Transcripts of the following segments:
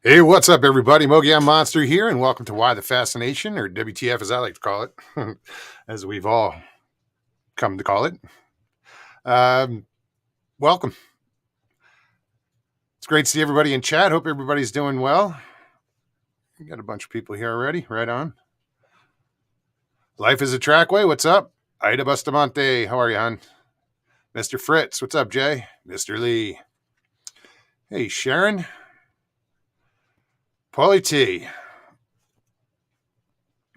Hey, what's up, everybody? Mogiam Monster here, and welcome to Why the Fascination, or WTF as I like to call it, as we've all come to call it. Um, Welcome. It's great to see everybody in chat. Hope everybody's doing well. We got a bunch of people here already. Right on. Life is a Trackway. What's up? Ida Bustamante. How are you, hon? Mr. Fritz. What's up, Jay? Mr. Lee. Hey, Sharon. Paulie T.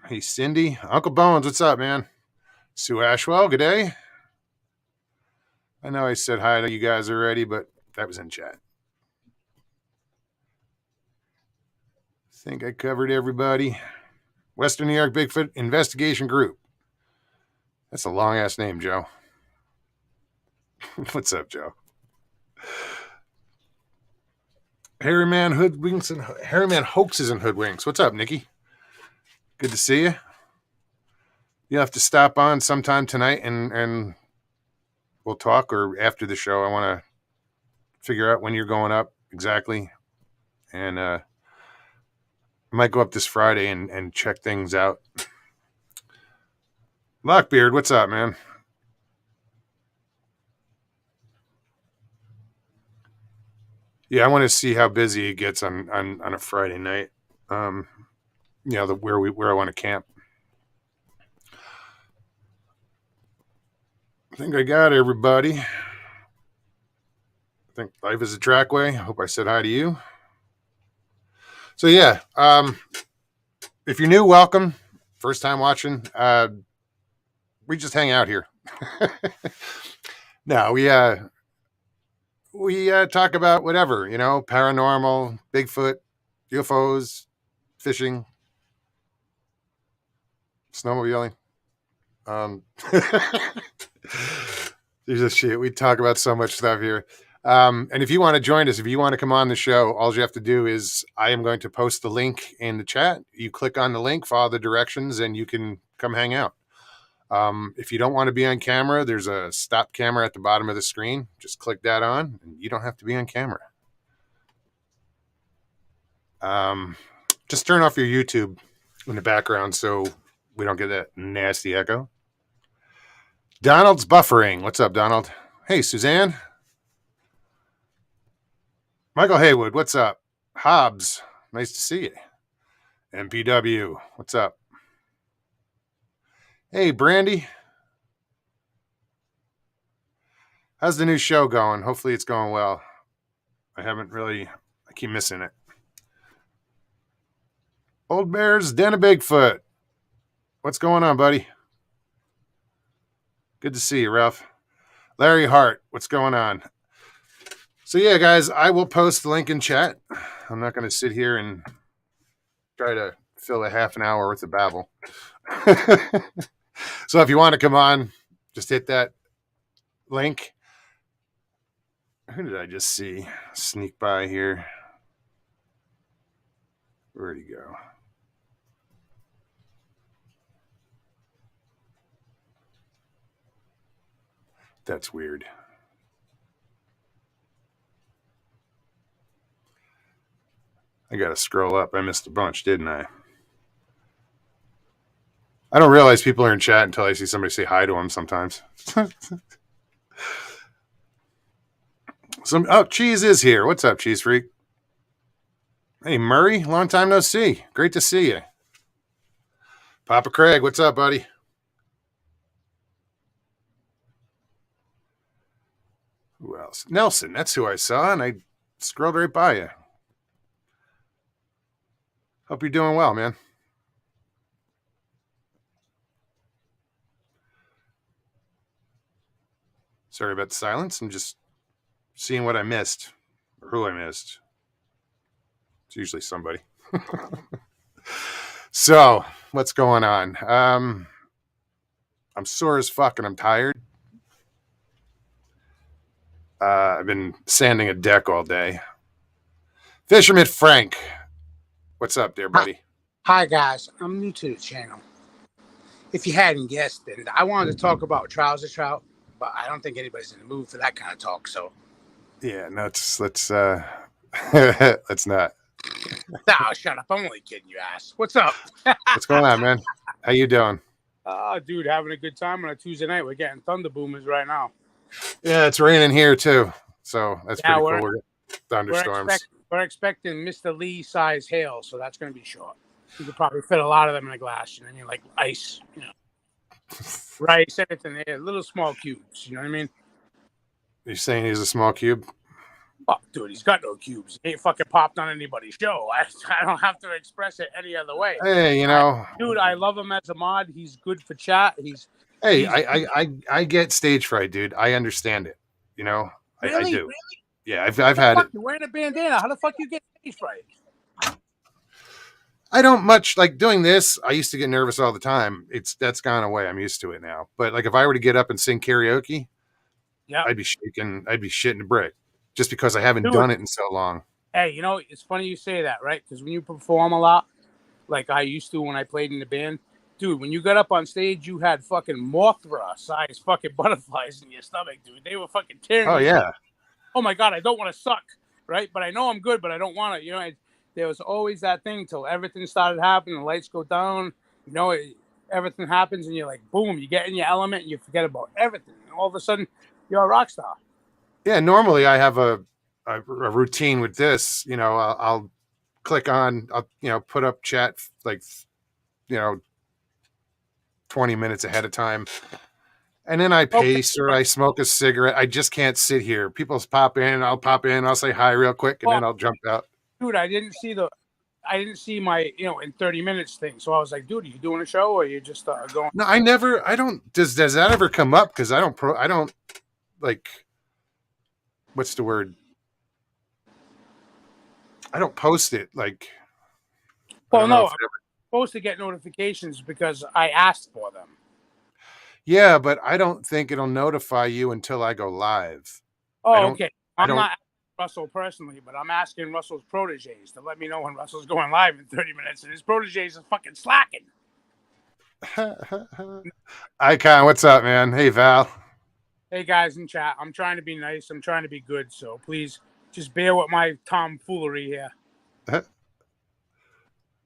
Hey, Cindy. Uncle Bones. What's up, man? Sue Ashwell. Good day. I know I said hi to you guys already, but that was in chat. I think I covered everybody. Western New York Bigfoot Investigation Group. That's a long ass name, Joe. What's up, Joe? Harryman Hoodwinks and Harryman Hoaxes and Hoodwinks. What's up, Nikki? Good to see you. You have to stop on sometime tonight and we'll talk, or after the show. I want to figure out when you're going up exactly. And I might go up this Friday and check things out. Lockbeard, what's up, man? Yeah, I want to see how busy it gets on a Friday night. Where I want to camp. I think I got everybody. I think life is a trackway. I hope I said hi to you. So yeah, if you're new, welcome. First time watching, we just hang out here. No, we talk about whatever, paranormal, Bigfoot, UFOs, fishing, snowmobiling. There's a shit. We talk about so much stuff here. And if you want to join us, if you want to come on the show, all you have to do is I am going to post the link in the chat. You click on the link, follow the directions, and you can come hang out. If you don't want to be on camera, there's a stop camera at the bottom of the screen. Just click that on, and you don't have to be on camera. Just turn off your YouTube in the background so we don't get that nasty echo. Donald's buffering. What's up, Donald? Hey, Suzanne. Michael Haywood, what's up? Hobbs, nice to see you. MPW, what's up? Hey, Brandy. How's the new show going? Hopefully it's going well. I keep missing it. Old Bear's Den of Bigfoot. What's going on, buddy? Good to see you, Ralph. Larry Hart, what's going on? So yeah, guys, I will post the link in chat. I'm not going to sit here and try to fill a half an hour worth of babble. So if you want to come on, just hit that link. Who did I just see sneak by here? Where'd he go? That's weird. I got to scroll up. I missed a bunch, didn't I? I don't realize people are in chat until I see somebody say hi to them sometimes. Cheese is here. What's up, Cheese Freak? Hey, Murray. Long time no see. Great to see you. Papa Craig, what's up, buddy? Who else? Nelson, that's who I saw, and I scrolled right by you. Hope you're doing well, man. Sorry about the silence. I'm just seeing what I missed or who I missed. It's usually somebody. So, what's going on? I'm sore as fuck and I'm tired. I've been sanding a deck all day. Fisherman Frank, what's up there, buddy? Hi, guys. I'm new to the channel. If you hadn't guessed it, I wanted to talk about trouser trout, but I don't think anybody's in the mood for that kind of talk. So, yeah, no, let's not. Nah, shut up. I'm only kidding, you ass. What's up? What's going on, man? How you doing? Dude, having a good time on a Tuesday night. We're getting thunder boomers right now. Yeah, it's raining here too, so that's Yeah, pretty cool. We're getting thunderstorms. we're expecting Mr. Lee size hail, so that's going to be short. You could probably fit a lot of them in a glass, and then you like ice, rice, anything there, little small cubes. You know what I mean? You're saying he's a small cube? Oh, dude, he's got no cubes. He ain't fucking popped on anybody's show. I don't have to express it any other way. Hey, Dude, I love him as a mod. He's good for chat. hey, He's I get stage fright, dude. I understand it. I really. do. Yeah, I've The had fuck, it. you're wearing a bandana. How the fuck you get stage fright? I don't much like doing this. I used to get nervous all the time. That's gone away. I'm used to it now. But like if I were to get up and sing karaoke, Yeah, I'd be shaking. I'd be shitting a brick just because I haven't dude. done it in so long. Hey, it's funny you say that, right? Because when you perform a lot, like I used to when I played in the band, dude, when you got up on stage, you had fucking Mothra-sized fucking butterflies in your stomach, dude. They were fucking tearing Oh you. yeah, Oh my god, I don't want to suck, right? But I know I'm good, but I don't want to. There was always that thing till everything started happening. The lights go down. Everything happens, and you're like, boom, you get in your element, and you forget about everything. And all of a sudden, you're a rock star. yeah. Normally I have a routine with this. I'll click on. I'll put up chat like you know 20 minutes ahead of time. And then I Okay, pace or I smoke a cigarette. I just can't sit here. People pop in, I'll pop in, I'll say hi real quick, and well, then I'll jump out. dude, I didn't see my in 30 minutes thing. So I was like, dude, are you doing a show or are you just going? No, I don't. Does that ever come up? Because I don't like. What's the word? I don't post it. Like I Well, don't know no, if I'm it ever. supposed to get notifications because I asked for them. Yeah, but I don't think it'll notify you until I go live. I Oh, don't. okay. I I'm don't. not asking Russell personally, but I'm asking Russell's proteges to let me know when Russell's going live in 30 minutes, and his proteges are fucking slacking. Icon, what's up, man? Hey, Val. Hey, guys in chat, I'm trying to be nice. I'm trying to be good, so please just bear with my tomfoolery here. No,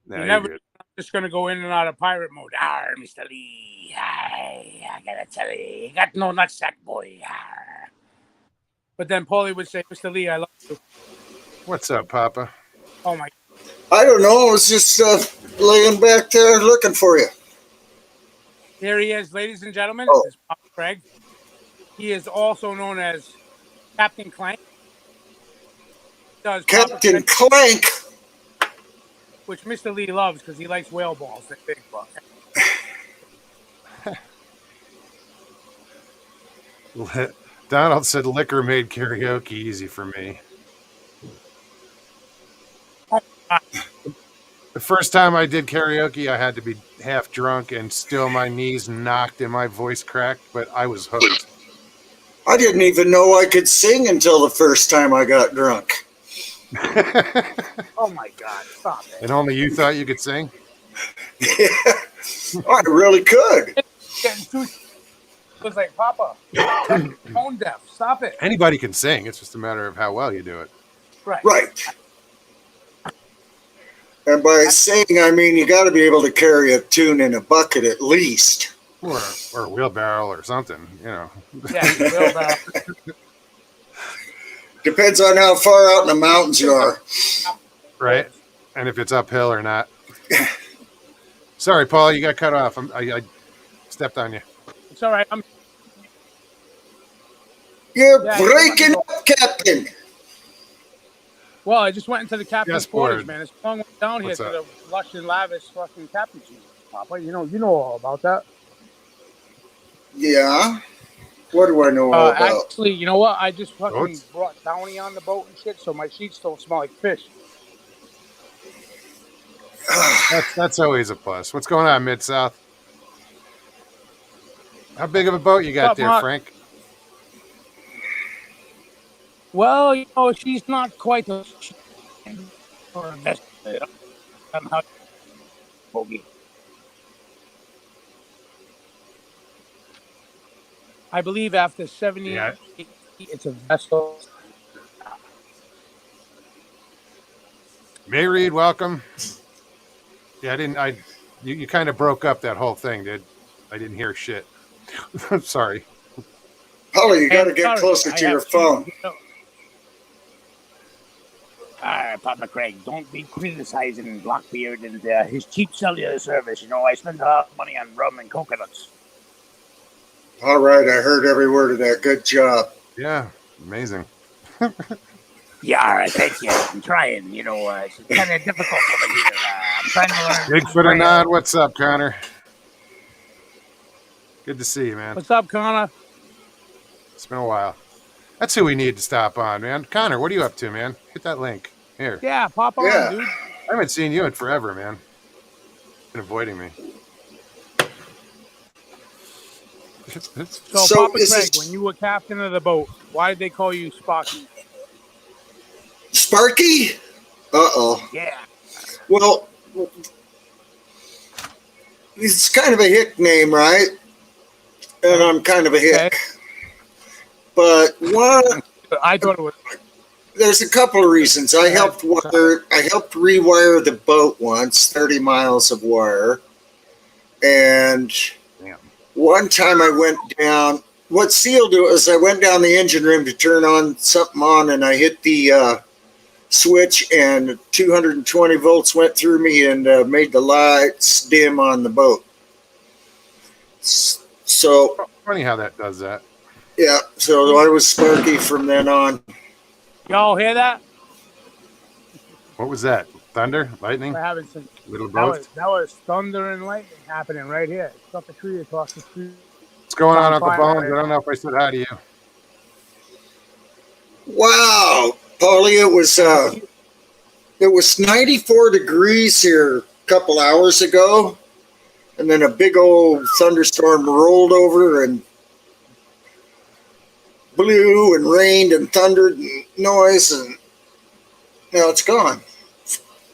You you're never good. just going to go in and out of pirate mode. Arr, Mr. Lee. I gotta tell you, you got no nutsack, boy. Arr. But then Paulie would say, Mr. Lee, I love you. What's up, Papa? Oh, my. I don't know. I was just laying back there looking for you. There he is, ladies and gentlemen. Oh, This is Papa Craig. He is also known as Captain Clank. Does Papa Captain Craig, Clank. which Mr. Lee loves because he likes whale balls. That big buck. Donald said liquor made karaoke easy for me. Oh, my God. The first time I did karaoke, I had to be half drunk and still my knees knocked and my voice cracked, but I was hooked. I didn't even know I could sing until the first time I got drunk. Oh, my God. Stop it. And only you thought you could sing? Yeah, I really could. Getting too. It was like, Papa, tone deaf. Stop it. Anybody can sing. It's just a matter of how well you do it. Right. Right. And by singing, I mean you got to be able to carry a tune in a bucket at least. Or a wheelbarrow or something, Yeah, wheelbarrow. Depends on how far out in the mountains you are. Right? And if it's uphill or not. Sorry, Paul, you got cut off. I stepped on you. It's all right. You're Yeah, breaking up, Captain. Well, I just went into the captain's Yes, quarters, board. man. It's a long way down here What's to up? the lush and lavish fucking captain's suite, Papa. You know all about that. Yeah. What do I know all about? Actually, you know what? I just fucking Goats? brought Downy on the boat and shit, so my sheets don't smell like fish. That's always a plus. What's going on, Mid South? How big of a boat you got What's up, there, Mark? Frank? Well, she's not quite a I believe after 70, Yeah. it's a vessel. Mayreed, welcome. Yeah, you kind of broke up that whole thing, dude. I didn't hear shit. I'm sorry. Polly, you got to And get sorry, closer I to your have two. phone. Papa Craig, don't be criticizing Blackbeard and his cheap cellular service. You know, I spend a lot of money on rum and coconuts. All right, I heard every word of that. Good job. Yeah, amazing. Yeah, all right, thank you. I'm trying. You know, it's kind of difficult over here. I'm trying to learn. Bigfoot or not, what's up, Connor? Good to see you, man. What's up, Connor? It's been a while. That's who we need to stop on, man. Connor, what are you up to, man? Hit that link. Here. Yeah, pop on, Yeah. dude. I haven't seen you in forever, man. Been avoiding me. So Papa Craig, when you were captain of the boat, why did they call you Sparky? Sparky? Uh-oh. Yeah. Well, it's kind of a hick name, right? And I'm kind of a hick. Okay. But one, I thought it was. there's a couple of reasons. I helped rewire the boat once, 30 miles of wire. And one time I went down, what sealed it was I went down the engine room to turn something on, and I hit the switch, and 220 volts went through me and made the lights dim on the boat. So funny how that does that. Yeah, so I was Sparky from then on. Y'all hear that? What was that? Thunder? Lightning? We're having some. Little both? That was thunder and lightning happening right here. It's up a tree across the street. What's going on, Uncle Bones? I don't know if I said hi to you. Wow, Paulie, it was 94 degrees here a couple hours ago, and then a big old thunderstorm rolled over and blew and rained and thundered and noise, and now it's gone.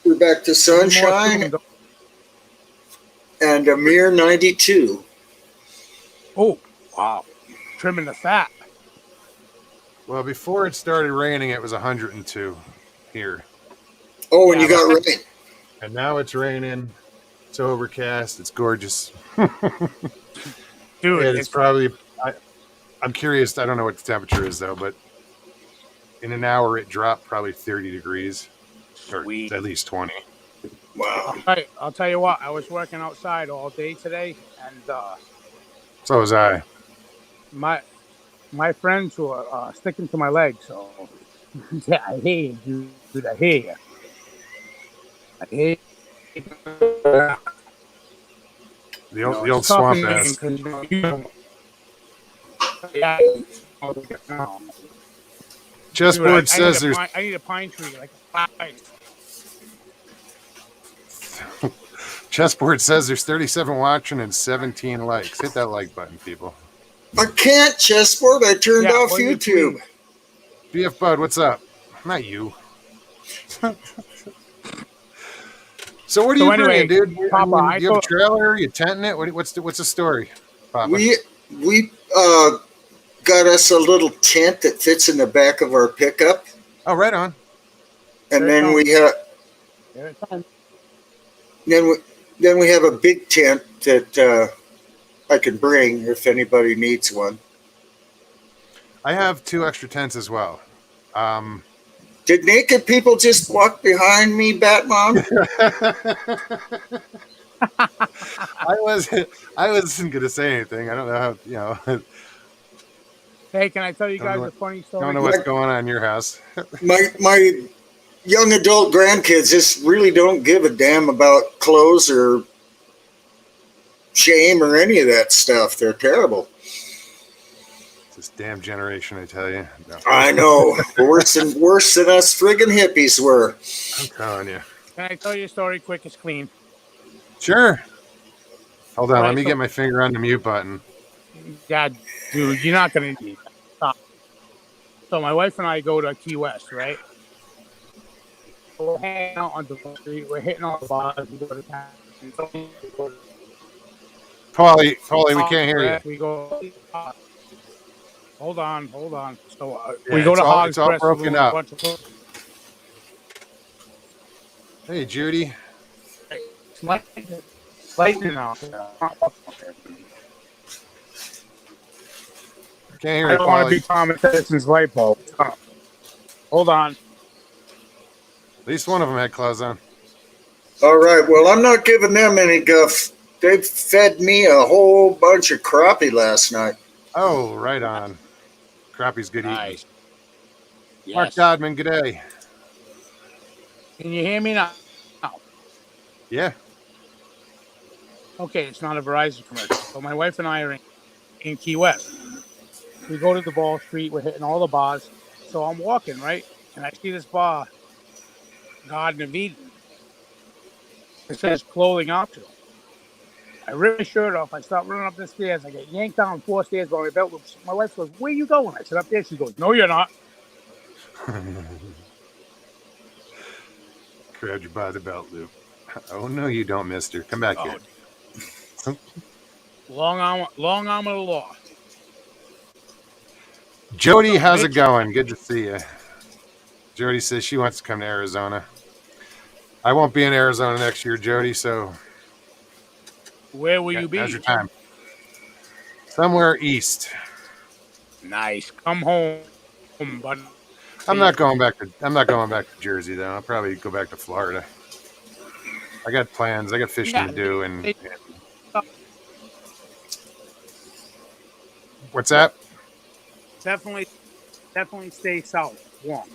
We're back to sunshine and a mere 92. Oh, wow. Trimming the fat. Well, before it started raining, it was 102 here. Oh, and you got rain. And now it's raining. It's overcast. It's gorgeous. Dude, it's probably... I'm curious. I don't know what the temperature is, though, but in an hour, it dropped probably 30 degrees. Or at least 20. Wow. I'll tell you what. I was working outside all day today, and so was I. My friends were sticking to my legs, so yeah, I hear you, dude. I hear you. I hear you. The old swamp ass. Yeah. Chessboard says there's. I need a pine tree, like a pine. Chessboard says there's 37 watching and 17 likes. Hit that like button, people. I can't, Chessboard. I turned off YouTube. BF Bud, what's up? Not you. So what are you doing, dude? Papa, you have a trailer? Are you tenting it? What's the story, Papa? We got us a little tent that fits in the back of our pickup. Oh, right on. And then we have then we have a big tent that I can bring if anybody needs one. I have 2 extra tents as well. Did naked people just walk behind me, Batmom? I wasn't gonna say anything. I don't know how Hey, can I tell you guys a funny story? I don't know what's going on in your house. my young adult grandkids just really don't give a damn about clothes or shame or any of that stuff. They're terrible. This damn generation, I tell you. No. I know. worse than us friggin' hippies were. I'm telling you. Can I tell you a story quick as clean? Sure. Hold on, let me get my finger on the mute button. Yeah, dude, you're not going to stop. So my wife and I go to Key West, right? We're hanging out on the street. We're hitting all the bars. We go to town. Paulie, we can't hear you. We go... Hold on. So we go to Hogs. It's all broken up. Hey, Judy. It's lightning out there. Can't hear I you, don't want to Paulie. be Thomas Edison's light bulb. Hold on. At least one of them had clothes on. All right. Well, I'm not giving them any guff. They fed me a whole bunch of crappie last night. Oh, right on. Crappie's good eating. Nice. Mark Yes. Dodman, good day. Can you hear me now? Yeah. Okay, it's not a Verizon commercial. So my wife and I are in Key West. We go to the ball street. We're hitting all the bars. So I'm walking, right? And I see this bar, Garden of Eden. It says clothing optional. I rip my shirt off. I start running up the stairs. I get yanked down 4 stairs by my belt loop. My wife goes, "Where you going?" I said, "Up there." She goes, "No, you're not." Grabbed you by the belt loop. Oh, no, you don't, mister. Come back here. Long arm of the law. Jody, how's it going? Good to see you. Jody says she wants to come to Arizona. I won't be in Arizona next year, Jody, so Where will you now's be? your time. Somewhere east. Nice. Come home, buddy. I'm not going back to Jersey though. I'll probably go back to Florida. I got plans. I got fishing to do and what's that? Definitely stay south. Warm.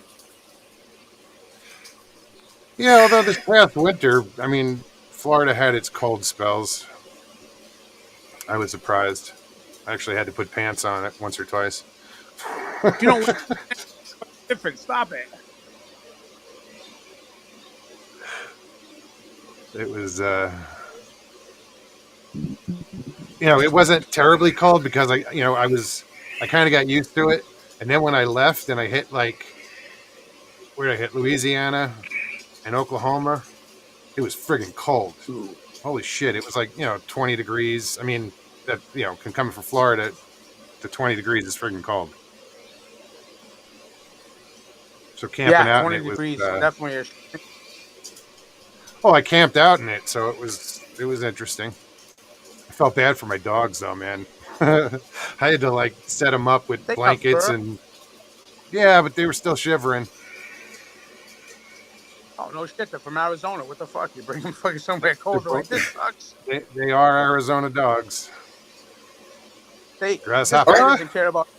Yeah, although this past winter, I mean, Florida had its cold spells. I was surprised. I actually had to put pants on it once or twice. You know what's different? Stop it. It was it wasn't terribly cold because I kind of got used to it. And then when I left and I hit where did I hit? Louisiana and Oklahoma, it was friggin' cold. Ooh. Holy shit. It was 20 degrees. I mean, that, can come from Florida to 20 degrees is friggin' cold. So camping out 20 in it degrees. was, Definitely. I camped out in it. So it was interesting. I felt bad for my dogs though, man. I had to set them up with blankets and yeah, but they were still shivering. Oh no shit! They're from Arizona. What the fuck? You bring them fucking somewhere colder like this sucks. They are Arizona dogs. This guy Grasshopper. doesn't care about.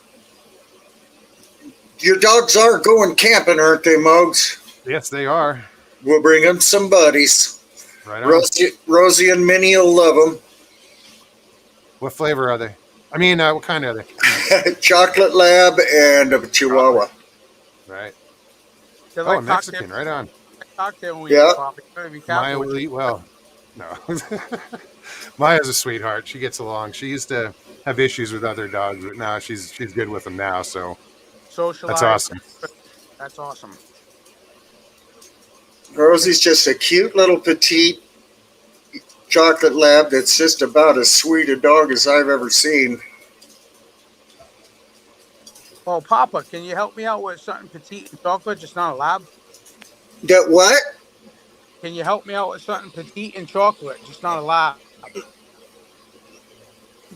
Your dogs are going camping, aren't they, Mugs? Yes, they are. We'll bring them some buddies. Right on. Rosie and Minnie will love them. What flavor are they? I mean, what kind are they? Chocolate Lab and a Chihuahua. Right. Like Mexican. Right on. Cocktail. Yeah. Maya will eat well. No. Maya's a sweetheart. She gets along. She used to have issues with other dogs, but now she's good with them now. So socialize. That's awesome. That's awesome. Rosie's just a cute little petite chocolate lab that's just about as sweet a dog as I've ever seen. Oh, Papa, can you help me out with something petite and chocolate, just not a lab? That what? Can you help me out with something petite and chocolate, just not a lab?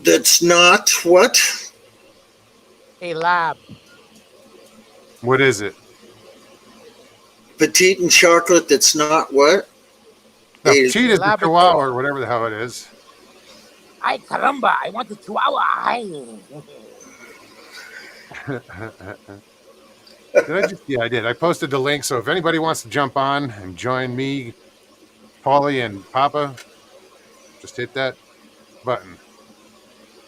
That's not what? A lab. What is it? Petite and chocolate that's not what? No, petite is the Chihuahua or whatever the hell it is. Ay, caramba, I want the Chihuahua. Yeah, I did. I posted the link, so if anybody wants to jump on and join me, Paulie, and Papa, just hit that button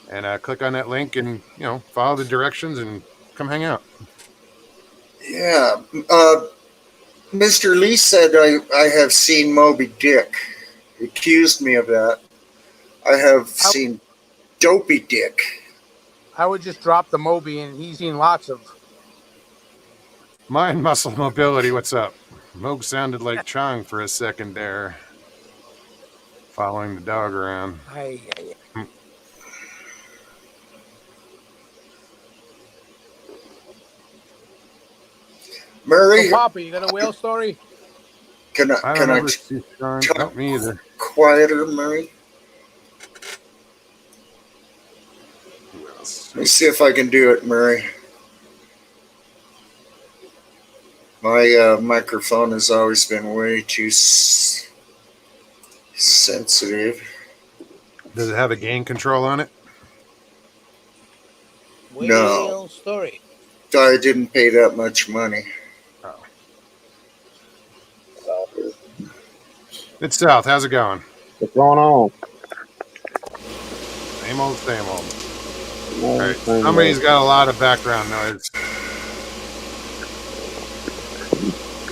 and click on that link and, follow the directions and come hang out. Yeah. Mr. Lee said I have seen Moby Dick. He accused me of that. I have seen Dopey Dick. I would just drop the Moby, and he's seen lots of. Mind muscle mobility, what's up? Moog sounded like Chong for a second there, following the dog around. Murray. So, Papa, you got a whale story? I Can don't I ever see Sean. talk Not me either. quieter, Murray? Who else? Let me see if I can do it, Murray. My microphone has always been way too sensitive. Does it have a gain control on it? No, Whale story. I didn't pay that much money. Oh. It's South. How's it going? What's going on? Same old, same old. All right. Same Somebody's got a lot of background noise.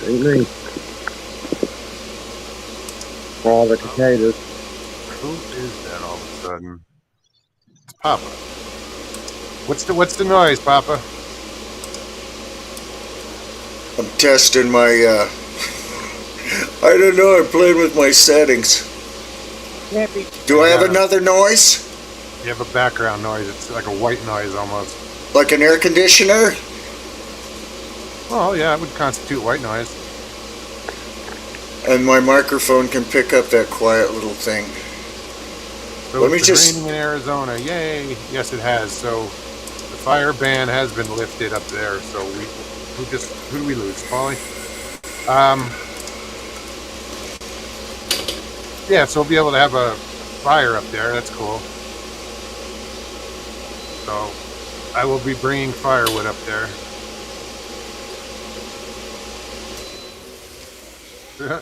me. All the cicadas. Who is that all of a sudden? It's Papa. What's the noise, Papa? I'm testing my. I don't know. I'm playing with my settings. Do I have another noise? You have a background noise. It's like a white noise almost. Like an air conditioner? Oh yeah, it would constitute white noise. And my microphone can pick up that quiet little thing. So Let me it's been just. raining in Arizona. Yay! Yes, it has. So the fire ban has been lifted up there. So who do we lose? Polly. Yeah, so we'll be able to have a fire up there. That's cool. So I will be bringing firewood up there. Yeah,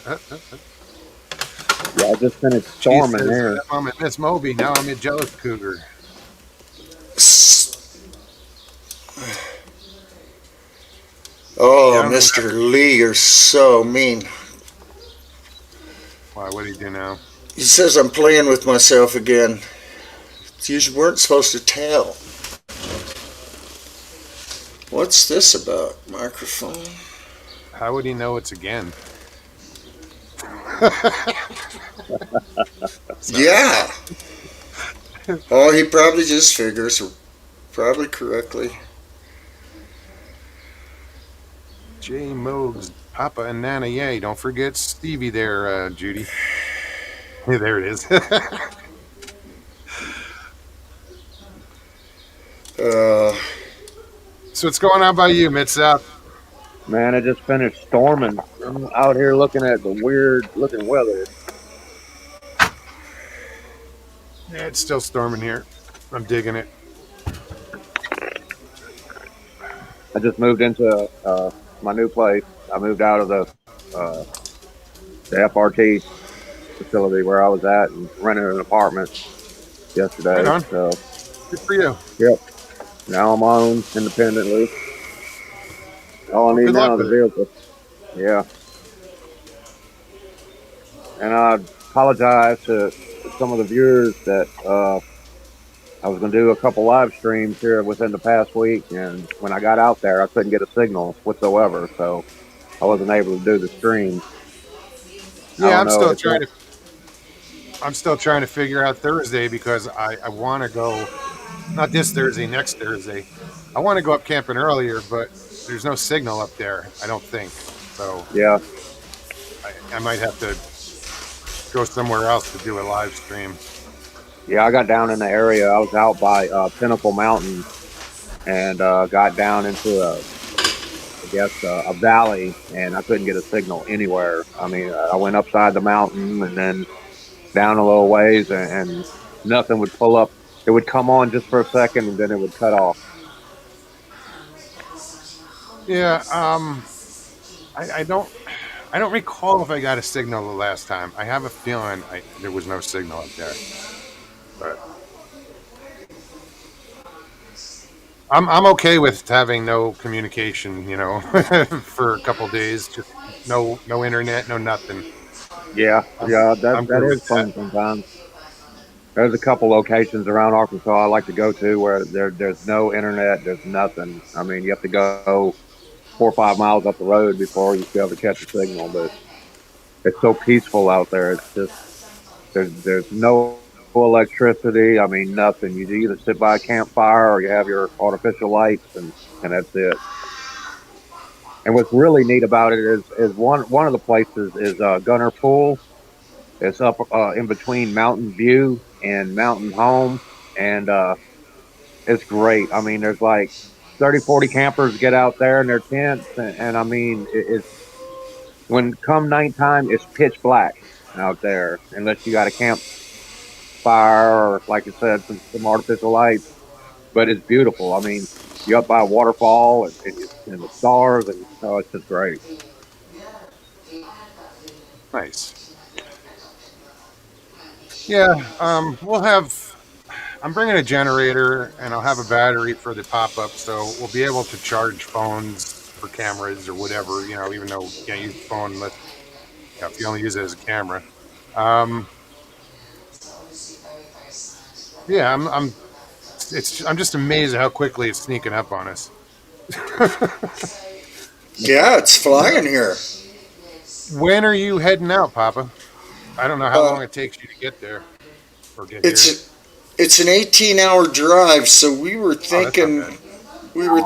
I just finished storming Says, there. I'm at Miss Moby. Now I'm at Jealous Cougar. Oh, Yeah, Mr. Lee, you're so mean. Why? What do you do now? He says I'm playing with myself again. You weren't supposed to tell. What's this about? Microphone? How would he know it's again? Yeah. Oh, he probably just figures, probably correctly. J Mogs, Papa and Nana, yay. Don't forget Stevie there, Judy. Yeah, there it is. So what's going on by you, Mid-South? Man, I just finished storming. I'm out here looking at the weird looking weather. Yeah, it's still storming here. I'm digging it. I just moved into my new place. I moved out of the FRT facility where I was at and rented an apartment yesterday. Right on. So, good for you. Yep. Now I'm on independently. All I need now is a vehicle. Yeah. And I apologize to some of the viewers that I was going to do a couple live streams here within the past week, and when I got out there, I couldn't get a signal whatsoever, so I wasn't able to do the stream. Yeah, I'm still trying to figure out Thursday because I want to go, not this Thursday, next Thursday. I want to go up camping earlier, but there's no signal up there, I don't think. So yeah, I might have to go somewhere else to do a live stream. Yeah, I got down in the area. I was out by Pinnacle Mountain and got down into a valley, and I couldn't get a signal anywhere. I mean, I went upside the mountain and then down a little ways, and nothing would pull up. It would come on just for a second, and then it would cut off. Yeah, I don't recall if I got a signal the last time. I have a feeling there was no signal up there. But I'm okay with having no communication, for a couple days. Just no internet, no nothing. Yeah, that is fun sometimes. There's a couple locations around Arkansas I like to go to where there's no internet, there's nothing. I mean, you have to go 4 or 5 miles up the road before you be able to catch a signal, but it's so peaceful out there. It's just there's no electricity. I mean, nothing. You either sit by a campfire or you have your artificial lights, and that's it. And what's really neat about it is one of the places is Gunner Pool. It's up in between Mountain View and Mountain Home, and it's great. I mean, there's like 30, 40 campers get out there in their tents, and I mean, it's when come nighttime, it's pitch black out there unless you got a campfire or, like I said, some artificial lights. But it's beautiful. I mean, you're up by a waterfall and the stars, and oh, it's just great. Nice. Yeah, we'll have. I'm bringing a generator, and I'll have a battery for the pop up, so we'll be able to charge phones for cameras or whatever. You know, even though you can't use the phone unless if you only use it as a camera. Um, yeah, I'm just amazed at how quickly it's sneaking up on us. Yeah, it's flying here. When are you heading out, Papa? I don't know how long it takes you to get there or get here. It's an 18-hour drive, so we were Oh, that's not bad.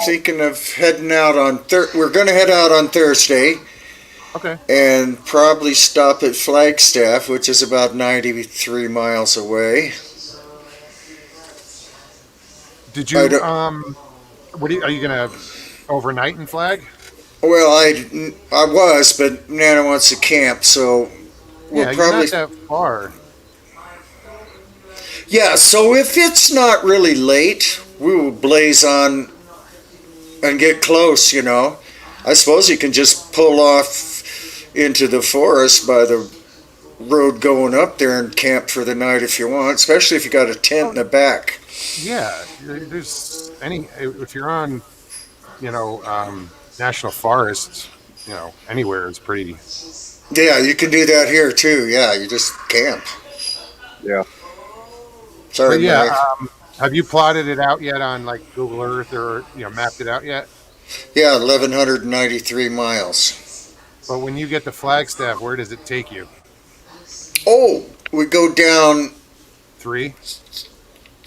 thinking of heading out on we're going to head out on Thursday Okay. and probably stop at Flagstaff, which is about 93 miles away. Did you are you gonna overnight in Flag? Well, I was, but Nana wants to camp, so we'll Yeah, probably. you're not that far. Yeah, so if it's not really late, we will blaze on and get close, you know. I suppose you can just pull off into the forest by the road going up there and camp for the night if you want, especially if you got a tent in the back. Yeah, there's if you're on, national forests, anywhere is pretty. Yeah, you can do that here too. Yeah, you just camp. Yeah. Sorry, But yeah, Mike. have you plotted it out yet on like Google Earth or mapped it out yet? Yeah, 1,193 miles. But when you get to Flagstaff, where does it take you? Oh, we go down. 3?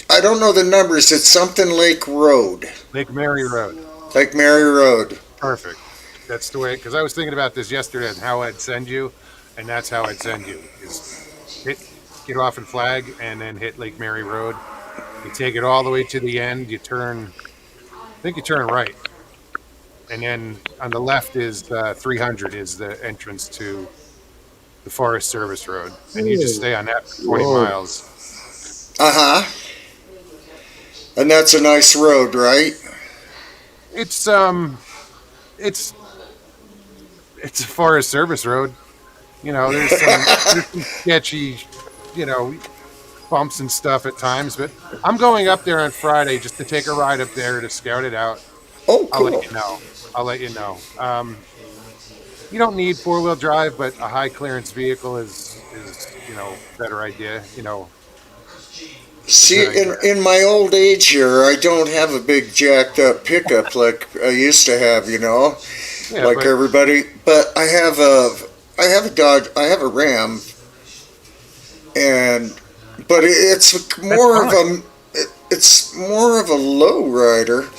I don't know the numbers. It's something Lake Road. Lake Mary Road. Lake Mary Road. Perfect. That's the way. Because I was thinking about this yesterday and how I'd send you, and that's how I'd send you. Is get off in Flag and then hit Lake Mary Road. You take it all the way to the end. You turn. I think you turn right, and then on the left is 300 is the entrance to the Forest Service Road, and you just stay on that for 20 miles. Uh-huh. And that's a nice road, right? It's it's a Forest Service road. There's some sketchy, bumps and stuff at times, but I'm going up there on Friday just to take a ride up there to scout it out. Oh, cool. I'll let you know. You don't need 4-wheel drive, but a high clearance vehicle is a better idea. See, in my old age here, I don't have a big jacked up pickup like I used to have, Yeah, like everybody. But I have a Dodge, I have a Ram, but it's more of a low rider.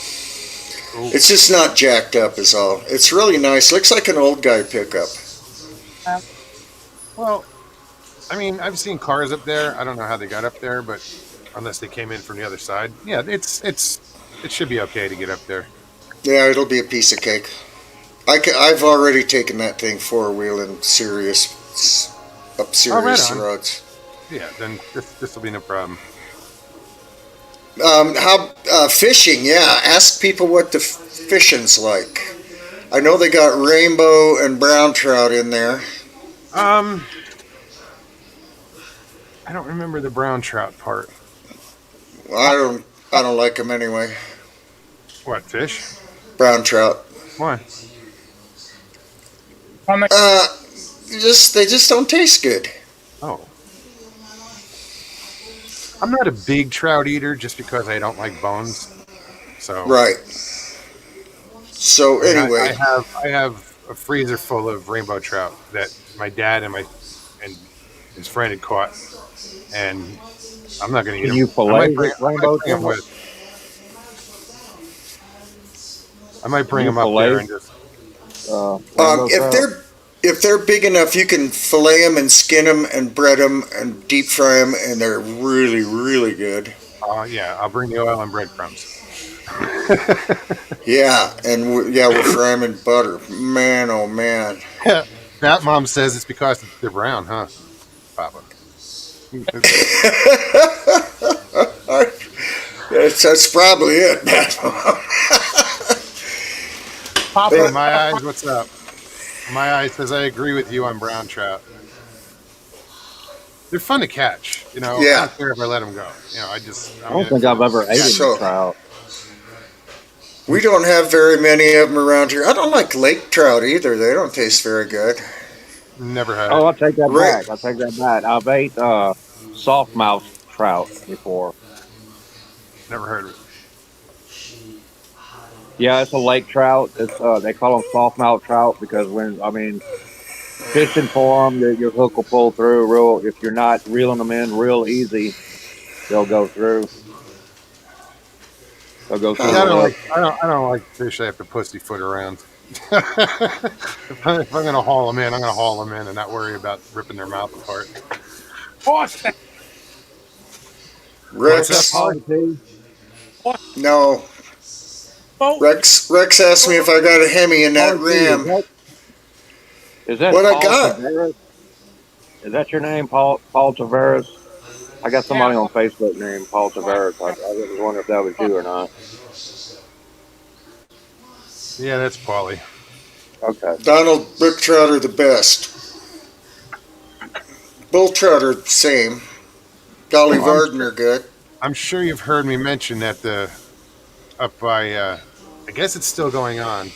Ooh. It's just not jacked up, is all. It's really nice. Looks like an old guy pickup. Well, I mean, I've seen cars up there. I don't know how they got up there, but unless they came in from the other side, yeah, it should be okay to get up there. Yeah, it'll be a piece of cake. I've already taken that thing 4-wheeling up serious roads. Yeah, then this will be no problem. How fishing? Yeah, ask people what the fishing's like. I know they got rainbow and brown trout in there. I don't remember the brown trout part. Well, I don't like them anyway. What fish? Brown trout. Why? They just don't taste good. Oh. I'm not a big trout eater just because I don't like bones. So right. So anyway, I have a freezer full of rainbow trout that my dad and his friend had caught, and I'm not going to eat them. You fillet rainbow trout? I might bring them up there and just. rainbow trout? If they're big enough, you can fillet them and skin them and bread them and deep fry them, and they're really, really good. Yeah, I'll bring the oil and breadcrumbs. Yeah, and we'll fry them in butter. Man, oh man. That mom says it's because they're brown, huh, Papa? That's probably it, man. Papa, My eyes, what's up? My eye says I agree with you on brown trout. They're fun to catch. I Yeah. don't care if I let them go. I don't think I've ever eaten So- a trout. We don't have very many of them around here. I don't like lake trout either. They don't taste very good. Never had Oh, it. I'll take that Right. back. I'll take that back. I've ate soft mouth trout before. Never heard of it. Yeah, it's a lake trout. It's they call them soft mouth trout because fishing for them, your hook will pull through real. If you're not reeling them in real easy, they'll go through. They'll go through. Yeah, the hook. I don't like fish I have to pussyfoot around. if I'm going to haul them in, I'm going to haul them in and not worry about ripping their mouth apart. horse, Rex, Polly? no. boat. Rex asked me if I got a Hemi in that ram. Is that What I Paul got? Tavares? Is that your name, Paul Tavares? I got somebody on Facebook named Paul Tavares. I was wondering if that was you or not. Yeah, that's Paulie. Okay. Donald brook trout are the best. Bull trout are the same. Dolly Varden are good. I'm sure you've heard me mention that up by, I guess it's still going on,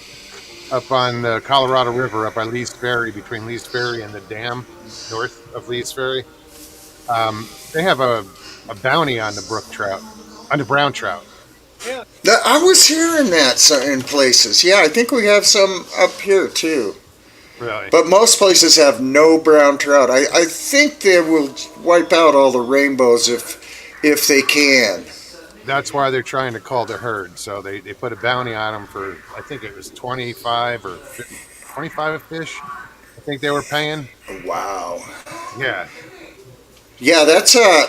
up on the Colorado River, up by Lee's Ferry, between Lee's Ferry and the dam north of Lee's Ferry. They have a bounty on the brook trout, on the brown trout. I was hearing that in places. Yeah, I think we have some up here too. Really? But most places have no brown trout. I think they will wipe out all the rainbows if they can. That's why they're trying to call the herd. So they put a bounty on them for, I think it was 25 or 50, 25 a fish. I think they were paying. Wow. Yeah. Yeah, that's all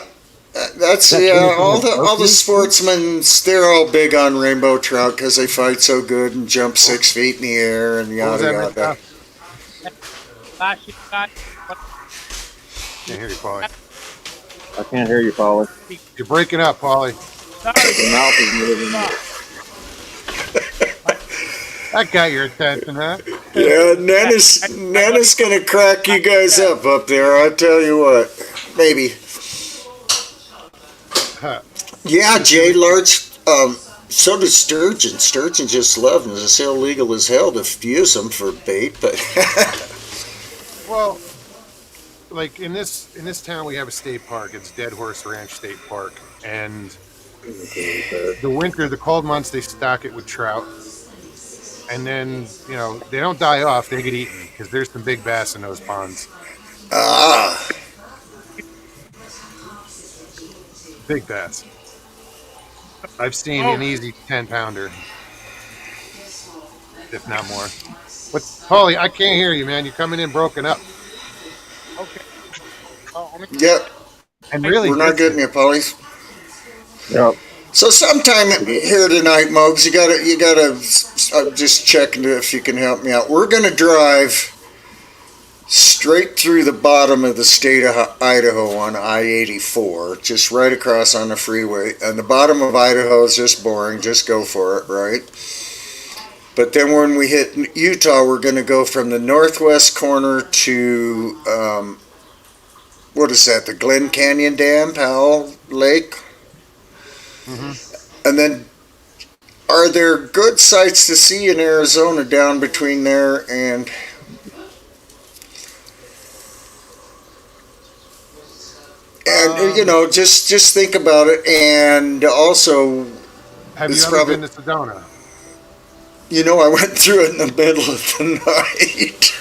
the sportsmen. They're all big on rainbow trout because they fight so good and jump 6 feet in the air and What was yada that, yada. Can't hear you, Paulie. I can't hear you, Polly. You're breaking up, Paulie. Your mouth is moving. That got your attention, huh? Yeah, Nana's gonna crack you guys up there. I tell you what, maybe. Yeah, Jay Larch. So does sturgeon. Sturgeon just love them. It's illegal as hell to use them for bait, but Well, like in this town, we have a state park. It's Dead Horse Ranch State Park, and the cold months, they stock it with trout, and then they don't die off; they get eaten because there's some big bass in those ponds. Big bass. I've seen an easy 10-pounder, if not more. But Paulie, I can't hear you, man. You're coming in broken up. Okay. yep, And really, we're not getting you, Polly. Yep. So sometime here tonight, Mogs, you gotta just check if you can help me out. We're gonna drive straight through the bottom of the state of Idaho on I-84, just right across on the freeway. And the bottom of Idaho is just boring. Just go for it, right? But then when we hit Utah, we're going to go from the northwest corner to, what is that, the Glen Canyon Dam, Powell Lake? Mm-hmm. And then, are there good sights to see in Arizona down between there and... And just think about it, and also, have you it's ever probably- been to Sedona? I went through it in the middle of the night.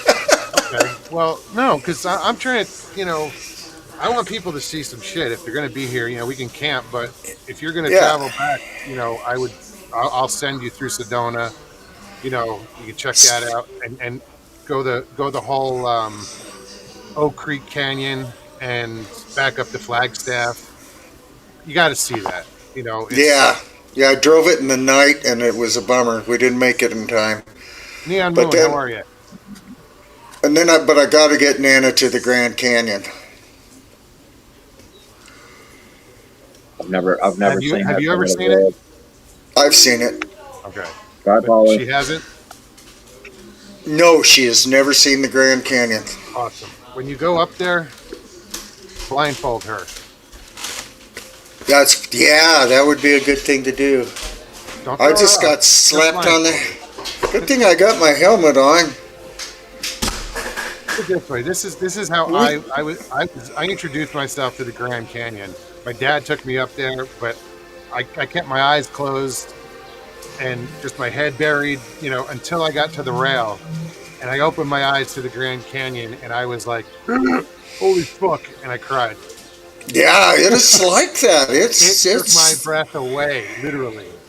Okay. Well, no, because I'm trying to, I want people to see some shit. If they're going to be here, we can camp. But if you're going to travel back, I'll send you through Sedona. You can check that out and go the whole Oak Creek Canyon and back up to Flagstaff. You got to see that. It's Yeah, yeah. I drove it in the night, and it was a bummer. We didn't make it in time. Neon But Moon. How then, are you? but I got to get Nana to the Grand Canyon. I've never seen Have that you part ever of the seen it? world. I've seen it. Okay, Bye, but Polly. she hasn't. No, she has never seen the Grand Canyon. Awesome. When you go up there, blindfold her. That would be a good thing to do. Don't I throw her just off. got Just slapped on blindfold the. Good thing I got my helmet on. Put it this way. This is how We, I introduced myself to the Grand Canyon. My dad took me up there, but I kept my eyes closed and just my head buried, until I got to the rail. And I opened my eyes to the Grand Canyon, and I was like, "Holy fuck!" And I cried. yeah, it is like that. It took my It's breath away, literally.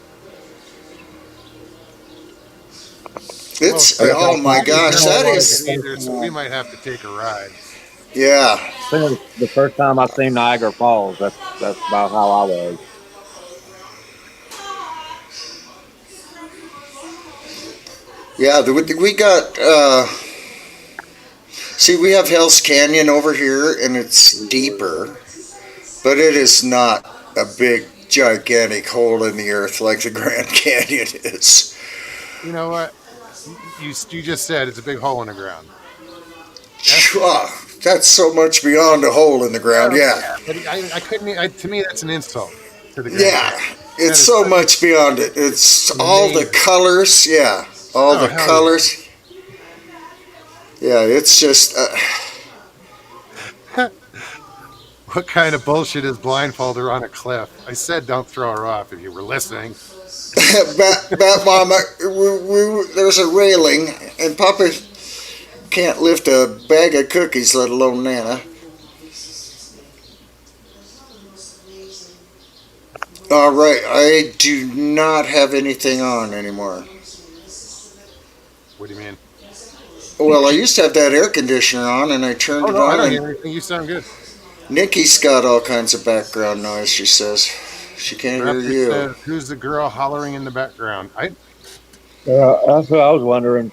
Well, it's. Every Oh time my Sammy's gosh, never that taken the it is. first either, so we time, might have to take a ride. Yeah, I think it was the first time I seen Niagara Falls. That's about how I was. yeah. We got. See, we have Hell's Canyon over here, and it's deeper, but it is not a big, gigantic hole in the earth like the Grand Canyon is. You know what? You just said it's a big hole in the ground. That's That's so much beyond a hole in the ground. Yeah, yeah, but I couldn't. To me, that's an insult to the Grand yeah. Canyon. It's That is so such much beyond it. It's an all the amazing. colors. Yeah, all Oh the hell yeah! colors. Yeah, it's just. What kind of bullshit is blindfold her on a cliff? I said don't throw her off if you were listening. Bat Mama, there's a railing, and Papa can't lift a bag of cookies, let alone Nana. All right, I do not have anything on anymore. What do you mean? Well, I used to have that air conditioner on, and I turned Oh it no, I on, don't and hear anything. You sound good. Nikki's got all kinds of background noise, she says. She can't hear Raptor you. says, "Who's the girl hollering in the background?" That's what I was wondering.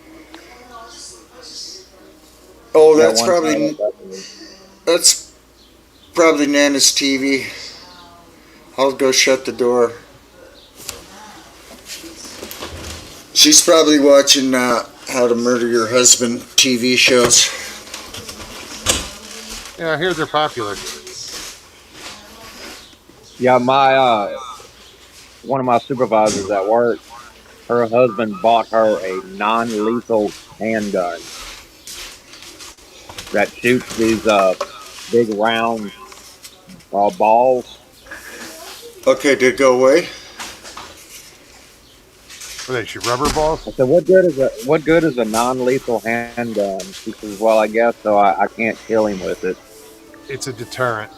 Oh, That one time. that's probably Nana's TV. I'll go shut the door. She's probably watching How to Murder Your Husband TV shows. Yeah, I hear they're popular. Yeah, my one of my supervisors at work, her husband bought her a non-lethal handgun that shoots these big round balls. Okay, did it go away? What are they? Shoot rubber balls? I said, what good is a non-lethal handgun? She says, well, I guess so. I can't kill him with it. It's a deterrent.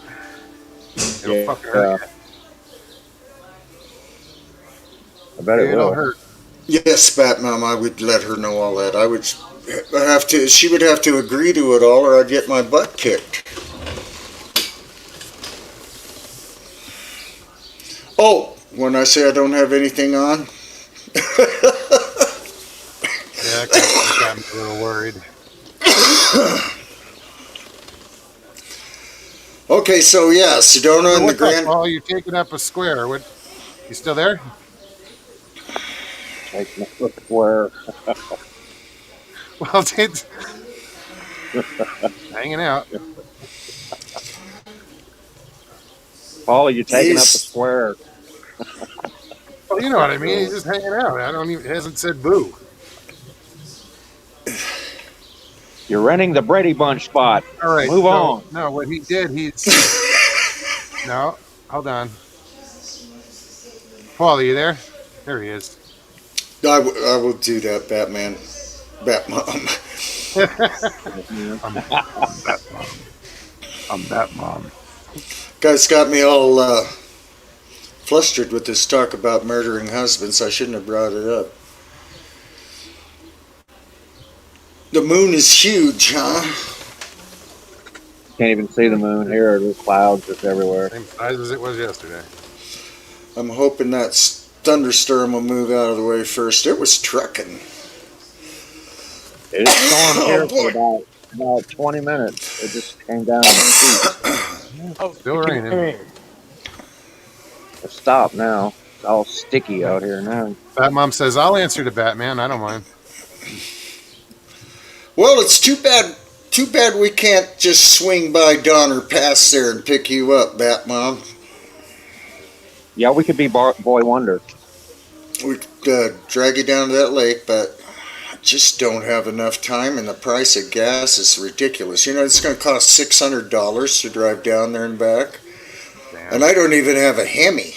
It'll Yeah, fucking hurt you. I bet it It'll will. hurt. Yes, Bat Mom, I would let her know all that. I would have to. She would have to agree to it all, or I'd get my butt kicked. Oh, when I say I don't have anything on. Yeah, that got me a little worried. Okay, so yeah, Sedona and the What's up, Grand. Paul? You're taking up a square. What? You still there? Like, where Well, it's hanging out. Paul, you're taking up a He's square. Well, you know what I mean. He's just hanging out. I don't even. Hasn't said boo. You're renting the Brady Bunch spot. All right. Move so, on. No, what he did, no. Hold on. Paul, are you there? There he is. I will do that, Batman. Batmom. I'm that mom. I'm that mom. Guys got me all flustered with this talk about murdering husbands. I shouldn't have brought it up. The moon is huge, huh? Can't even see the moon here. There's clouds just everywhere. Same size as it was yesterday. I'm hoping that thunderstorm will move out of the way first. It was trucking. It stormed here boy. for about 20 minutes. It just came down. Oh, Still raining. It stopped now. It's all sticky out here now. Bat Mom says, I'll answer to Batman. I don't mind. Well, it's too bad. Too bad we can't just swing by Don or pass there and pick you up, Bat Mom. Yeah, we could be Boy Wonder. We could drag you down to that lake, but I just don't have enough time, and the price of gas is ridiculous. You know, it's going to cost $600 to drive down there and back. Damn. And I don't even have a Hemi.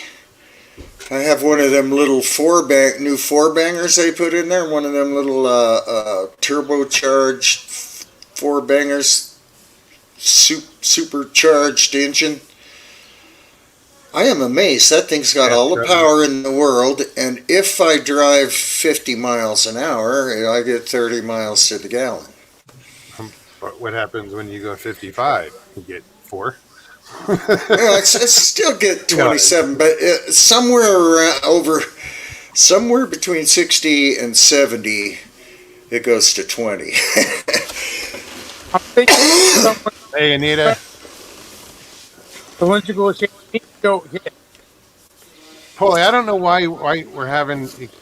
I have one of them little new four bangers they put in there. One of them little turbocharged four bangers, supercharged engine. I am amazed. That thing's got all the power in the world, and if I drive 50 miles an hour, I get 30 miles to the gallon. But what happens when you go 55? You get 4. Well, I still get 27, but somewhere between 60 and 70, it goes to 20. Hey, Anita. So once you go, Paulie, I don't know why we're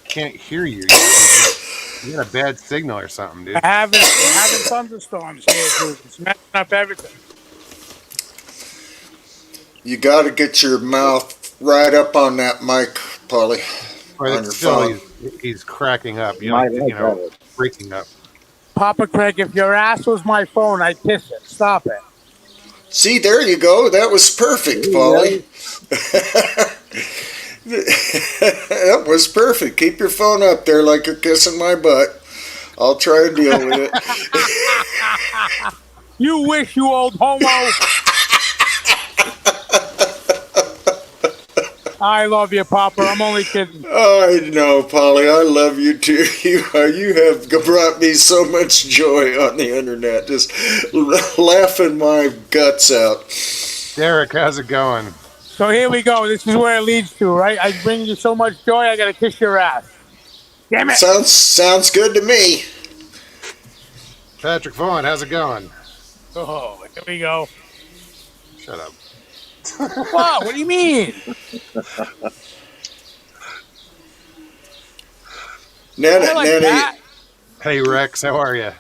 can't hear you. You got a bad signal or something, dude. we're having thunderstorms here, dude. It's messing up everything. You got to get your mouth right up on that mic, Paulie. On your phone. He's cracking up. Breaking up. Papa Craig, if your ass was my phone, I'd kiss it. Stop it. See, there you go. That was perfect, Paulie. That was perfect. Keep your phone up there like you're kissing my butt. I'll try and deal with it. You wish, you old homo. I love you, Papa. I'm only kidding. I know, Polly. I love you too. You have brought me so much joy on the internet, just laughing my guts out. Derek, how's it going? So here we go. This is where it leads to, right? I bring you so much joy, I gotta kiss your ass. Damn it! Sounds good to me. Patrick Vaughn, how's it going? Oh, here we go. Shut up. What? What do you mean? Nana, hey Rex, how are you?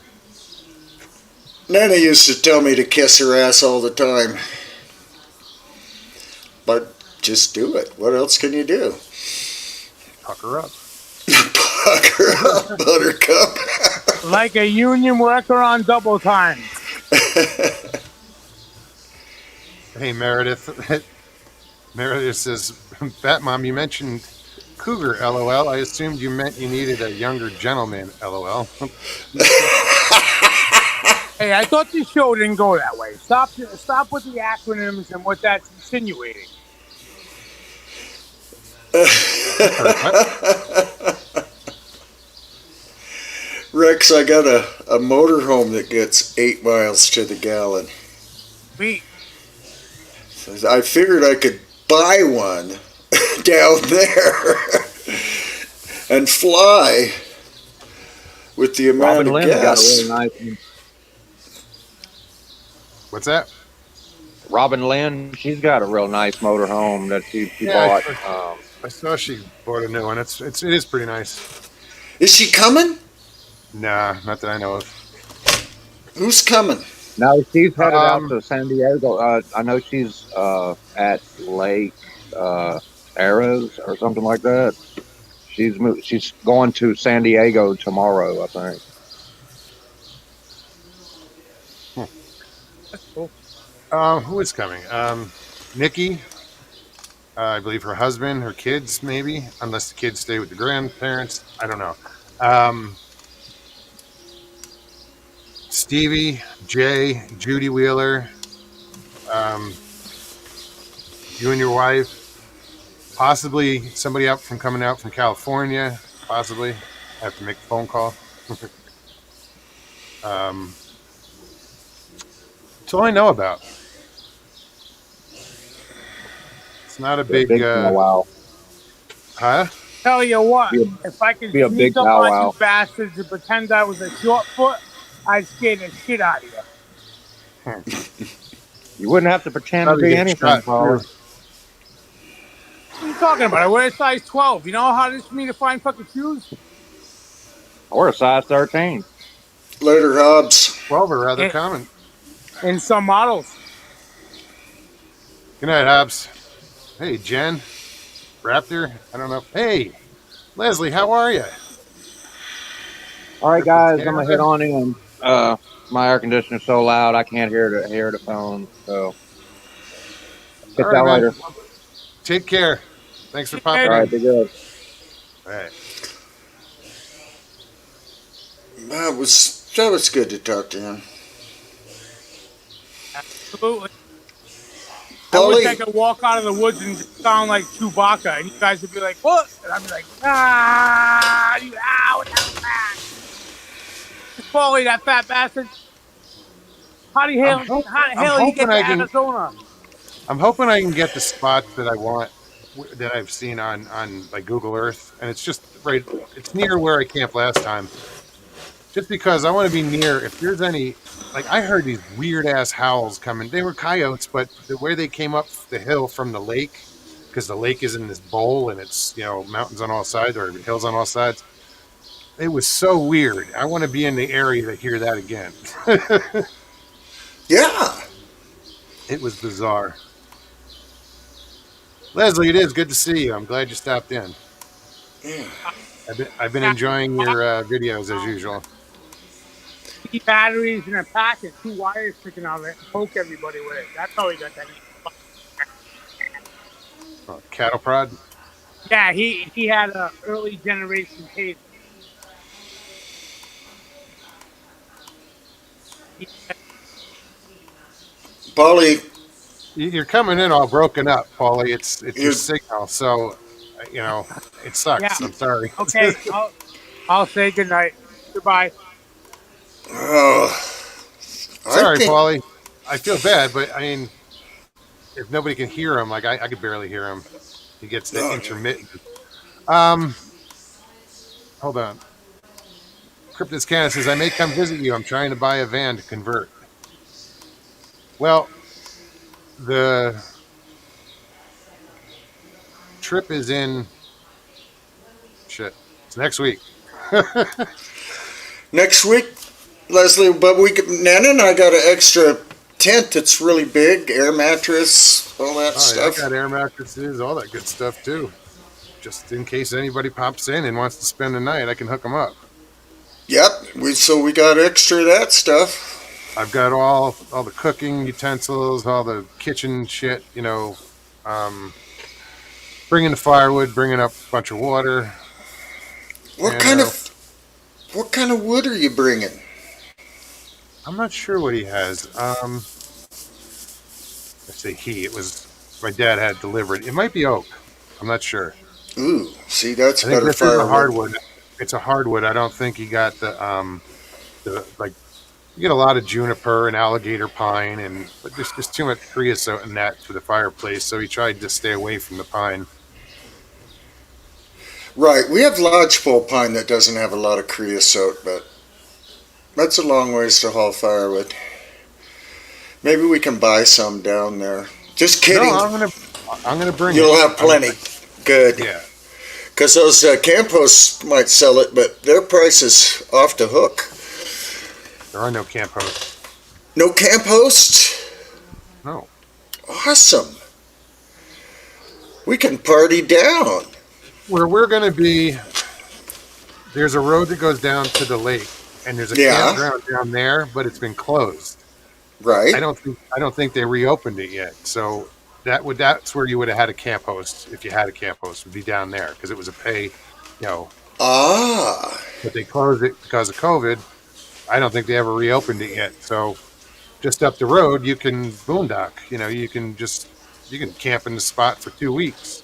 Nana used to tell me to kiss her ass all the time. But just do it. What else can you do? Pucker up. Pucker up, buttercup. Like a union worker on double time. Hey, Meredith. Meredith says, Bat Mom, you mentioned cougar, LOL. I assumed you meant you needed a younger gentleman, LOL. Hey, I thought this show didn't go that way. Stop with the acronyms and what that's insinuating. Rex, I got a motorhome that gets 8 miles to the gallon. Sweet. I figured I could buy one down there and fly with the amount of gas. Got a really nice. What's that? Robin Lynn, she's got a real nice motorhome that she bought. I saw she bought a new one. It is pretty nice. Is she coming? Nah, not that I know of. Who's coming? No, she's headed out to San Diego. I know she's at Lake Arrows or something like that. She's going to San Diego tomorrow, I think. That's cool. Who is coming? Nikki. I believe her husband, her kids, maybe, unless the kids stay with the grandparents. I don't know. Stevie, Jay, Judy Wheeler, you and your wife, possibly somebody coming out from California, possibly. I have to make a phone call. That's all I know about. It's not a Be a big, big powwow. huh? Tell you what, Be a, if I could be a sneak big up on you powwow. bastards and pretend I was a short foot, I'd scare the shit out of you. You wouldn't have to pretend to Probably be get anything, shot Paulie. too. What are you talking about? I wear a size 12. You know how hard it is for me to find fucking shoes? Or a size 13. Later, Hobbs. 12 are rather In, common. in some models. Good night, Hobbs. Hey, Jen, Raptor. I don't know. Hey, Leslie, how are you? All right, Cryptid guys, I'm gonna head Canada. on in. My air conditioner's so loud I can't hear the phone. So All hit right, y'all man. later. Take care. Thanks for See you popping All later. right, in. be good. All right. That was good to talk to him. Absolutely. I wish I Paulie, could walk out of the woods and just sound like Chewbacca, and you guys would be like, "What?" And I'd be like, "Ah, what the hell was that? It's Paulie, that fat bastard. I'm hope How the I'm hell did he hoping get to I can Arizona?" I'm hoping I can get the spots that I want that I've seen on like Google Earth, and it's just right. It's near where I camped last time. Just because I want to be near. If there's any, like I heard these weird ass howls coming. They were coyotes, but the way they came up the hill from the lake, because the lake is in this bowl and it's mountains on all sides or hills on all sides. It was so weird. I want to be in the area to hear that again. yeah. It was bizarre. Leslie, it is good to see you. I'm glad you stopped in. Yeah. I've been enjoying your videos as usual. Three batteries in a packet, two wires sticking out of it, and poke everybody with it. That's how he got that. Oh, cattle prod. Yeah, he had a early generation tape. He, Paulie, You're coming in all broken up, Paulie. It's your you're, signal, so it yeah. sucks. I'm sorry. Okay, I'll say goodnight. Goodbye. oh, I Sorry, think, Paulie. I feel bad, but I mean, if nobody can hear him, like I could barely hear him. He gets the oh, intermittent. Um, hold on. Cryptis Canna says I may come visit you. I'm trying to buy a van to convert. Well, the trip is in shit. It's next week. next week, Leslie, but Nana and I got an extra tent that's really big, air mattress, all that Oh yeah, I stuff. got air mattresses, all that good stuff too. Just in case anybody pops in and wants to spend the night, I can hook them up. Yep, so we got extra of that stuff. I've got all the cooking utensils, all the kitchen shit. Um, bringing the firewood, bringing up a bunch of water. What You kind know, of what kind of wood are you bringing? I'm not sure what he has. I say he. It was my dad had delivered. It might be oak. I'm not sure. Ooh, see, that's I think better this is a firewood. hardwood. It's a hardwood. I don't think he got the like. You get a lot of juniper and alligator pine, but there's just too much creosote in that for the fireplace. So he tried to stay away from the pine. Right, we have lodgepole pine that doesn't have a lot of creosote, but that's a long ways to haul firewood. Maybe we can buy some down there. Just No, kidding. I'm gonna bring it. You'll have plenty. Good. Yeah, Because those camp hosts might sell it, but their price is off the hook. there are no camp hosts. No camp host? No. Awesome. We can party down. Where we're gonna be, there's a road that goes down to the lake, and there's a Yeah, campground down there, but it's been closed. right. I don't think they reopened it yet. So that's where you would have had a camp host if you had a camp host would be down there because it was a pay, Ah, but they closed it because of COVID. I don't think they ever reopened it yet. So just up the road, you can boondock. You can camp in the spot for 2 weeks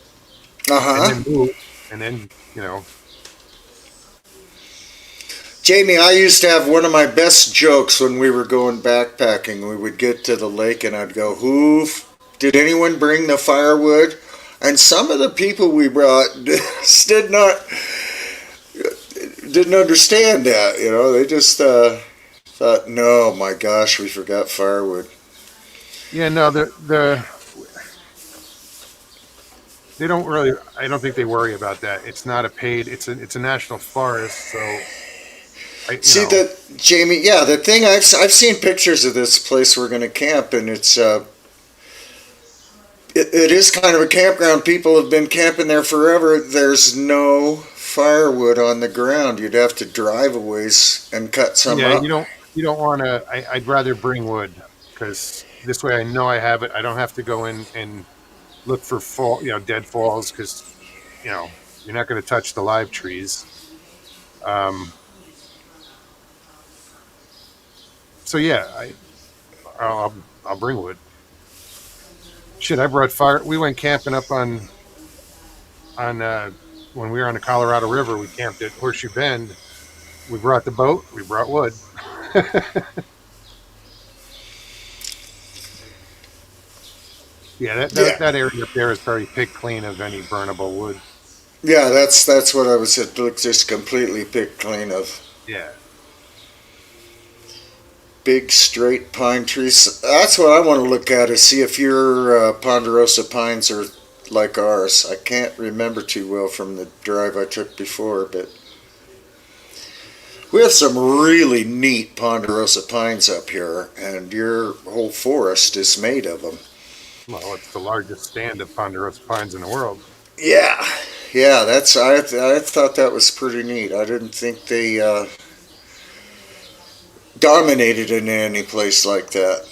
and uh-huh. then move, and then Jamie, I used to have one of my best jokes when we were going backpacking. We would get to the lake and I'd go, did anyone bring the firewood? And some of the people we brought didn't understand that. They just thought, no, my gosh, we forgot firewood. Yeah, no, they don't really. I don't think they worry about that. It's not a paid. It's a national forest, so. Jamie, yeah, the thing I've seen pictures of this place we're going to camp, and it is kind of a campground. People have been camping there forever. There's no firewood on the ground. You'd have to drive a ways and cut some up. You don't want to. I'd rather bring wood because this way I know I have it. I don't have to go in and look for dead falls because you're not going to touch the live trees. So yeah, I'll bring wood. Shit, I brought fire. We went camping up on when we were on the Colorado River. We camped at Horseshoe Bend. We brought the boat. We brought wood. Yeah, that area up there is very picked clean of any burnable wood. Yeah, that's what I was. It looks just completely picked clean of. Yeah. Big straight pine trees. That's what I want to look at, is see if your ponderosa pines are like ours. I can't remember too well from the drive I took before, but we have some really neat ponderosa pines up here, and your whole forest is made of them. Well, it's the largest stand of ponderosa pines in the world. Yeah, that's. I thought that was pretty neat. I didn't think they dominated in any place like that.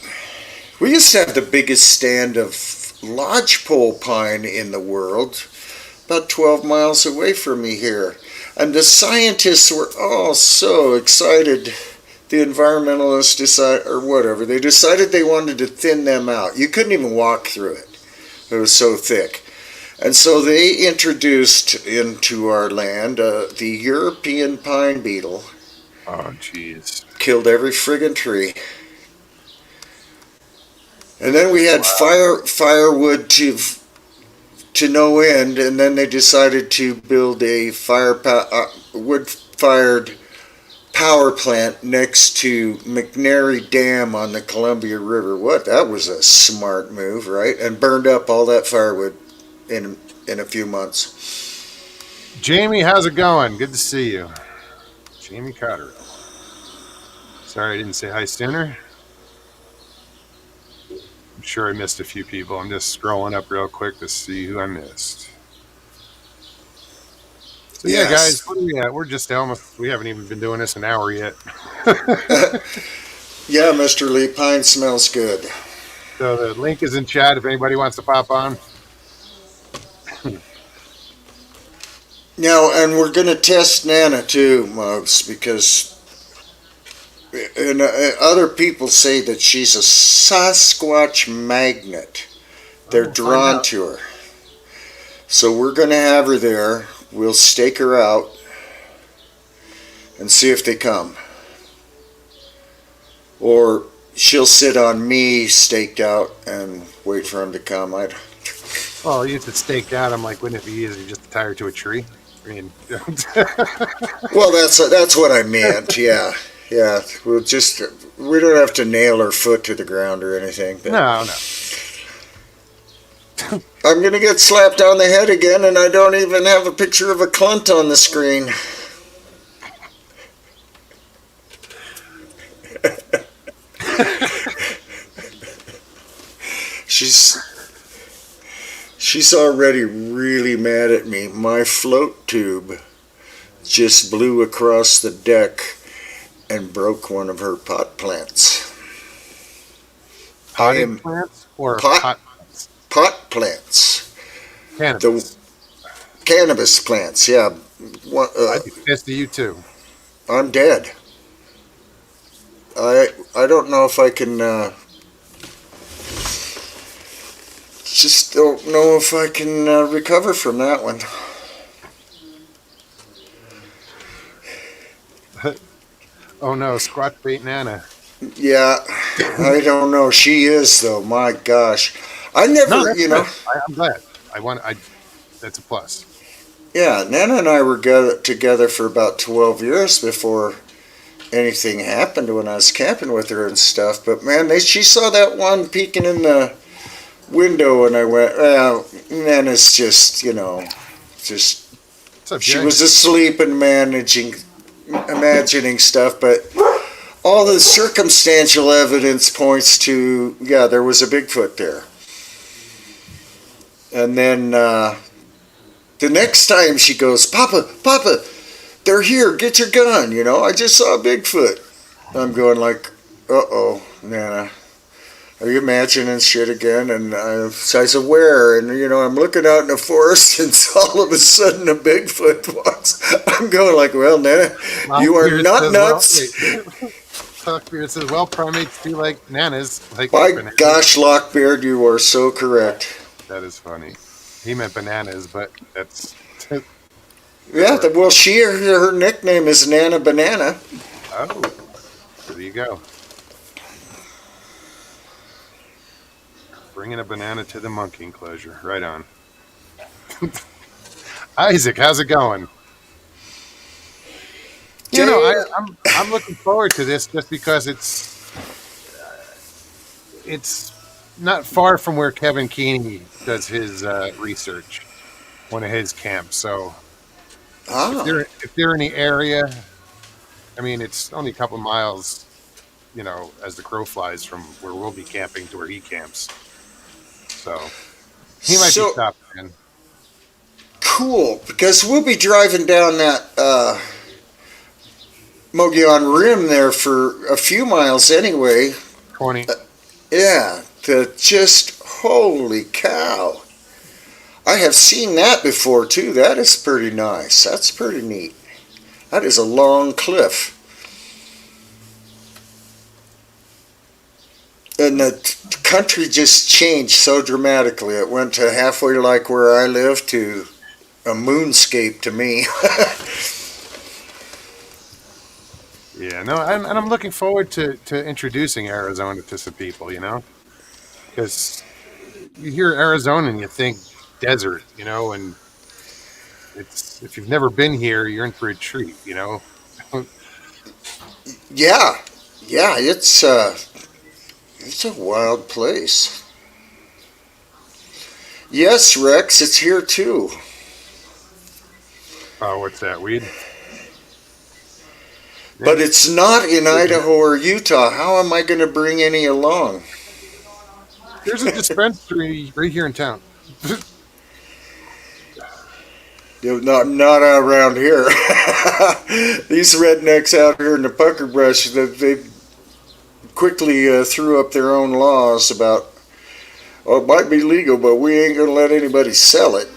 We used to have the biggest stand of lodgepole pine in the world, about 12 miles away from me here. And the scientists were all so excited. The environmentalists decided they wanted to thin them out. You couldn't even walk through it. It was so thick. And so they introduced into our land the European pine beetle. Oh, jeez. Killed every friggin' tree. And then we had firewood to no end, and then they decided to build a wood-fired power plant next to McNary Dam on the Columbia River. That was a smart move, right? And burned up all that firewood in a few months. Jamie, how's it going? Good to see you. Jamie Cotterill. Sorry I didn't say hi sooner. I'm sure I missed a few people. I'm just scrolling up real quick to see who I missed. So yeah, guys, what are we at? We're just we haven't even been doing this an hour yet. Yeah, Mr. Lee, pine smells good. So the link is in chat if anybody wants to pop on. Now, and we're going to test Nana too, Muggs, because other people say that she's a Sasquatch magnet. They're drawn to her. So we're going to have her there. We'll stake her out and see if they come. Or she'll sit on me staked out and wait for them to come. Oh, you said staked out. I'm like, wouldn't it be easy just to tie her to a tree? I mean, well, that's what I meant. Yeah. We don't have to nail her foot to the ground or anything. No. I'm going to get slapped on the head again, and I don't even have a picture of a clunt on the screen. She's already really mad at me. My float tube just blew across the deck and broke one of her pot plants. Potted plants or pot plants? Pot plants. Cannabis. Cannabis plants, yeah. I'd be pissed at you too. I'm dead. I don't know if I can. Just don't know if I can recover from that one. Oh no, Squatch bait Nana. Yeah, I don't know. She is though. My gosh, I No, never, that's good. I'm glad. I. That's a plus. Yeah, Nana and I were together for about 12 years before anything happened when I was camping with her and stuff. But man, she saw that one peeking in the window, and I went, well, Nana's just, just What's up, she Jay? was asleep and imagining stuff, but all the circumstantial evidence points to, yeah, there was a Bigfoot there. And then the next time she goes, Papa, they're here, get your gun, I just saw a Bigfoot. I'm going like, uh-oh, Nana, are you imagining shit again? And I said, where? And, I'm looking out in the forest, and all of a sudden a Bigfoot walks. I'm going like, well, Nana, you are not nuts. Lockbeard says, well, primates do like nanas. By gosh, Lockbeard, you are so correct. That is funny. He meant bananas, but that's... Yeah, well, her nickname is Nana Banana. Oh, there you go. Bringing a banana to the monkey enclosure. Right on. Isaac, how's it going? I'm looking forward to this just because it's not far from where Kevin Keeney does his research, one of his camps. So if they're in the area, I mean, it's only a couple miles, as the crow flies from where we'll be camping to where he camps. So he might be stopping in. Cool, because we'll be driving down that Mogollon Rim there for a few miles anyway. 20. Yeah, holy cow. I have seen that before too. That is pretty nice. That's pretty neat. That is a long cliff. And the country just changed so dramatically. It went to halfway like where I live to a moonscape to me. Yeah, no, and I'm looking forward to introducing Arizona to some people, because you hear Arizona and you think desert, and if you've never been here, you're in for a treat, Yeah, it's a wild place. Yes, Rex, it's here too. Oh, what's that, weed? But it's not in Idaho or Utah. How am I going to bring any along? There's a dispensary right here in town. Not around here. These rednecks out here in the pucker brush, they quickly threw up their own laws about, it might be legal, but we ain't going to let anybody sell it.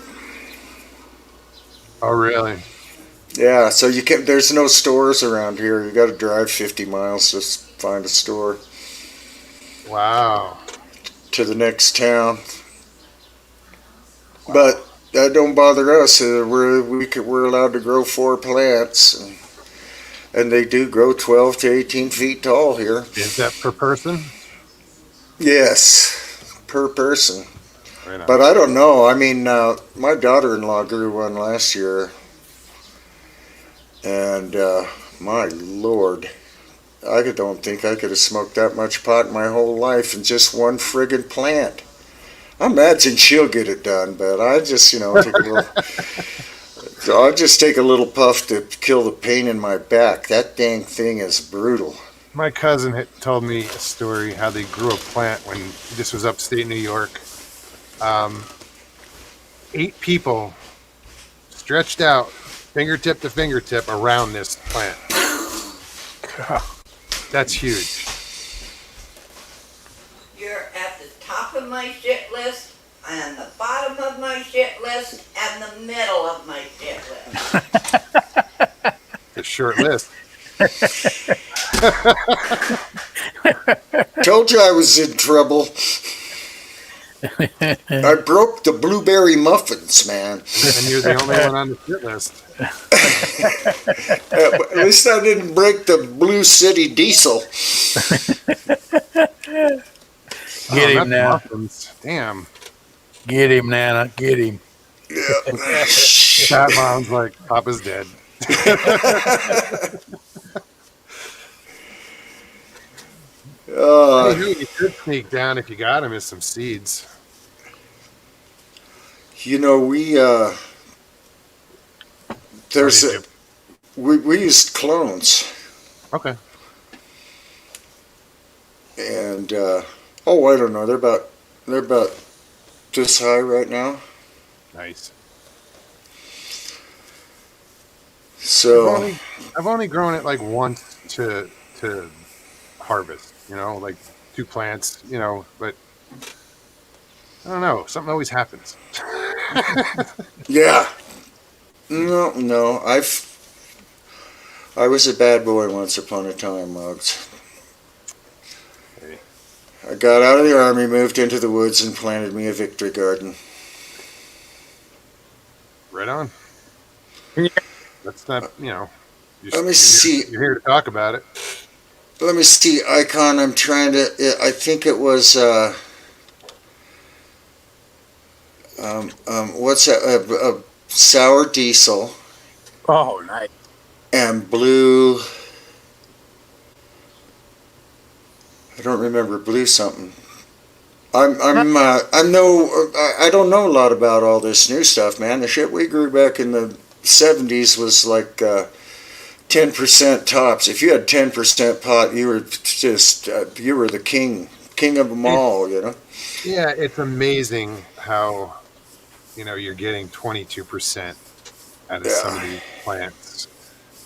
Oh, really? Yeah, so there's no stores around here. You got to drive 50 miles to find a store. Wow. To the next town. Wow. But that don't bother us. We're allowed to grow 4 plants, and they do grow 12 to 18 feet tall here. Is that per person? Yes, per person. Right. But I don't know. I mean, my daughter-in-law grew one last year. And my Lord, I don't think I could have smoked that much pot in my whole life in just one friggin' plant. I imagine she'll get it done, but I just, take a little. I'll just take a little puff to kill the pain in my back. That dang thing is brutal. My cousin had told me a story how they grew a plant when this was upstate New York. 8 people stretched out fingertip to fingertip around this plant. God, that's huge. You're at the top of my shit list, and the bottom of my shit list, and the middle of my shit list. The short list. Told you I was in trouble. I broke the blueberry muffins, man. And you're the only one on the shit list. But at least I didn't break the Blue City Diesel. Get him not the now. muffins. Damn. Get him, Nana. Get him. Yeah. That mom's like, Papa's dead. Hey, you could sneak down if you got him is some seeds. You know, we used clones, Okay. and I don't know, they're about this high right now. Nice. So I've only grown it like once to harvest, like 2 plants, but I don't know, something always happens. yeah, no, I was a bad boy once upon a time, Muggs. Hey. I got out of the army, moved into the woods, and planted me a victory garden. Right on. Yeah. That's not, Let me see. You're here to talk about it. Let me see, Icon. I'm trying to. I think it was. What's that? A sour diesel Oh, nice. and blue. I don't remember blue something. I don't know a lot about all this new stuff, man. The shit we grew back in the 70s was like 10% tops. If you had 10% pot, you were just you were the king of them all. Yeah, it's amazing how you're getting 22% out of some of these plants,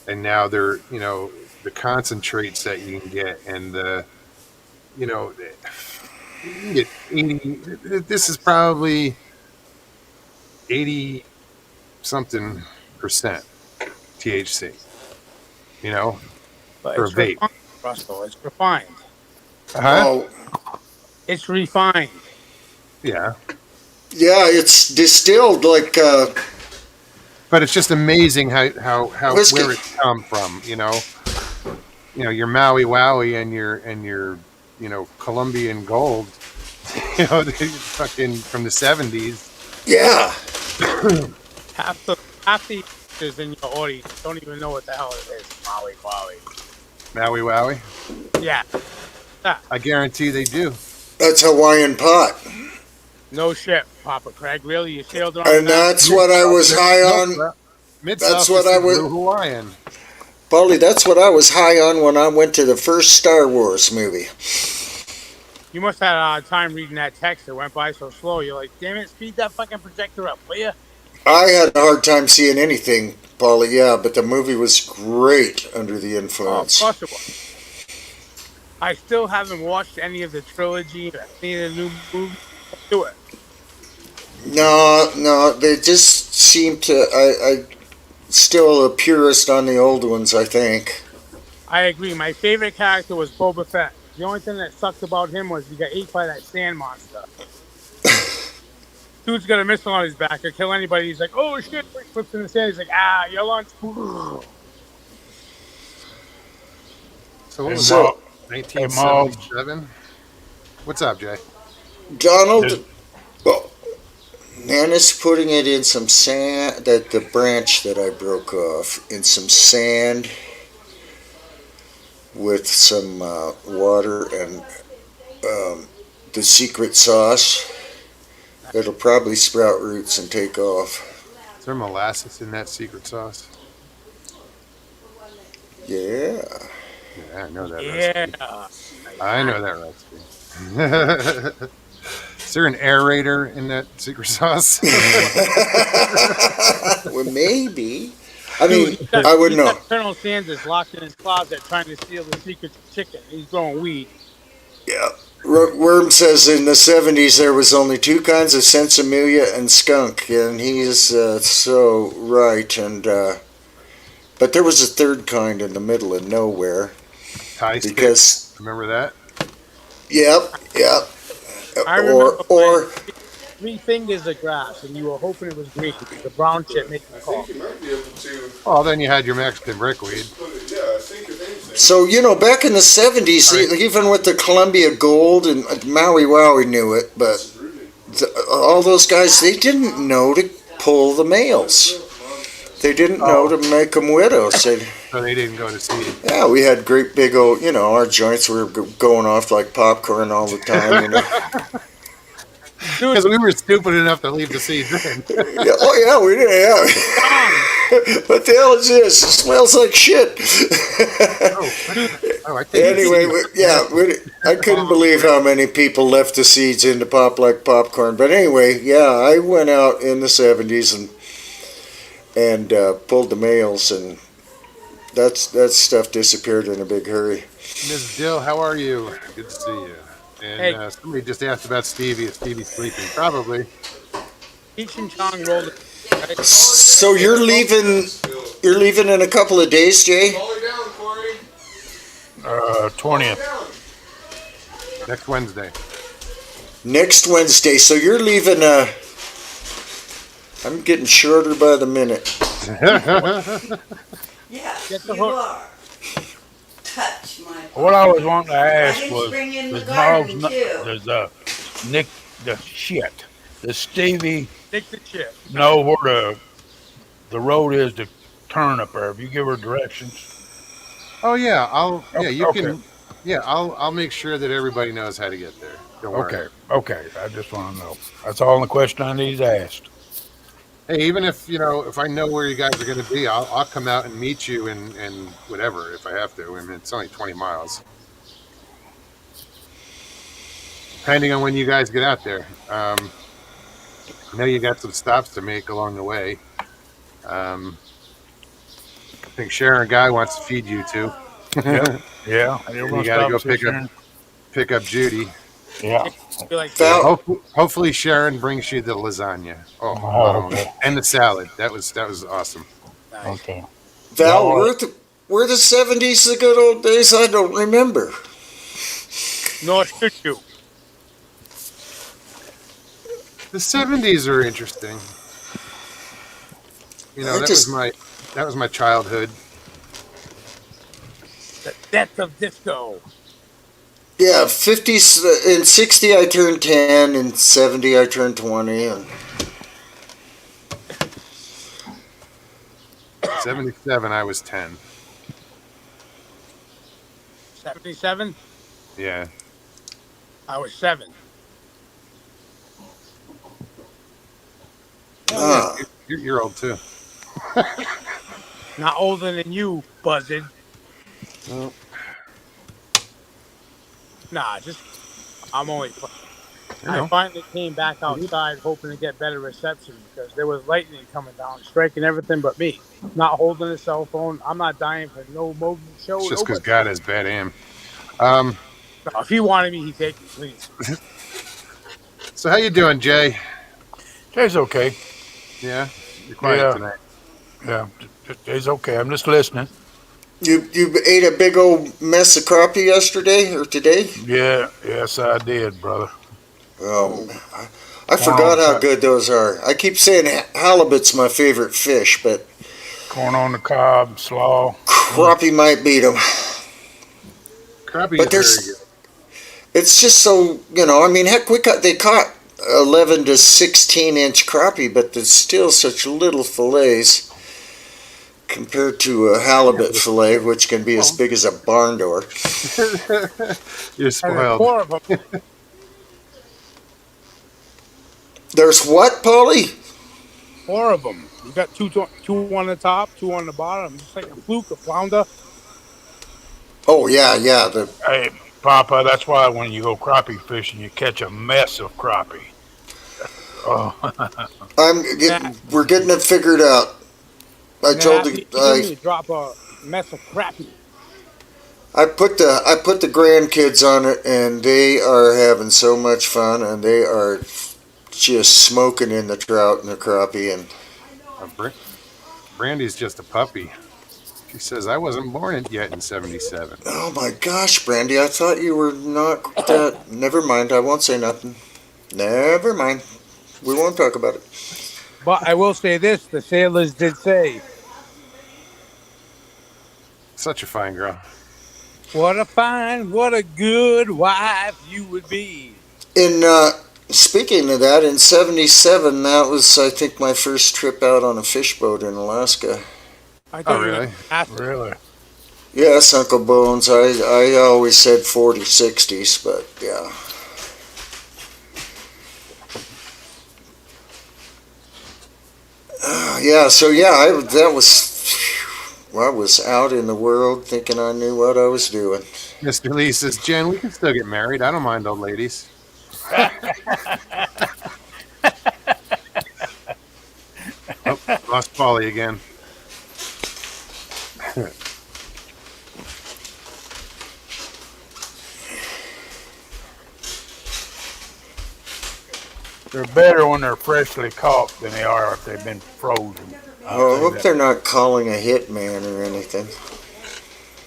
and now they're the concentrates that you can get, and the you can get 80. This is probably 80 something percent THC. But For a it's vape. refined, Russell. It's refined. Huh? It's refined. Yeah. Yeah, it's distilled like. But it's just amazing how Whiskey. where it's come from. Your Maui Wowie and your Colombian Gold. They fucking from the 70s. Yeah. Half the users in your audience don't even know what the hell it is. Maui Wowie. Maui Wowie. Yeah. I guarantee they do. That's Hawaiian pot. No shit, Papa Craig. Really, you sailed on And that's what I was high on. That's what I was. Blue Hawaiian. Paulie, that's what I was high on when I went to the first Star Wars movie. You must have had time reading that text that went by so slow. You're like, damn it, speed that fucking projector up, will you? I had a hard time seeing anything, Paulie, yeah, but the movie was great under the influence. Oh, of course it was. I still haven't watched any of the trilogy, any of the new movies. Do it. No, they just seem to. I still a purist on the old ones, I think. I agree. My favorite character was Boba Fett. The only thing that sucked about him was he got ate by that sand monster. Dude's got a missile on his back. He'll kill anybody. He's like, oh shit. He flips in the sand. He's like, your lunch. So what was So, that? 1977? What's up, Jay? Donald, well, Nana's putting it in some sand, the branch that I broke off, in some sand with some water and the secret sauce. It'll probably sprout roots and take off. Is there molasses in that secret sauce? Yeah. Yeah, I know that Yeah. I know that recipe. Is there an aerator in that secret sauce? Well, maybe. I mean, Dude, I wouldn't know. Colonel Sanders locked in his closet trying to steal the secrets of chicken. He's growing weed. Yeah. Worm says in the 70s there was only 2 kinds of Sensimilia and skunk, and he's so right. And but there was a third kind in the middle of nowhere. Thai Because stick. Remember that? Yep. I or remember or planting 3 fingers of grass, and you were hoping it was green. The brown shit making I call. think you might be able to. Well, then you had your Mexican brickweed. Yeah, I think if anything. so back in the 70s, Right. even with the Columbia Gold and Maui Wowie knew it, but all those guys, they didn't know to pull the males. They didn't know Oh, to make them widows. so they didn't go to seed. Yeah, we had great big old, our joints were going off like popcorn all the time. Dude, Because we were stupid enough to leave the seeds in. Yeah, oh yeah, we did. Yeah. What the hell is this? It smells like shit. I think Anyway, I couldn't believe how many people left the seeds in to pop like popcorn. But anyway, yeah, I went out in the 70s and pulled the males, and that stuff disappeared in a big hurry. Ms. Dill, how are you? Good to see you. And hey, somebody just asked about Stevie. Is Stevie sleeping? Probably. Cheech and Chong rolled it. Right? So you're leaving in a couple of days, Jay? 20th. Next Wednesday. Next Wednesday. So you're leaving. I'm getting shorter by the minute. Yes, Get the you hook. are. Touch my. What I was wanting to I ask can was, spring in the does garden Miles, too. does Nick, the shit, does Stevie Take the shit. know where the road is to turn up there? If you give her directions. Oh yeah, you Okay. can. Yeah, I'll make sure that everybody knows how to get there. Don't worry. Okay. I just want to know. That's all the question I need asked. Hey, even if I know where you guys are going to be, I'll come out and meet you and whatever if I have to. I mean, it's only 20 miles, depending on when you guys get out there. I know you got some stops to make along the way. I think Sharon Guy wants to feed you too. Yep. Yeah. You got to go pick up Judy. Yeah. Be like, Val, Hopefully Sharon brings you the lasagna. Oh, okay. And the salad. That was awesome. nice. Okay. Val, Well, were the 70s the good old days? I don't remember. Nor should you. The 70s are interesting. That was my childhood. The death of disco. Yeah, 50s. In 60 I turned 10, in 70 I turned 20. And 77 I was 10. 77. Yeah. I was 7. You're old too. Not older than you, buzzard. Well, Nah, I'm only. I finally came back outside hoping to get better reception because there was lightning coming down, striking everything but me. Not holding a cell phone. I'm not dying for no movie show. it's just because nobody. God has bad aim. No, if he wanted me, he'd take me, please. So how you doing, Jay? Jay's okay. Yeah, you're quiet tonight. Yeah, Jay's okay. I'm just listening. you ate a big old mess of crappie yesterday or today? Yeah, yes, I did, brother. I forgot how good those are. I keep saying halibut's my favorite fish, but Corn on the cob, slaw. crappie might beat them. Crappie But is very good. it's just so, I mean, heck, they caught 11 to 16-inch crappie, but there's still such little fillets compared to a halibut fillet, which can be as big as a barn door. You're And spoiled. 4 of them. There's what, Polly? 4 of them. You got two on the top, 2 on the bottom. Just like a fluke, a flounder. Oh, yeah. Hey, Papa, that's why when you go crappie fishing, you catch a mess of crappie. Oh, We're getting it figured out. I told He told me to drop a mess of crappie. I put the grandkids on it, and they are having so much fun, and they are just smoking in the trout and the crappie. And Brandy's just a puppy. She says I wasn't born yet in '77. oh my gosh, Brandy, I thought you were not that. Never mind, I won't say nothing. Never mind. We won't talk about it. But I will say this: the sailors did say, Such a fine girl. what a good wife you would be." In speaking of that, in '77, that was I think my first trip out on a fish boat in Alaska. I Oh, thought you were really? acid. Really? Yes, Uncle Bones. I always said 40, 60s, but yeah. Yeah, so yeah, I was out in the world thinking I knew what I was doing. Mr. Lee says, Jen, we can still get married. I don't mind old ladies. Oh, lost Polly again. They're better when they're freshly caught than they are if they've been frozen. Oh, I hope they're not calling a hitman or anything.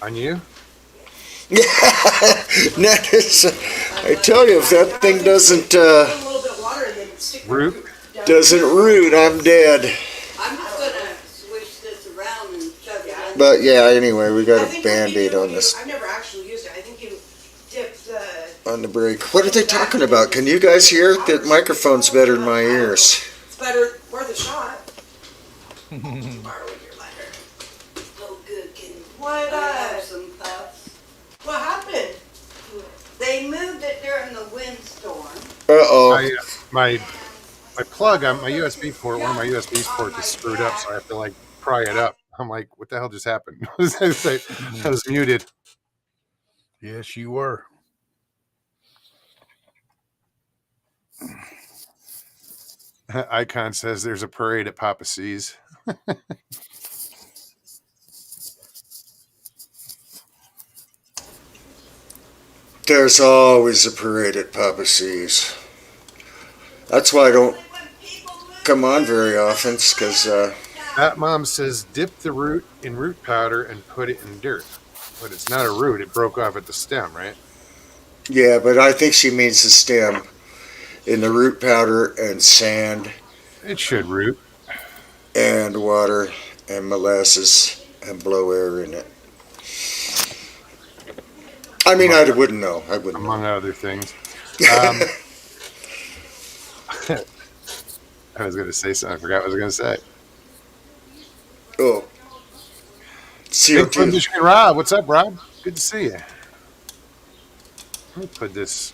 On you? I tell you, if that thing Root? doesn't root, I'm dead. I'm just gonna switch this around and shove it in. But yeah, anyway, we got a band-aid on this, I've never actually used it. I think you dip the. on the break. What are they talking about? Can you guys hear it? That microphone's better than my ears. It's better, worth a shot. Borrow your letter. Oh, good. Can What, I have some puffs? what happened? They moved it during the windstorm. Uh-oh. My plug on my USB port, one of my USB ports is screwed up, so I have to like pry it up. I'm like, what the hell just happened? I was muted. Yes, you were. Icon says there's a parade at Papa C's. There's always a parade at Papa C's. That's why I don't come on very often, because That mom says dip the root in root powder and put it in dirt. But it's not a root, it broke off at the stem, right? yeah, but I think she means the stem in the root powder and sand It should root. and water and molasses and blow air in it. I mean, I wouldn't know. I wouldn't know. Among other things. I was going to say something. I forgot what I was going to say. Oh. Big from CO2. Michigan Rob. What's up, Rob? Good to see you. Let me put this.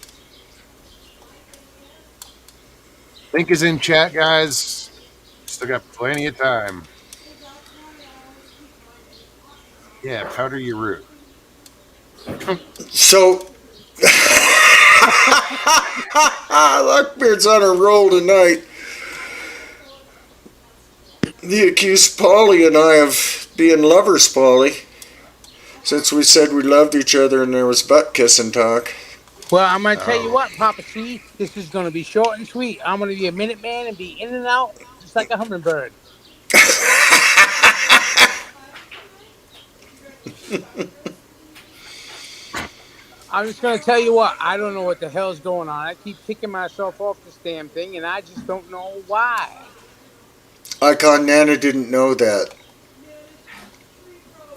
Link is in chat, guys. Still got plenty of time. Yeah, powder your root. So, Lockbeard's on a roll tonight. He accused Polly and I of being lovers, Polly, since we said we loved each other and there was butt kissing talk. Well, I'm gonna tell you what, Papa C. This is gonna be short and sweet. I'm gonna be a minute man and be in and out just like a hummingbird. I'm just gonna tell you what. I don't know what the hell's going on. I keep kicking myself off this damn thing, and I just don't know why. Icon Nana didn't know that.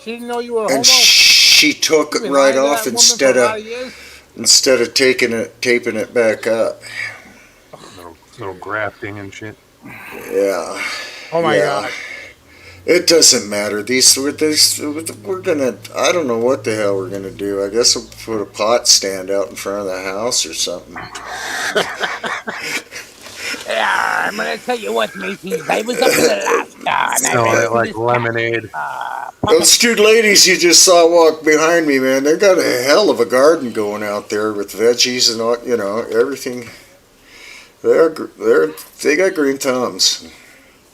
She didn't know you were a And homo. she took You've it been right lying to that off woman instead for a of lot of years. taping it back up. Little grafting and shit. Yeah. Oh my Yeah. god. It doesn't matter. We're gonna. I don't know what the hell we're gonna do. I guess we'll put a pot stand out in front of the house or something. Yeah, I'm gonna tell you what, mateys. I was up in Alaska and I Smelling ran it through like this lemonade. Those two ladies you just saw walk behind me, man, they got a hell of a garden going out there with veggies and all, everything. They got green thumbs.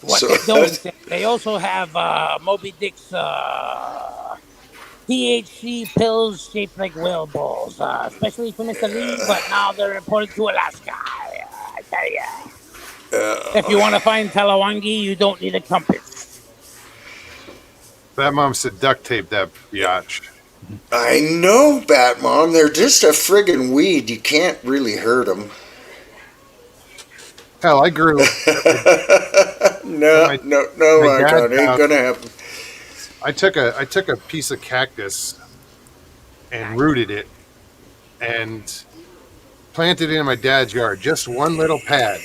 What So they don't say. They also have Moby Dick's THC pills shaped like whale balls, especially for Mr. Lee, but now they're imported to Alaska. I tell ya. If you want to find Talawangi, you don't need a compass. That mom said duct tape that biatch. I know, Bat Mom. They're just a friggin' weed. You can't really hurt them. Hell, I grew No, my no, no, my dad's Icon, ain't house. gonna happen. I took a piece of cactus and rooted it and planted it in my dad's yard. Just one little pad.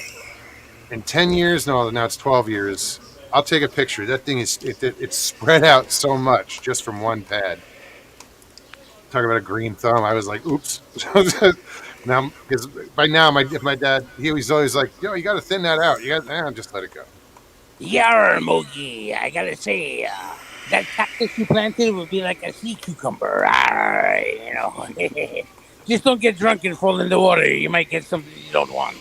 In 10 years, no, now it's 12 years. I'll take a picture. That thing it's spread out so much just from one pad. Talk about a green thumb. I was like, oops. Now, because by now, my dad, he was always like, yo, you got to thin that out. You got, just let it go. Yar, Moogie, I gotta say, that cactus you planted would be like a sea cucumber. You know, just don't get drunk and fall in the water. You might get something you don't want.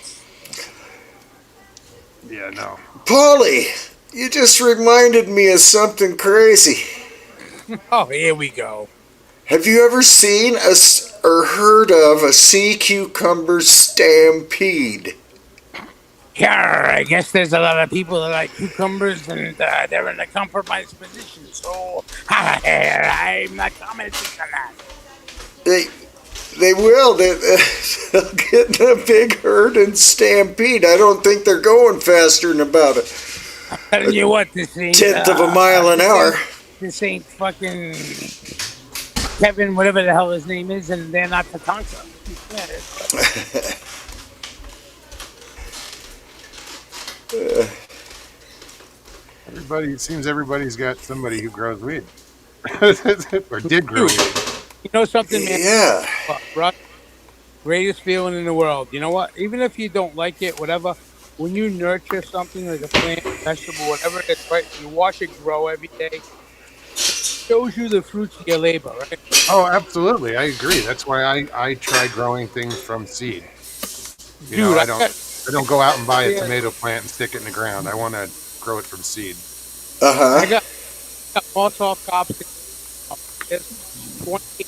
Yeah, no. Paulie, you just reminded me of something crazy. Oh, here we go. Have you ever seen or heard of a sea cucumber stampede? Yar, I guess there's a lot of people that like cucumbers and they're in a compromised position, so I'm not commenting on that. They will. They'll get in a big herd and stampede. I don't think they're going faster than about I'm telling you what, this ain't tenth of a mile an hour. This ain't fucking Kevin, whatever the hell his name is, and they're not Tatanka. It seems everybody's got somebody who grows weed. Or did grow weed. You know something, man? Yeah. Russ, greatest feeling in the world. You know what? Even if you don't like it, whatever, when you nurture something like a plant, vegetable, whatever it is, right? You watch it grow every day. It shows you the fruits of your labor, right? Oh, absolutely. I agree. That's why I try growing things from seed. Dude, I don't go out and buy a tomato plant and stick it in the ground. I want to grow it from seed. Uh-huh. I got Molotov cops. 28.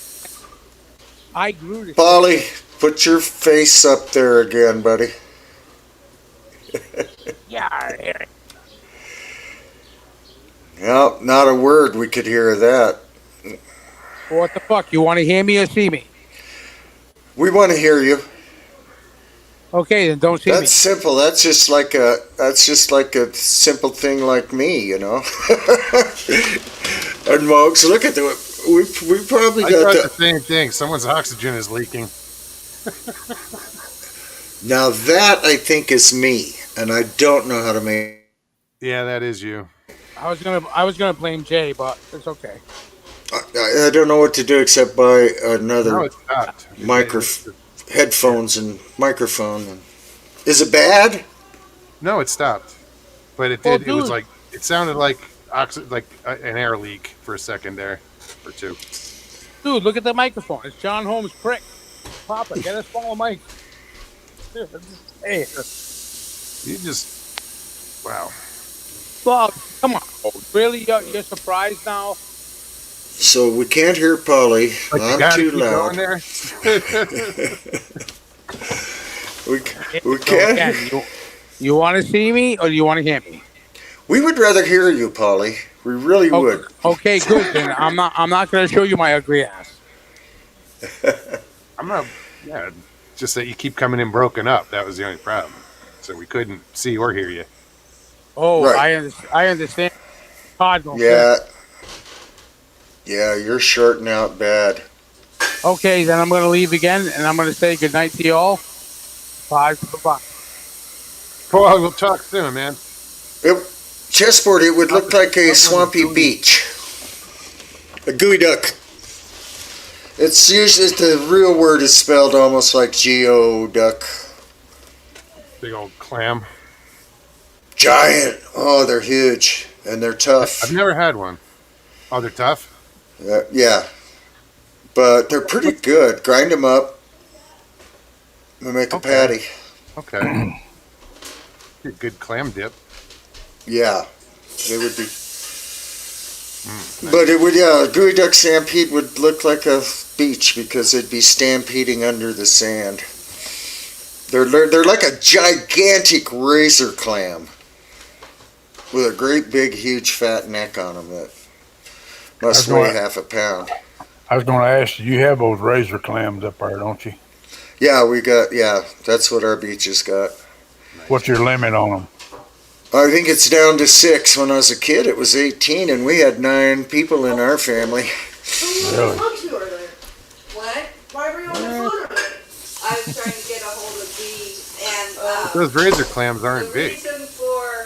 I grew this. Polly, put your face up there again, buddy. Yeah. No, not a word we could hear of that. What the fuck? You want to hear me or see me? We want to hear you. Okay, then don't see That's me. simple. That's just like a simple thing like me, you know. And Mogs, look at the we probably I got the same thing. Someone's oxygen is leaking. Now that I think is me, and I don't know how to make. Yeah, that is you. I was gonna blame Jay, but it's okay. I don't know what to do except buy another No, it's not. headphones and microphone. Is it bad? No, it stopped. But it did. Well, It was dude. like it sounded like an air leak for a second there, or two. Dude, look at the microphone. It's John Holmes' prick. Papa, get a smaller mic. Hey, You just wow. well, come on. Really, you're surprised now? So we can't hear Polly. Like you I'm gotta too keep loud. going there. We can't. Again, you want to see me or do you want to hear me? We would rather hear you, Polly. We really would. Okay, good. Then I'm not going to show you my ugly ass. I'm not. Yeah, just that you keep coming in broken up. That was the only problem. So we couldn't see or hear you. Oh, Right. I understand. Cardinal. Yeah. Yeah, you're shorting out bad. Okay, then I'm going to leave again, and I'm going to say goodnight to you all. Bye. Bye. Well, we'll talk soon, man. Chessboard, it would look like a swampy beach. A gooey duck. It's usually the real word is spelled almost like geoduck. Big old clam. Giant. Oh, they're huge and they're tough. I've never had one. Oh, they're tough. Yeah, but they're pretty good. Grind them up. We make a patty. Okay. Good clam dip. Yeah, they would be. But it would, a gooey duck stampede would look like a beach because it'd be stampeding under the sand. They're like a gigantic razor clam with a great big huge fat neck on them that must weigh half a pound. I was going to ask you have those razor clams up there, don't you? Yeah, that's what our beaches got. What's your limit on them? I think it's down to 6. When I was a kid, it was 18, and we had 9 people in our family. Really? What? Why were you on the phone earlier? I was trying to get a hold of these, and Those razor clams the aren't big. reason for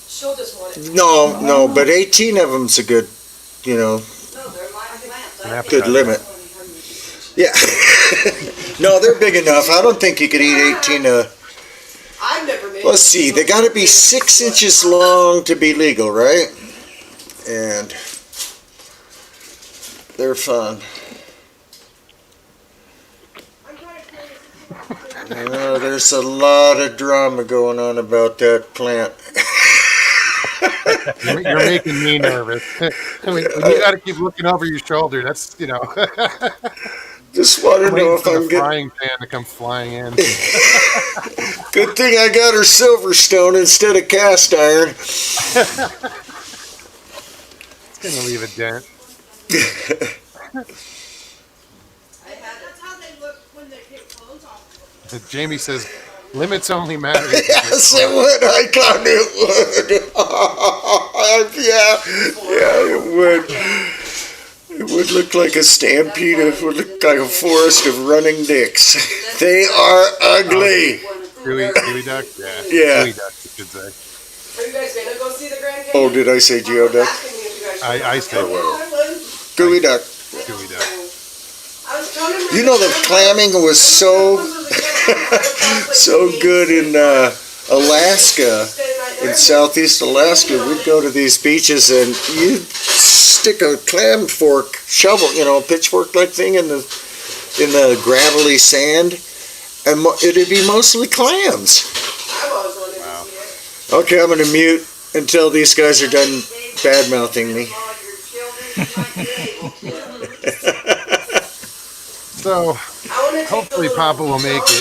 She'll just want it. No, but 18 of them's a good, no, they're my plants. An I appetite. good limit. Yeah. No, they're big enough. I don't think you could eat 18. I've never made. Let's see. They got to be 6 inches long to be legal, right? And they're fun. There's a lot of drama going on about that plant. You're making me nervous. I mean, you got to keep looking over your shoulder. That's Just want to know waiting if for I'm the getting. frying pan to come flying in. Good thing I got her Silverstone instead of cast iron. It's gonna leave a dent. That's how they look when they take clothes off. Jamie says, limits only matter. Yes, it would. I thought it would. Yeah, it would. It would look like a stampede. It would look like a forest of running dicks. They are ugly. Gooey duck? Yeah. Yeah. Gooey duck, you should say. Are you guys gonna go see the Grand Canyon? Oh, did I say geoduck? Asking me if you guys should. I said Gooey duck. gooey duck. I was telling him. You know the clamming was so good in Alaska, in southeast Alaska. We'd go to these beaches and you'd stick a clam fork, shovel, pitchfork like thing in the gravelly sand, and it'd be mostly clams. I've always wanted to see it. Okay, I'm gonna mute until these guys are done bad mouthing me. So, I wanna take hopefully the Papa will make little it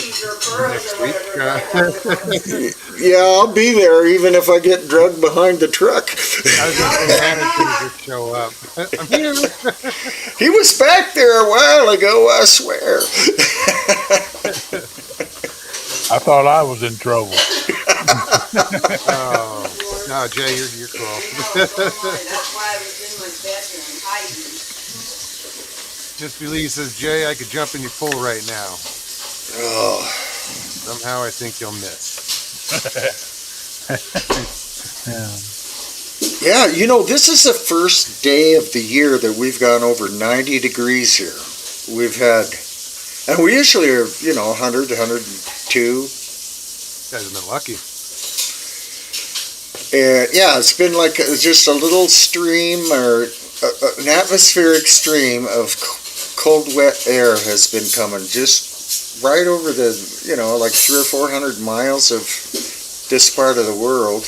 or next pearls or week. whatever. Yeah, I'll be there even if I get drugged behind the truck. I was going to say, Hannah just show up. I'm here. He was back there a while ago, I swear. I thought I was in trouble. Oh, no, Jay, you're cool. That's why I was in my bedroom hiding. Just Lee says, Jay, I could jump in your pool right now. Oh, Somehow I think you'll miss. yeah, this is the first day of the year that we've gone over 90 degrees here. We've had, and we usually are, 100, 102. You guys have been lucky. And yeah, it's been like just a little stream or an atmospheric stream of cold, wet air has been coming just right over the, like 300 or 400 miles of this part of the world.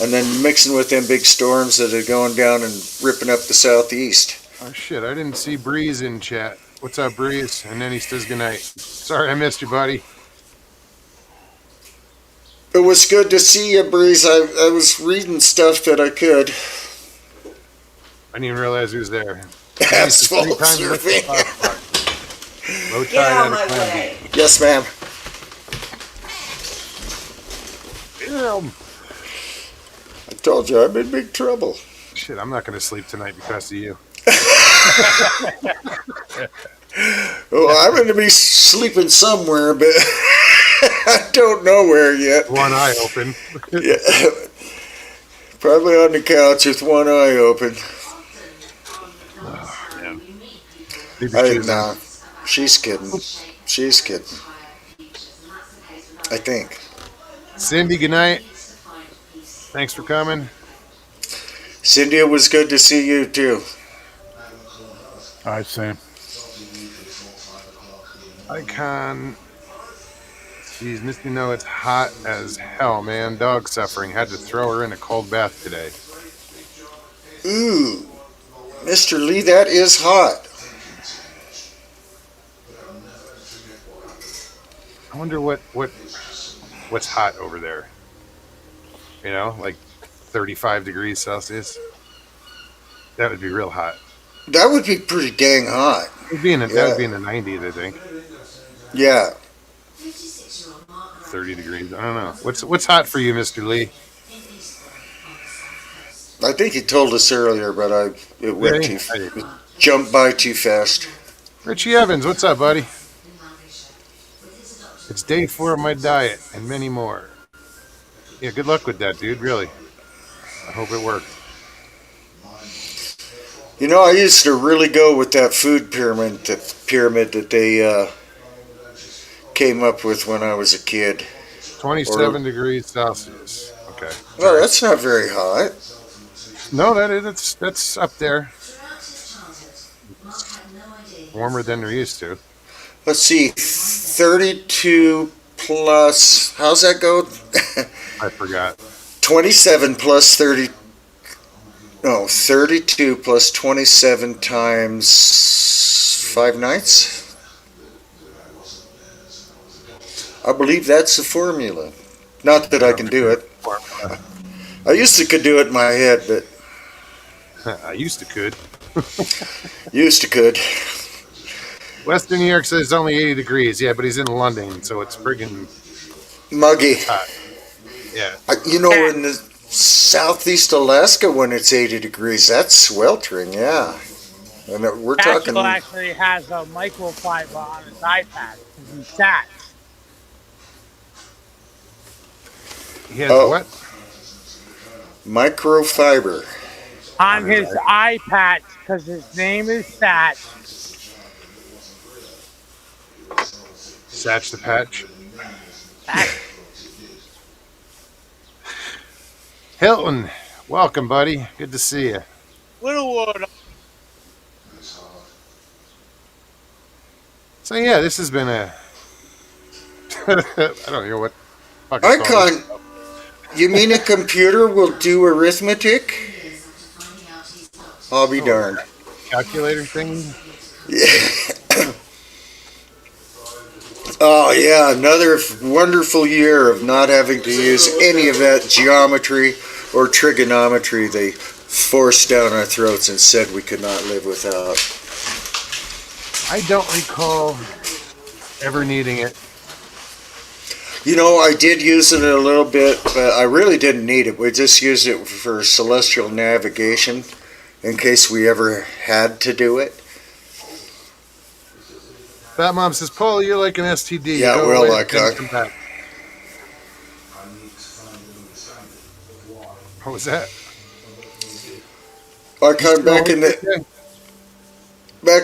And then mixing with them big storms that are going down and ripping up the southeast. Oh, shit, I didn't see Breeze in chat. What's up, Breeze? And then he says goodnight. Sorry I missed you, buddy. It was good to see you, Breeze. I was reading stuff that I could. I didn't even realize he was there. Asphalt surfing. Low Get out tide of my at a time. way. Yes, ma'am. Damn. I told you I'm in big trouble. Shit, I'm not going to sleep tonight because of you. Oh, I'm going to be sleeping somewhere, but I don't know where yet. One eye open. Yeah. Probably on the couch with one eye open. No, she's kidding. She's kidding. I think. Cindy, good night. Thanks for coming. Cindy, it was good to see you too. All right, Sam. Icon. Geez, Misty, it's hot as hell, man. Dog suffering. Had to throw her in a cold bath today. Ooh, Mr. Lee, that is hot. I wonder what's hot over there. Like 35 degrees Celsius. That would be real hot. That would be pretty dang hot. That would be in the 90s, I think. Yeah. 30 degrees. I don't know. What's hot for you, Mr. Lee? I think he told us earlier, but it went Really? I didn't. jumped by too fast. Richie Evans, what's up, buddy? It's day 4 of my diet and many more. Yeah, good luck with that, dude. Really. I hope it worked. You know, I used to really go with that food pyramid that they came up with when I was a kid. 27 degrees Celsius. Okay. Well, that's not very hot. No, that's up there. Warmer than they're used to. Let's see, 32 plus. How's that go? I forgot. 27 plus 30. No, 32 plus 27 times 5 nights. I believe that's the formula. Not that I can do it. I used to could do it in my head, but I used to could. used to could. Western New York says it's only 80 degrees. Yeah, but he's in London, so it's friggin' Muggy. hot. Yeah. You know, in the southeast Alaska, when it's 80 degrees, that's sweltering, yeah. And we're talking. Axel actually has a microfiber on his iPad. He's sat. He has what? Microfiber. On his iPad, because his name is Sat. Satch the Patch. Hilton, welcome, buddy. Good to see you. Littlewood. So yeah, this has been a. I don't know what. Icon. You mean a computer will do arithmetic? I'll be darned. Calculator thing? Yeah. Oh, yeah, another wonderful year of not having to use any of that geometry or trigonometry they forced down our throats and said we could not live without. I don't recall ever needing it. You know, I did use it a little bit, but I really didn't need it. We just used it for celestial navigation in case we ever had to do it. Fat Mom says, Paul, you're like an STD. Yeah, Go well, away like and come back. What was that? I kind of back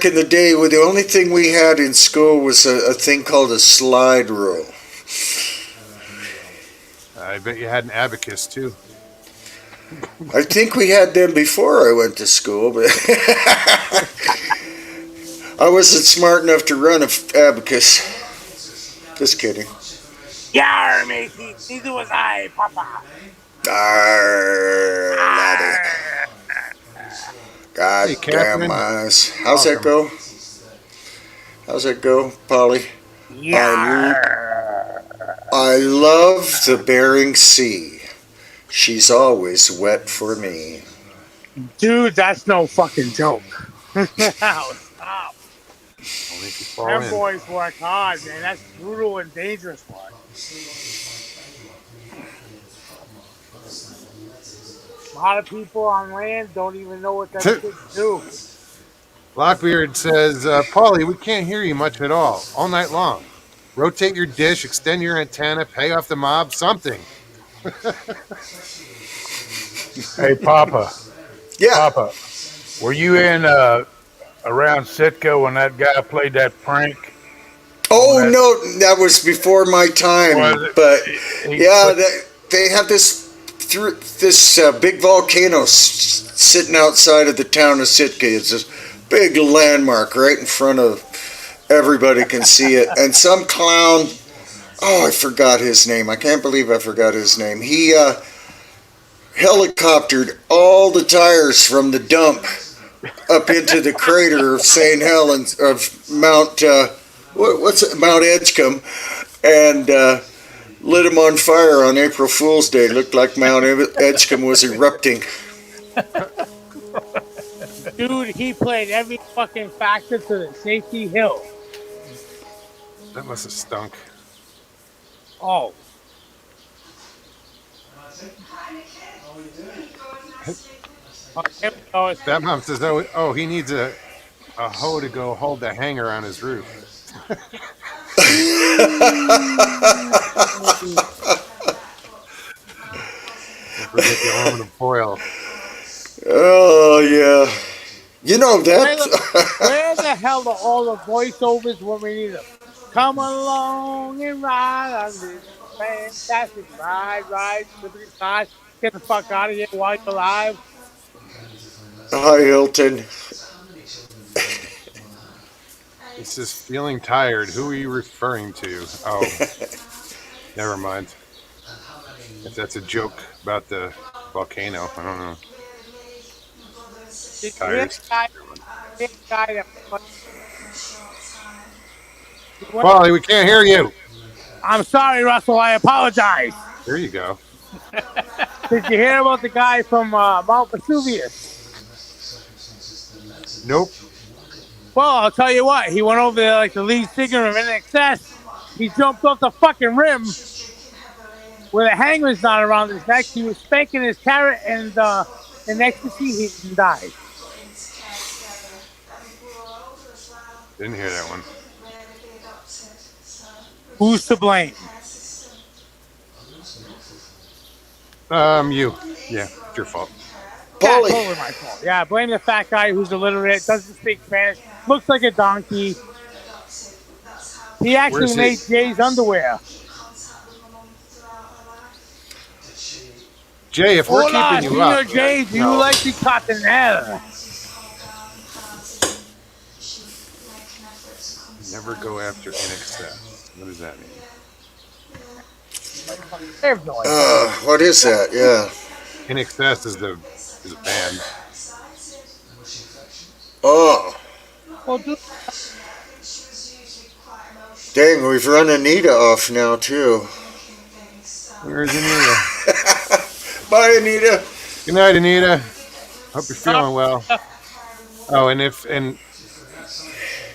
in the day, where the only thing we had in school was a thing called a slide rule. I bet you had an abacus too. I think we had them before I went to school, but I wasn't smart enough to run an abacus. Just kidding. Yar, matey. Neither was I, Papa. Arr, laddie. God damn eyes. How's that go? How's that go, Polly? I love the Bering Sea. She's always wet for me. Dude, that's no fucking joke. Stop. Them boys work hard, man. That's brutal and dangerous work. A lot of people on land don't even know what that kids do. Lockbeard says, Paulie, we can't hear you much at all night long. Rotate your dish, extend your antenna, pay off the mob, something. Hey, Papa. Yeah. Papa, were you in around Sitka when that guy played that prank? Oh, no, that was before my time. But, yeah, they have this big volcano sitting outside of the town of Sitka. It's this big landmark right in front of everybody can see it. And some clown, I forgot his name. I can't believe I forgot his name. He helicoptered all the tires from the dump up into the crater of St. Helens, of Mount, Mount Edgecombe, and lit him on fire on April Fool's Day. It looked like Mount Edgecombe was erupting. Dude, he played every fucking factor to the safety hill. That must have stunk. Oh, here we go. That mom says, oh, he needs a hoe to go hold the hanger on his roof. Don't forget the aluminum foil. Oh yeah. You know Where the hell are all the voiceovers when we need them? Come along and ride on this fantastic ride, slippery side. Get the fuck out of here while you're alive. Hi, Hilton. It says feeling tired. Who are you referring to? Oh, never mind. If that's a joke about the volcano, I don't know. Did you hear the Tires. guy? That Wally, we can't hear you. I'm sorry, Russell. I apologize. There you go. Did you hear about the guy from Mount Vesuvius? Nope. Well, I'll tell you what. He went over there like the lead singer of NXS. He jumped off the fucking rim with a hanger's knot around his neck. He was spanking his carrot, and in ecstasy, he didn't die. Didn't hear that one. Who's to blame? You. Yeah, it's your fault. Yeah, Paulie. totally my fault. Yeah, blame the fat guy who's illiterate, doesn't speak Spanish, looks like a donkey. He actually Where's made his- Jay's underwear. Jay, if we're Hola, keeping you up. Señor Jay, do you No. like the cottonelle? Never go after NXS. What does that mean? I have no idea. What is that? Yeah. NXS is a band. Oh, Well, dude, dang, we've run Anita off now, too. Where's Anita? Bye, Anita. Good night, Anita. Hope you're feeling well. Oh, and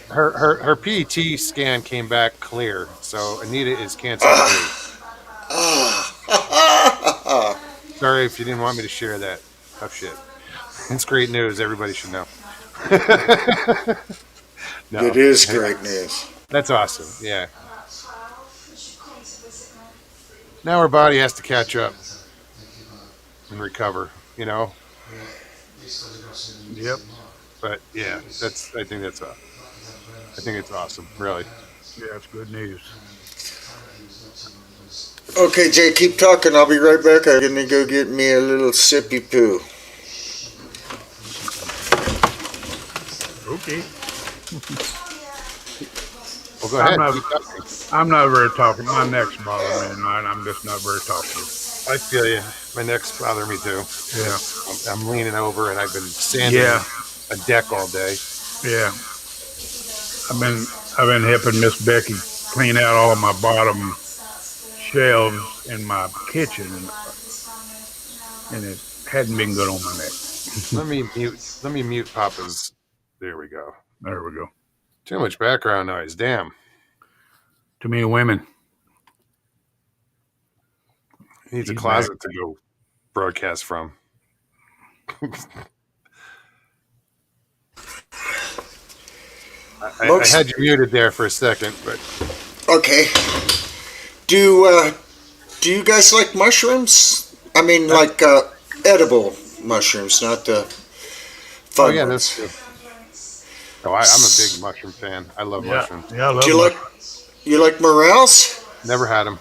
her PET scan came back clear, so Anita is cancer free. Sorry if you didn't want me to share that. Tough shit. It's great news. Everybody should know. No, It is great news. that's awesome. Yeah. Now her body has to catch up and recover. You know. Yep. But yeah, I think it's awesome. Really. Yeah, it's good news. Okay, Jay, keep talking. I'll be right back. I'm going to go get me a little sippy poo. Okay. Well, go ahead. I'm not very talking. My neck's bothering me tonight. I'm just not very talkative. I feel you. My neck's bother me too. Yeah. I'm leaning over and I've been sanding a deck all day. Yeah. I've been helping Miss Becky clean out all of my bottom shelves in my kitchen, and it hadn't been good on my neck. Let me mute Papa's. There we go. There we go. Too much background noise. Damn. Too many women. He needs a He's closet to go broadcast from. I had you muted there for a second, but Okay. Do you guys like mushrooms? I mean, like edible mushrooms, not the fun oh yeah, ones. that's true. Oh, I'm a big mushroom fan. I love mushrooms. Yeah, I love Do you like morels? Never had them.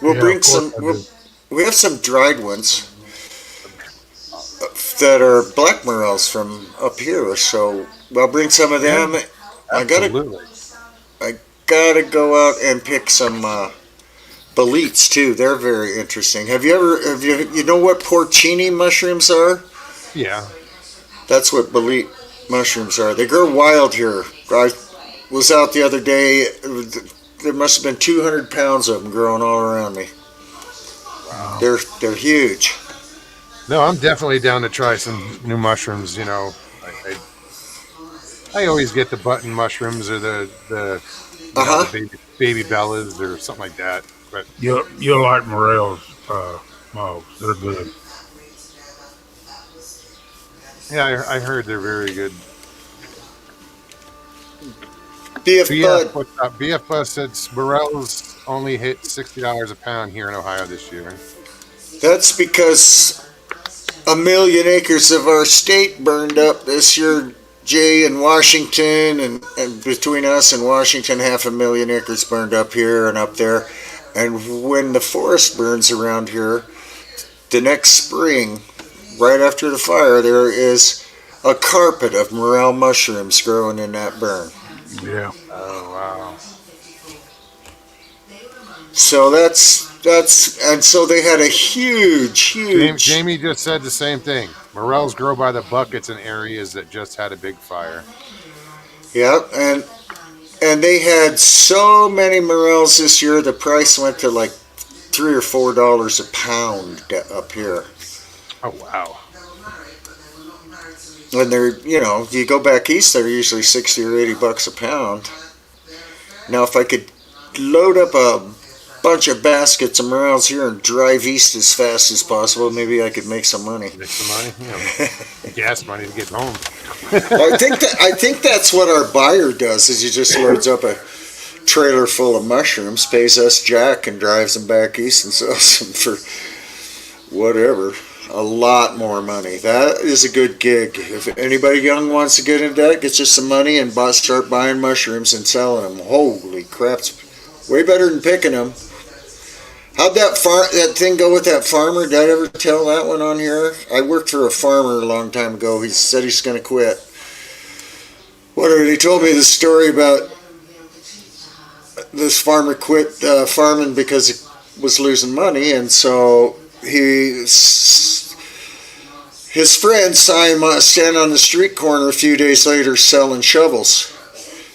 We'll Yeah, bring of course some. I do. We have some dried ones that are black morels from up here. So I'll bring some of them. Absolutely. I gotta go out and pick some boletes too. They're very interesting. Have you know what porcini mushrooms are? Yeah. That's what bolete mushrooms are. They grow wild here. I was out the other day. There must have been 200 pounds of them growing all around me. Wow. They're huge. No, I'm definitely down to try some new mushrooms. You know, I always get the button mushrooms or the baby bellas or something like that. But You'll like morels, smogs. They're good. yeah, I heard they're very good. BF BF, Bud. what's up? BF Bus said morels only hit $60 a pound here in Ohio this year. That's because 1,000,000 acres of our state burned up this year, Jay, in Washington, and between us and Washington, 500,000 acres burned up here and up there. And when the forest burns around here, the next spring, right after the fire, there is a carpet of morel mushrooms growing in that burn. Yeah. Oh wow! So and so they had a huge. Jamie just said the same thing. Morels grow by the buckets in areas that just had a big fire. Yep, and they had so many morels this year. The price went to like $3 or $4 a pound up here. Oh wow! And they're, you go back east, they're usually $60 or $80 a pound. Now, if I could load up a bunch of baskets of morels here and drive east as fast as possible, maybe I could make some money. Make some money, gas money to get home. I think that's what our buyer does. Is he just loads up a trailer full of mushrooms, pays us jack, and drives them back east and sells them for whatever. A lot more money. That is a good gig. If anybody young wants to get into that, get you some money and start buying mushrooms and selling them. Holy crap, it's way better than picking them. How'd that thing go with that farmer? Did I ever tell that one on here? I worked for a farmer a long time ago. He said he's going to quit. Whatever, he told me the story about this farmer quit farming because he was losing money, and so his friend saw him stand on the street corner a few days later selling shovels.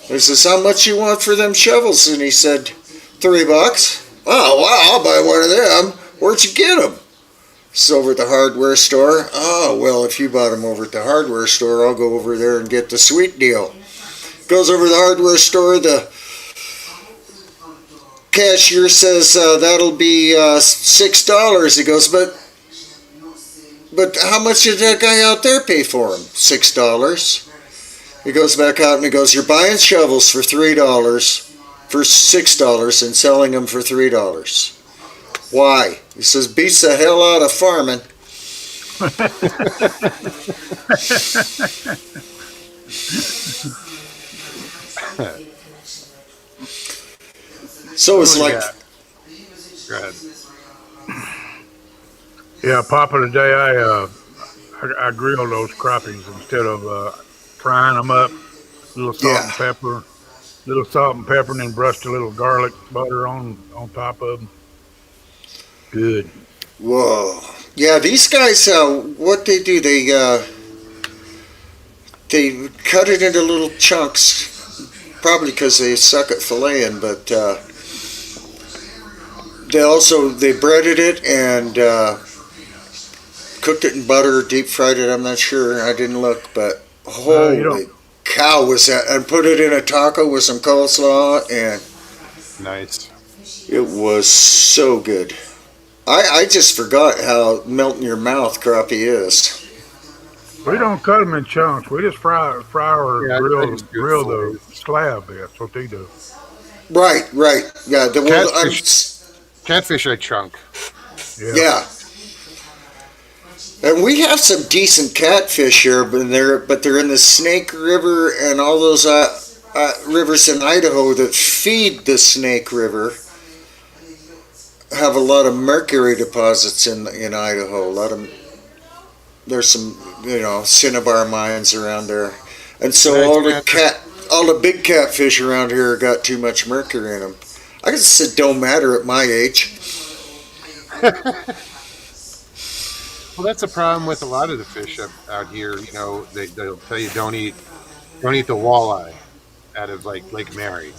He says, "How much you want for them shovels?" And he said, $3. "Oh, wow, I'll buy one of them. Where'd you get them?" "It's over at the hardware store." "Oh, well, if you bought them over at the hardware store, I'll go over there and get the sweet deal." Goes over to the hardware store, the cashier says, "That'll be $6. He goes, but how much did that guy out there pay for him?" $6. He goes back out and he goes, "You're buying shovels for $3, for $6 and selling them for $3. Why?" He says, "Beats the hell out of farming." So it's like, Go ahead. Yeah, Papa, today I grilled those crappies instead of frying them up. Little salt and pepper, and then brushed a little garlic butter on top of them. Good. whoa. Yeah, these guys, what they do, they cut it into little chunks, probably because they suck at filleting, but they breaded it and cooked it in butter or deep fried it. I'm not sure. I didn't look, but holy cow was that. And put it in a taco with some coleslaw, and Nice. it was so good. I just forgot how melt in your mouth crappie is. We don't cut them in chunks. We just fry or Yeah, grill it's good grill for the slab. That's what they do. Right. Yeah, Catfish I chunk. yeah. And we have some decent catfish here, but they're in the Snake River and all those rivers in Idaho that feed the Snake River. Have a lot of mercury deposits in Idaho. There's some cinnabar mines around there, and so all the big catfish around here got too much mercury in them. I guess it don't matter at my age. Well, that's a problem with a lot of the fish out here. They'll tell you don't eat the walleye out of like Lake Mary,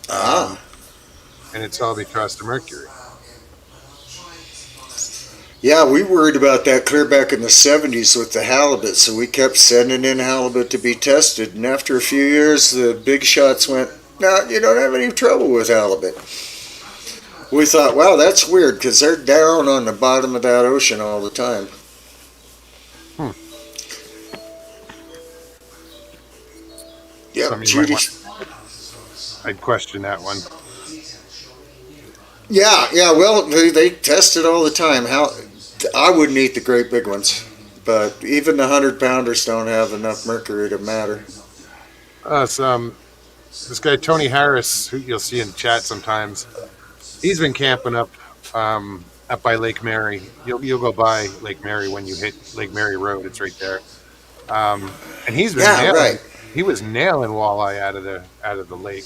and it's all because of mercury. Yeah, we worried about that clear back in the 70s with the halibut, so we kept sending in halibut to be tested. And after a few years, the big shots went, "No, you don't have any trouble with halibut." We thought, wow, that's weird because they're down on the bottom of that ocean all the time. Hmm. Yep, Something you might Judy. want. I'd question that one. Yeah, yeah. Well, they test it all the time. How I wouldn't eat the great big ones, but even the 100-pounders don't have enough mercury to matter. This guy Tony Harris, who you'll see in chat sometimes, he's been camping up by Lake Mary. You'll go by Lake Mary when you hit Lake Mary Road. It's right there. And he's been Yeah, right. He was nailing walleye out of the lake.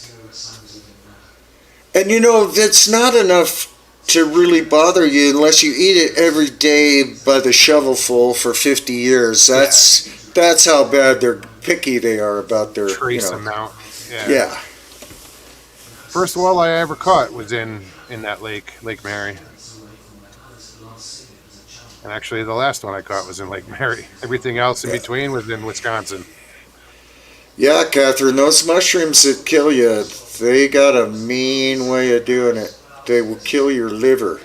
And that's not enough to really bother you unless you eat it every day by the shovelful for 50 years. That's how bad they're picky they are about their trace amount. Yeah. First walleye I ever caught was in that Lake Mary. And actually the last one I caught was in Lake Mary. Everything else in between was in Wisconsin. Yeah, Catherine, those mushrooms that kill you, they got a mean way of doing it. They will kill your liver,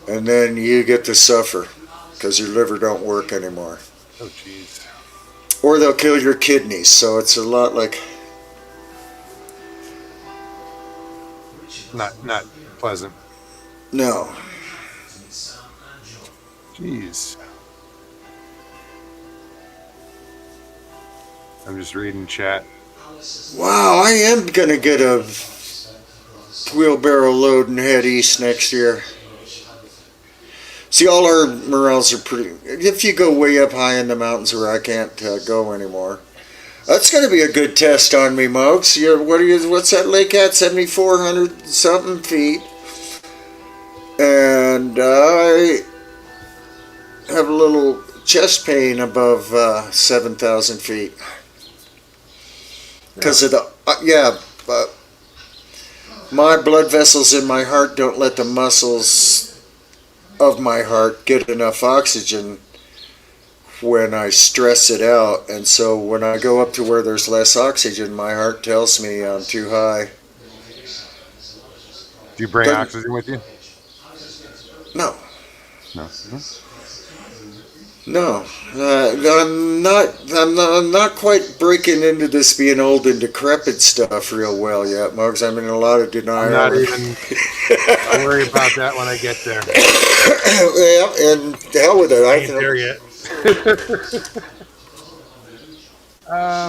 and then you get to suffer because your liver don't work anymore. Oh, jeez. Or they'll kill your kidneys, so it's a lot like... Not pleasant. No. Jeez. I'm just reading chat. Wow, I am going to get a wheelbarrow load and head east next year. See, all our morels are pretty... If you go way up high in the mountains where I can't go anymore, that's going to be a good test on me, Mokes. What's that lake at? 7,400 something feet. And I have a little chest pain above 7,000 feet. Because of the... my blood vessels in my heart don't let the muscles of my heart get enough oxygen when I stress it out, and so when I go up to where there's less oxygen, my heart tells me I'm too high. Do you bring oxygen with you? No. No. No, I'm not quite breaking into this being old and decrepit stuff real well yet, Muggs. I'm in a lot of denial. I'm not even. I'll worry about that when I get there. Yeah, and the hell with it. I ain't there yet.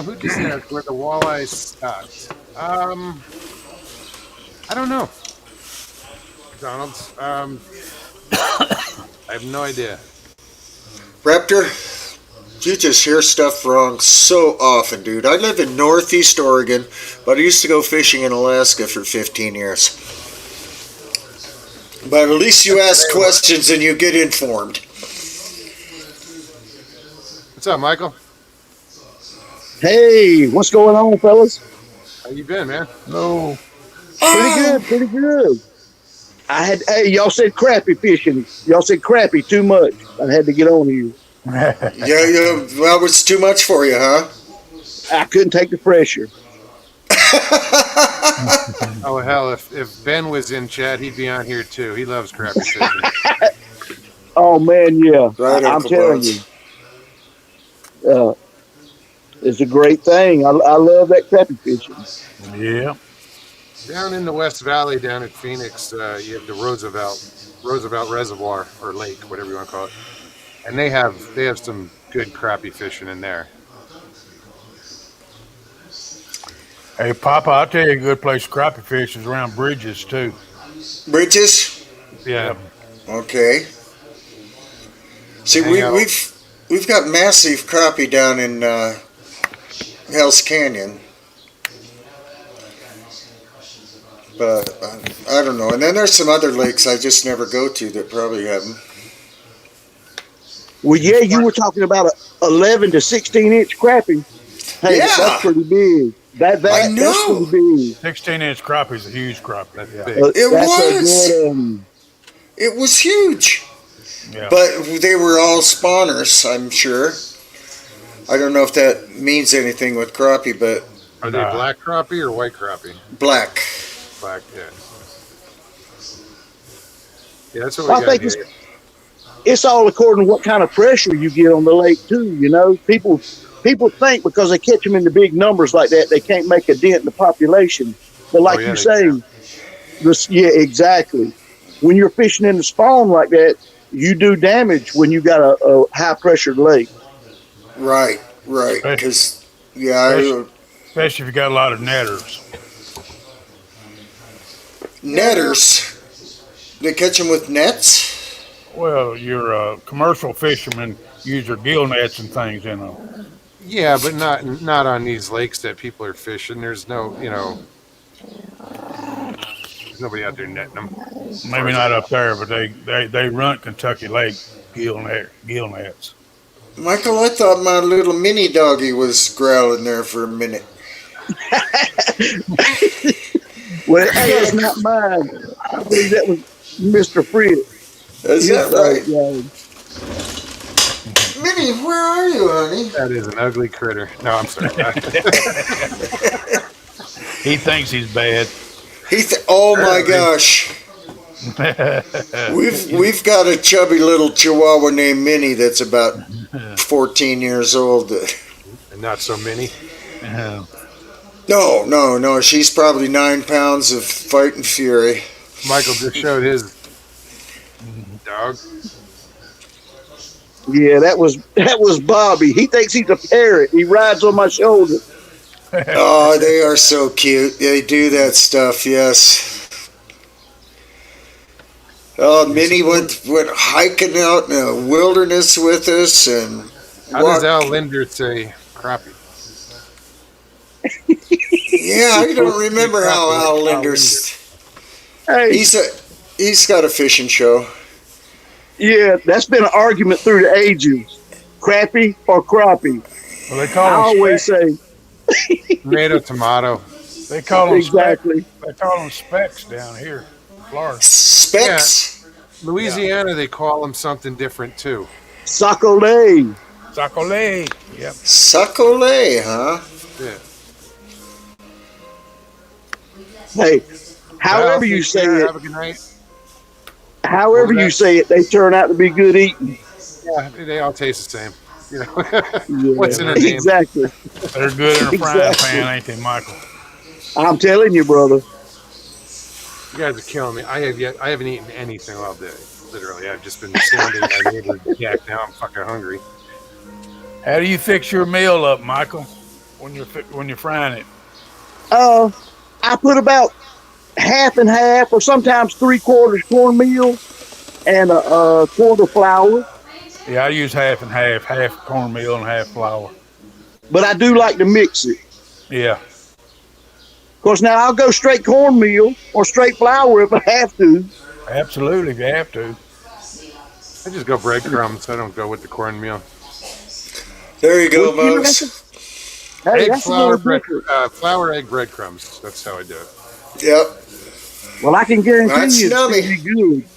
Who just asked where the walleyes stopped? I don't know. McDonald's. I have no idea. Raptor, you just hear stuff wrong so often, dude. I live in Northeast Oregon, but I used to go fishing in Alaska for 15 years. But at least you ask questions and you get informed. What's up, Michael? Hey, what's going on, fellas? How you been, man? No. Pretty good. Hey, y'all said crappie fishing. Y'all said crappie too much. I had to get on here. Yeah, well, it's too much for you, huh? I couldn't take the pressure. Oh, hell, if Ben was in chat, he'd be on here, too. He loves crappie fishing. Oh, man, yeah. Right, I'm telling you. It's a great thing. I love that crappie fishing. Yeah. Down in the West Valley, down at Phoenix, you have the Roosevelt Reservoir, or lake, whatever you want to call it. And they have some good crappie fishing in there. Hey, Papa, I'll tell you a good place to crappie fish is around Bridges, too. Bridges? Yeah. Okay. See, we've got massive crappie down in Hell's Canyon. But I don't know. And then there's some other lakes I just never go to that probably have them. Well, yeah, you were talking about a 11 to 16-inch crappie. Hey, Yeah. that's pretty big. I know. That's pretty big. 16-inch crappie is a huge crappie. That's Yeah. big. It That's was. a good, It was huge. Yeah. But they were all spawners, I'm sure. I don't know if that means anything with crappie, but Are they black crappie or white crappie? black. Black, yeah. Yeah, that's what we Well, I got think here. it's all according to what kind of pressure you get on the lake too. You know, people think because they catch them in the big numbers like that, they can't make a dent in the population. But Oh like yeah, you they say, can. yeah, exactly. When you're fishing in the spawn like that, you do damage when you got a high pressured lake. Right, right. especially, Because yeah, especially if you got a lot of netters. netters. They catch them with nets. Well, your commercial fishermen use their gill nets and things in them. Yeah, but not on these lakes that people are fishing. There's no, there's nobody out there netting them. As far Maybe as I not know. up there, but they run Kentucky Lake gill nets. Michael, I thought my little mini doggy was growling there for a minute. Well, hey, it's not mine. I believe that was Mr. Fritz. Is His that dog. right? Yeah. Minnie, where are you, honey? That is an ugly critter. No, I'm sorry. He thinks he's bad. Oh my Apparently. gosh. We've got a chubby little chihuahua named Minnie that's about 14 years old. And not so many. No. She's probably 9 pounds of fighting fury. Michael just showed his dog. Yeah, that was Bobby. He thinks he's a parrot. He rides on my shoulder. Oh, they are so cute. They do that stuff, yes. Oh, Minnie went hiking out in the wilderness with us, and How does Al Linder say crappie? yeah, I don't remember how Al Linder's. Hey, He's got a fishing show. yeah, that's been an argument through the ages. Crappie or crappie? Well, they I call them always say Tomato. They call them exactly. They call them specks down here, in Florida. Specs. Louisiana, they call them something different too. Sacolé. Sacole. Yep. Succolay, huh? Yeah. Hey, however Well, you take say care. it, Have a good night. however you say it, they turn out to be good eating. Yeah, they all taste the same. Yeah, What's in a name? exactly. They're good in a frying Exactly. pan, ain't they, Michael? I'm telling you, brother. You guys are killing me. I haven't eaten anything all day. Literally, I've just been standing in my neighbor's yak. Now I'm fucking hungry. How do you fix your meal up, Michael, when you're frying it? I put about half and half, or sometimes 3/4 cornmeal and a quarter flour. Yeah, I use half and half cornmeal and half flour. But I do like to mix it. Yeah. Of course, now I'll go straight cornmeal or straight flour if I have to. Absolutely, you have to. I just go breadcrumbs. I don't go with the cornmeal. There you go, Well, you know, Bugs. Hey, Egg, that's a flour, little different. flour, egg, breadcrumbs. That's how I do it. Yep. Well, I can guarantee That's you it's going to yummy. be good.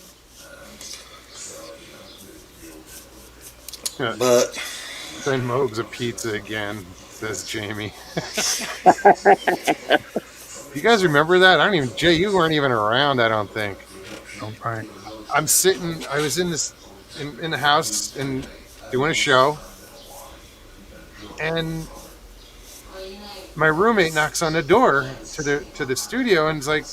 But Send Mogs a pizza again, says Jamie. You guys remember that? I don't even. Jay, you weren't even around. I don't think. Don't think. I'm sitting. I was in the house and doing a show, and my roommate knocks on the door to the studio and is like,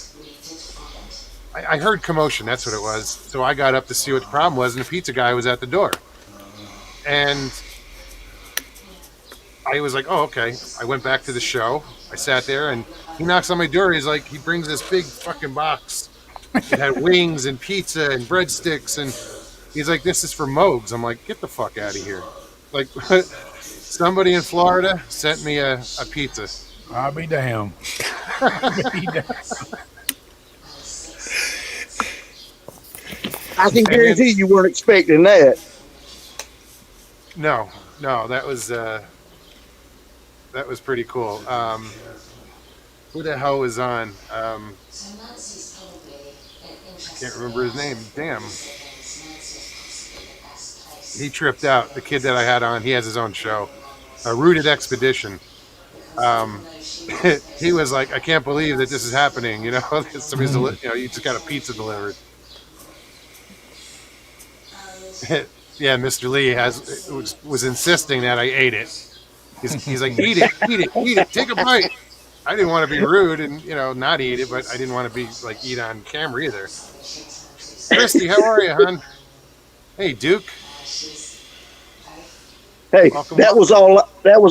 I heard commotion. That's what it was. So I got up to see what the problem was, and the pizza guy was at the door. And I was like, oh, okay. I went back to the show. I sat there, and he knocks on my door. He's like, he brings this big fucking box. It had wings and pizza and breadsticks, and he's like, this is for Mogs. I'm like, get the fuck out of here. Like, somebody in Florida sent me a pizza. I'll be damned. I'll be damned. I can guarantee you weren't expecting that. No, that was pretty cool. Who the hell was on? I can't remember his name. Damn. He tripped out. The kid that I had on, he has his own show, Rooted Expedition. He was like, I can't believe that this is happening. Somebody's, you just got a pizza delivered. Yeah, Mr. Lee was insisting that I ate it. He's like, eat it, eat it, eat it, take a bite. I didn't want to be rude and not eat it, but I didn't want to be like eat on camera either. Christy, how are you, hon? Hey, Duke. Hey, Welcome. that was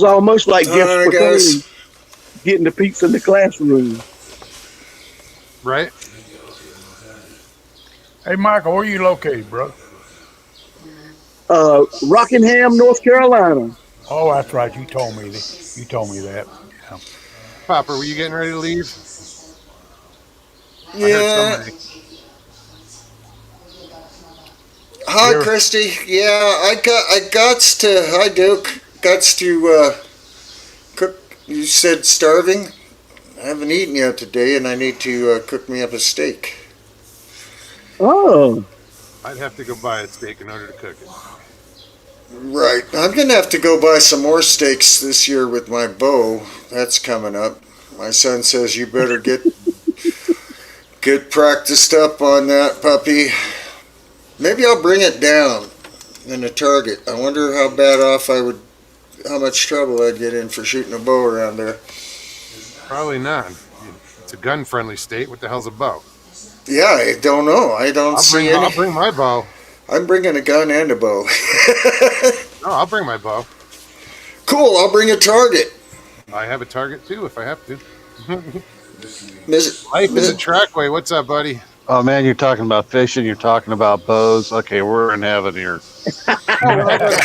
almost like Jeff Hi, Spicoli guys. getting the pizza in the classroom. Right? Hey, Michael, where you located, bro? Rockingham, North Carolina. Oh, that's right. You told me that. You told me that. Yeah. Popper, were you getting ready to leave? I heard Yeah. somebody. Hi, You're- Christy. Yeah, hi, Duke. Gots to cook. You said starving. I haven't eaten yet today, and I need to cook me up a steak. Oh, I'd have to go buy a steak in order to cook it. Right. I'm gonna have to go buy some more steaks this year with my bow. That's coming up. My son says you better get practiced up on that puppy. Maybe I'll bring it down in a target. I wonder how much trouble I'd get in for shooting a bow around there. Probably not. It's a gun-friendly state. What the hell's a bow? Yeah, I don't know. I don't see I'll any. bring my bow. I'm bringing a gun and a bow. No, I'll bring my bow. Cool. I'll bring a target. I have a target too if I have to. Miss, Life is a trackway. What's up, buddy? Oh man, you're talking about fishing. You're talking about bows. Okay, we're in heaven here. When I go to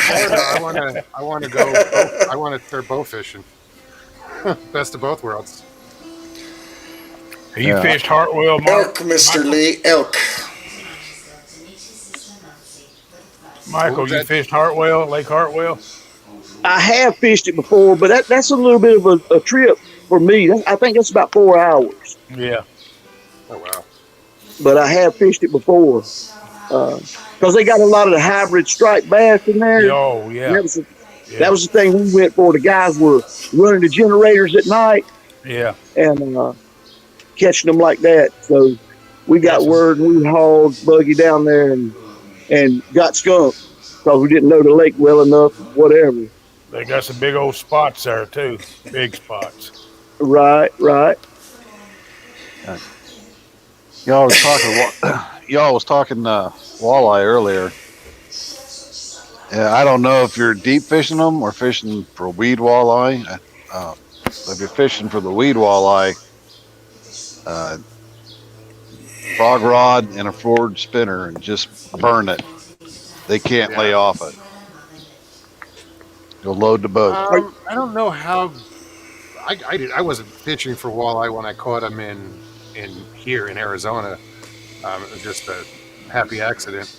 Florida, I want to go. I want to start bow fishing. Best of both worlds. Have you fished Hartwell, Mark? elk, Mr. Lee, elk. Michael, you fished Hartwell, Lake Hartwell? I have fished it before, but that's a little bit of a trip for me. I think that's about 4 hours. Yeah. Oh wow. But I have fished it before because they got a lot of the hybrid striped bass in there. Oh, yeah. That was the thing we went for. The guys were running the generators at night Yeah. and catching them like that. So we got word and we hauled Buggy down there and got skunked because we didn't know the lake well enough, whatever. They got some big old spots there, too. Big spots. Right. Y'all was talking walleye earlier. Yeah, I don't know if you're deep fishing them or fishing for weed walleye. If you're fishing for the weed walleye, frog rod and a forward spinner and just burn it. They can't lay off it. You'll load the boat. I don't know how. I wasn't fishing for walleye when I caught them in here in Arizona. It was just a happy accident.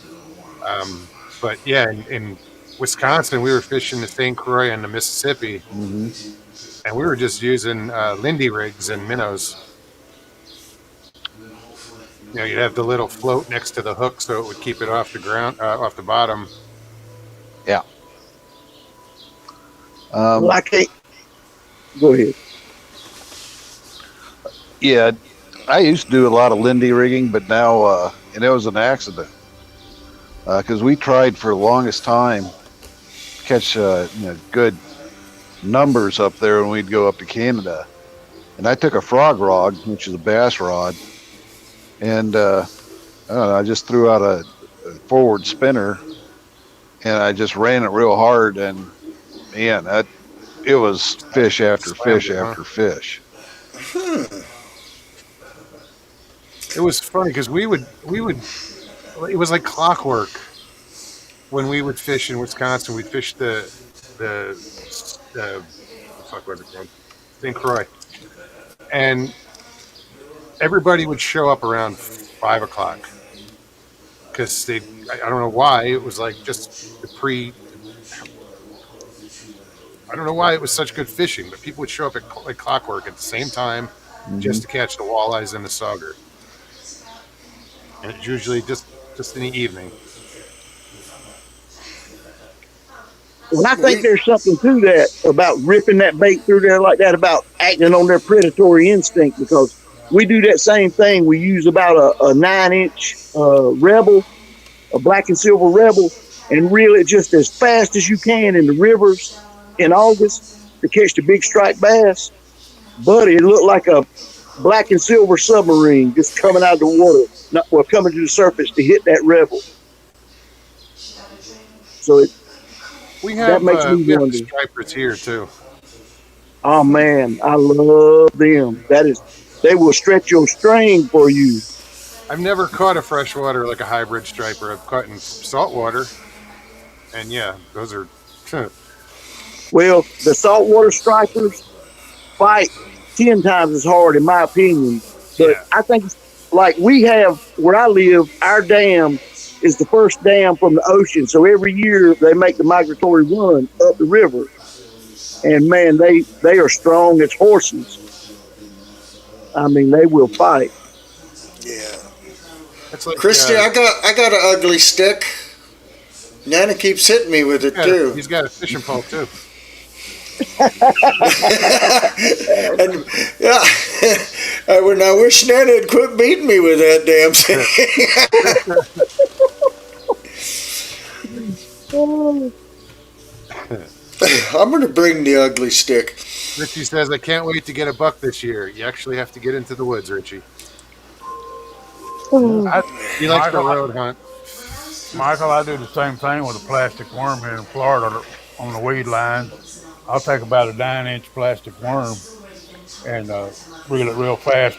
But yeah, in Wisconsin, we were fishing the St. Croix and the Mississippi, and we were just using Lindy rigs and minnows. You'd have the little float next to the hook so it would keep it off the ground, off the bottom. Yeah. Well, I can't. Go ahead. Yeah, I used to do a lot of Lindy rigging, but now, and it was an accident. Because we tried for the longest time to catch good numbers up there when we'd go up to Canada. And I took a frog rod, which is a bass rod, and I don't know, I just threw out a forward spinner, and I just ran it real hard, and man, it was fish after fish after fish. It was funny because we would. It was like clockwork when we would fish in Wisconsin. We'd fish the fuck was it called? St. Croix, and everybody would show up around 5 o'clock because I don't know why it was like just the pre. I don't know why it was such good fishing, but people would show up at like clockwork at the same time just to catch the walleyes and the sauger. And it's usually just in the evening. Well, I think there's something to that about ripping that bait through there like that, about acting on their predatory instinct, because we do that same thing. We use about a 9-inch Rebel, a black and silver Rebel, and reel it just as fast as you can in the rivers in August to catch the big striped bass. Buddy, it looked like a black and silver submarine just coming out of the water, coming to the surface to hit that rebel. So We that have makes me we have the wonder. stripers here too. Oh man, I love them. They will stretch your string for you. I've never caught a freshwater like a hybrid striper. I've caught in saltwater, and yeah, those are. Well, the saltwater stripers fight 10 times as hard, in my opinion. But Yeah. I think, like we have where I live, our dam is the first dam from the ocean. So every year they make the migratory run up the river. And man, they are strong as horses. I mean, they will fight. Yeah. It's like Christy, I got an ugly stick. Nana keeps hitting me with it too. he's got a fishing pole too. And yeah, I wish Nana had quit beating me with that damn thing. I'm gonna bring the ugly stick. Richie says, "I can't wait to get a buck this year." You actually have to get into the woods, Richie. He likes the road hunt. Michael, I do the same thing with a plastic worm here in Florida on the weed line. I'll take about a 9-inch plastic worm and reel it real fast.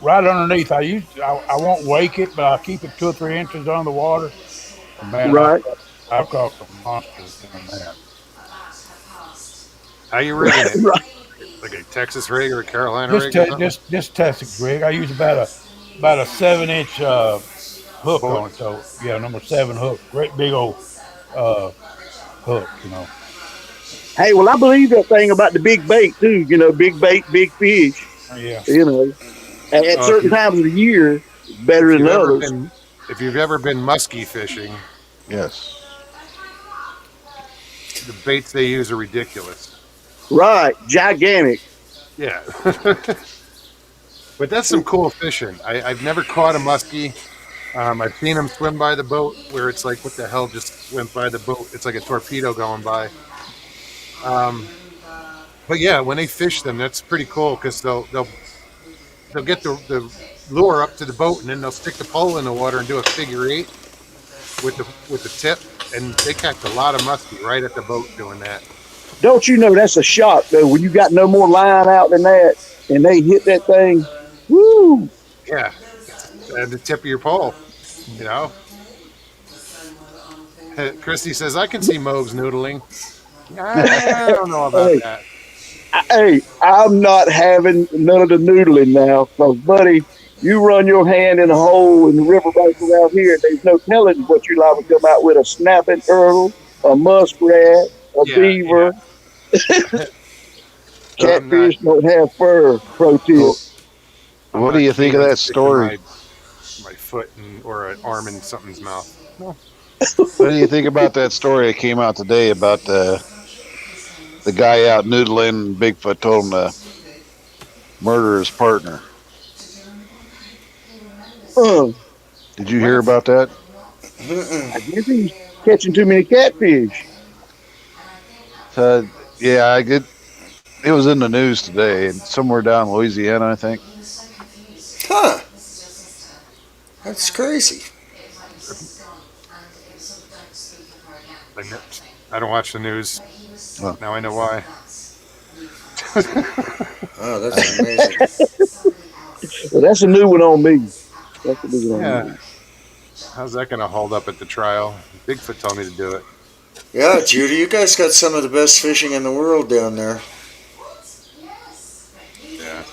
Right underneath, I won't wake it, but I'll keep it 2 or 3 inches under the water. And man, Right. I've caught some monsters in that. How you rigging it? Right. Like a Texas rig or a Carolina rig? Or something? Just Texas rig. I use about a 7-inch hook on it. So yeah, number 7 hook, great big old hook, you know. Hey, well, I believe that thing about the big bait too. You know, big bait, big fish. Yeah. You know, at certain times of the year, it's better than others. If you've ever been muskie fishing, Yes. the baits they use are ridiculous. Right, gigantic. Yeah. But that's some cool fishing. I've never caught a muskie. I've seen them swim by the boat where it's like, what the hell just went by the boat? It's like a torpedo going by. But yeah, when they fish them, that's pretty cool because they'll get the lure up to the boat and then they'll stick the pole in the water and do a figure 8 with the tip, and they catch a lot of muskie right at the boat doing that. Don't you know that's a shock though when you got no more line out than that and they hit that thing? Woo! Yeah, at the tip of your pole, you know. Christy says, "I can see Moe's noodling." I don't know about that. Hey, I'm not having none of the noodling now, because, buddy, you run your hand in a hole in the riverbank around here, there's no telling what you liable to come out with: a snapping turtle, a muskrat, a beaver. Yeah. Catfish don't have fur. Pro tip. What do you think of that story? My foot or an arm in something's mouth. No. What do you think about that story that came out today about the guy out noodling and Bigfoot told him to murder his partner? Did you hear about that? I guess he's catching too many catfish. Yeah, it was in the news today, and somewhere down in Louisiana, I think. Huh. That's crazy. I don't watch the news. Oh. Now I know why. Oh, that's amazing. Well, that's a new one on me. That's a new one on me. How's that going to hold up at the trial? Bigfoot told me to do it. Yeah, Judy, you guys got some of the best fishing in the world down there. Yeah.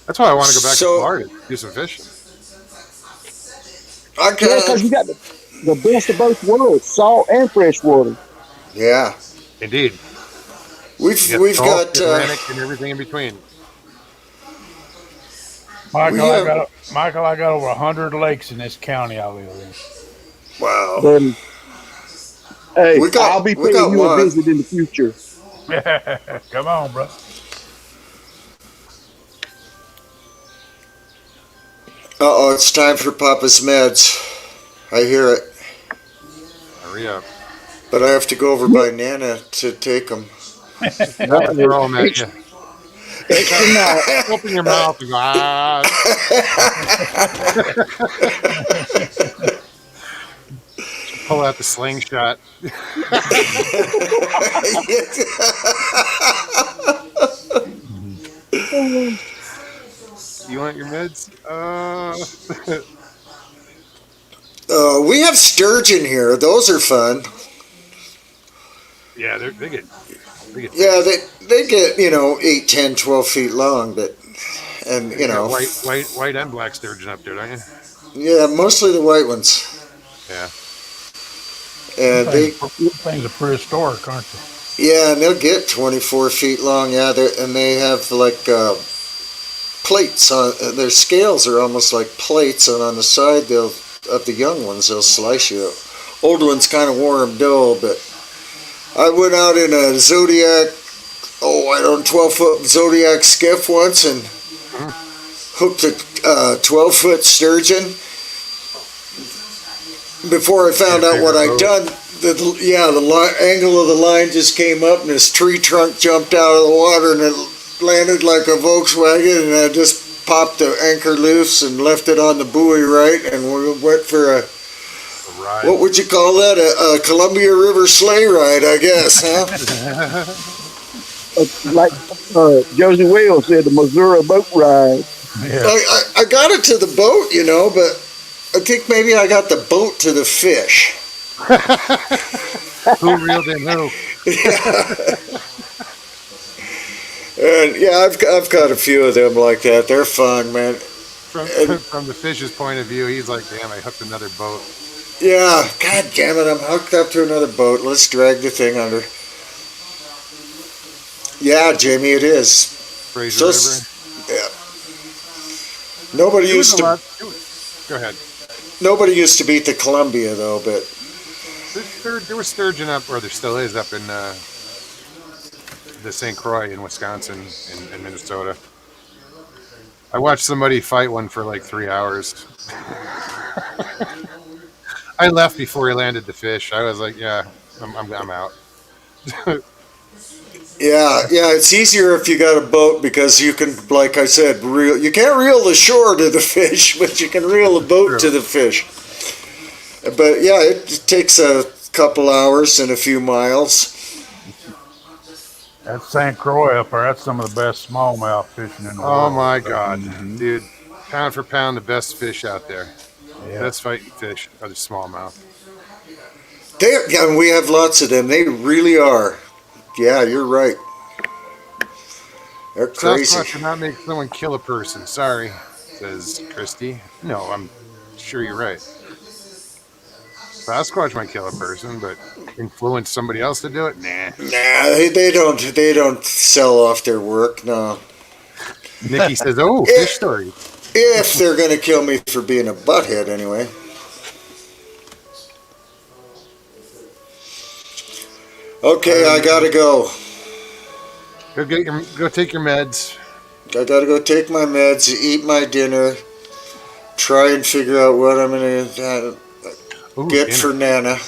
That's why I want to go back to Florida to do some fishing. Because you got the best of both worlds, salt and fresh water. Yeah. Indeed. We've got Atlantic and everything in between. Michael, I got over 100 lakes in this county I live in. Wow. Then, hey, I'll be paying you a visit in the future. Come on, bro. Uh-oh, it's time for Papa's meds. I hear it. Hurry up. But I have to go over by Nana to take them. I'll throw them at you. Extra night. Open your mouth and go, ah. Pull out the slingshot. You want your meds? We have sturgeon here. Those are fun. Yeah, they get. Yeah, they get 8, 10, 12 feet long, but white and black sturgeon up there, don't you? Yeah, mostly the white ones. Yeah. And things are prehistoric, aren't they? Yeah, and they'll get 24 feet long. Yeah, they have like plates on their scales are almost like plates, and on the side of the young ones they'll slice you up. Old ones kind of warm dull, but I went out in a Zodiac, 12-foot Zodiac skiff once and hooked a 12-foot sturgeon. Before I found out what I'd done, the angle of the line just came up and this tree trunk jumped out of the water and it landed like a Volkswagen, and I just popped the anchor loose and left it on the buoy right, and we went for a ride. What would you call that? A Columbia River sleigh ride, I guess, huh? Like Josie Wales said, the Missouri boat ride. Yeah. I got it to the boat, but I think maybe I got the boat to the fish. Who reeled in who? And I've got a few of them like that. They're fun, man. From the fish's point of view, he's like, damn, I hooked another boat. Yeah, god damn it, I'm hooked up to another boat. Let's drag the thing under. Yeah, Jamie, it is. Fraser River? Yeah. Nobody used to... Go ahead. Nobody used to beat the Columbia, though, but... There was sturgeon up, or there still is, up in the St. Croix in Wisconsin and Minnesota. I watched somebody fight one for like 3 hours. I left before he landed the fish. I was like, yeah, I'm out. Yeah, it's easier if you got a boat because you can, like I said, you can't reel the shore to the fish, but you can reel the boat to the fish. But yeah, it takes a couple hours and a few miles. That's St. Croix up there. That's some of the best smallmouth fishing in the world. Oh my God, dude! Pound for pound, the best fish out there. Yeah. Best fighting fish are the smallmouth. And we have lots of them. They really are. Yeah, you're right. They're crazy. Sasquatch would not make someone kill a person. Sorry, says Christy. No, I'm sure you're right. Sasquatch might kill a person, but influence somebody else to do it? Nah. Nah, they don't sell off their work. No. Nikki says, "Oh, fish story." If they're gonna kill me for being a butthead, anyway. Okay, I gotta go. Go take your meds. I gotta go take my meds, eat my dinner, try and figure out what I'm gonna get for Nana.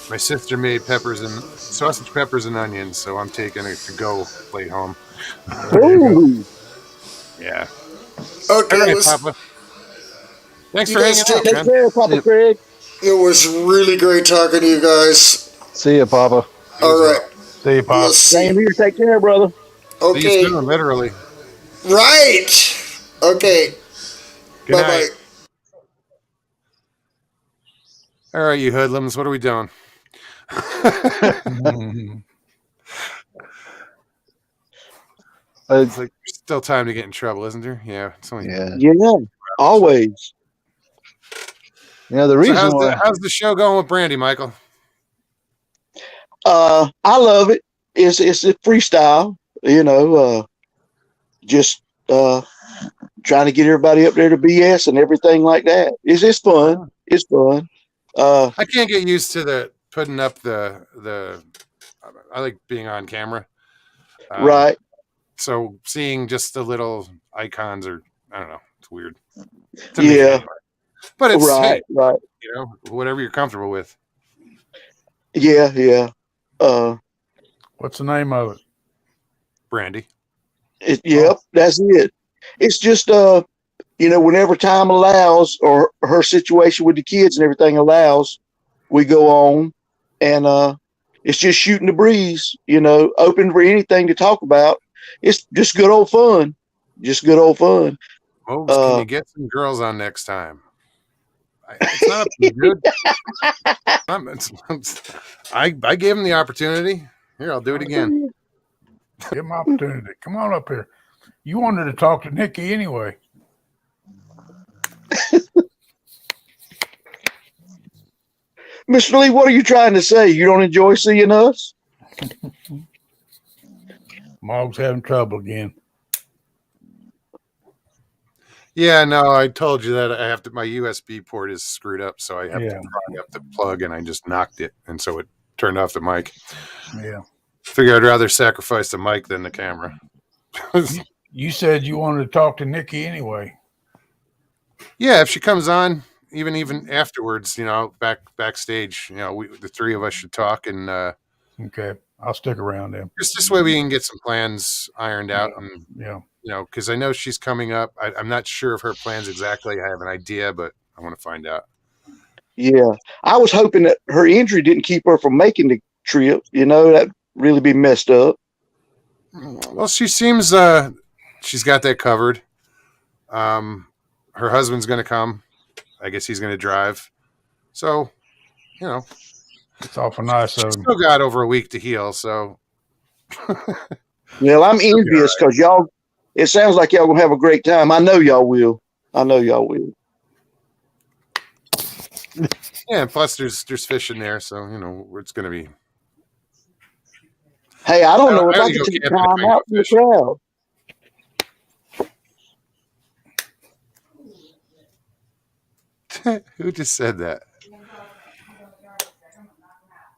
My sister made sausage, peppers, and onions, so I'm taking it to go plate home. Ooh. Yeah. Okay. Papa. Thanks for hanging out, Take man. care, Papa Craig. It was really great talking to you guys. See ya, Papa. All right. See you, Pop. Same here. Take care, brother. Okay. See you soon, literally. Right. Okay. Good night. All right, you hoodlums, what are we doing? It's like there's still time to get in trouble, isn't there? Yeah. It's only Always. The reason how's the show going with Brandy, Michael? I love it. It's a freestyle, just trying to get everybody up there to BS and everything like that. It's fun. It's fun. I can't get used to putting up the I like being on camera. Right. So seeing just the little icons I don't know, it's weird. Yeah. But it's Right, hey, right. whatever you're comfortable with. Yeah, yeah. What's the name of it? Brandy. Yep, that's it. It's just whenever time allows or her situation with the kids and everything allows, we go on and it's just shooting the breeze, open for anything to talk about. It's just good old fun. Just good old fun. Mobes, can you get some girls on next time? It's not up to you, dude. I gave him the opportunity. Here, I'll do it again. Give him opportunity. Come on up here. You wanted to talk to Nikki anyway. Mr. Lee, what are you trying to say? You don't enjoy seeing us? Mog's having trouble again. Yeah, no, I told you that I have to. My USB port is screwed up, so I have to pry up the plug, and I just knocked it, and so it turned off the mic. Yeah, figure I'd rather sacrifice the mic than the camera. You said you wanted to talk to Nikki anyway. Yeah, if she comes on, even afterwards, backstage, the three of us should talk, and okay, I'll stick around then. Just this way we can get some plans ironed out, and yeah. Because I know she's coming up. I'm not sure of her plans exactly. I have an idea, but I want to find out. Yeah, I was hoping that her injury didn't keep her from making the trip. That'd really be messed up. Well, she seems she's got that covered. Her husband's going to come. I guess he's going to drive. So, it's awful nice of him. Still got over a week to heal. So, well, I'm envious because y'all. It sounds like y'all gonna have a great time. I know y'all will. Yeah, and plus there's fish in there, so it's gonna be. Hey, I don't know if I can take time out in the crowd. Who just said that?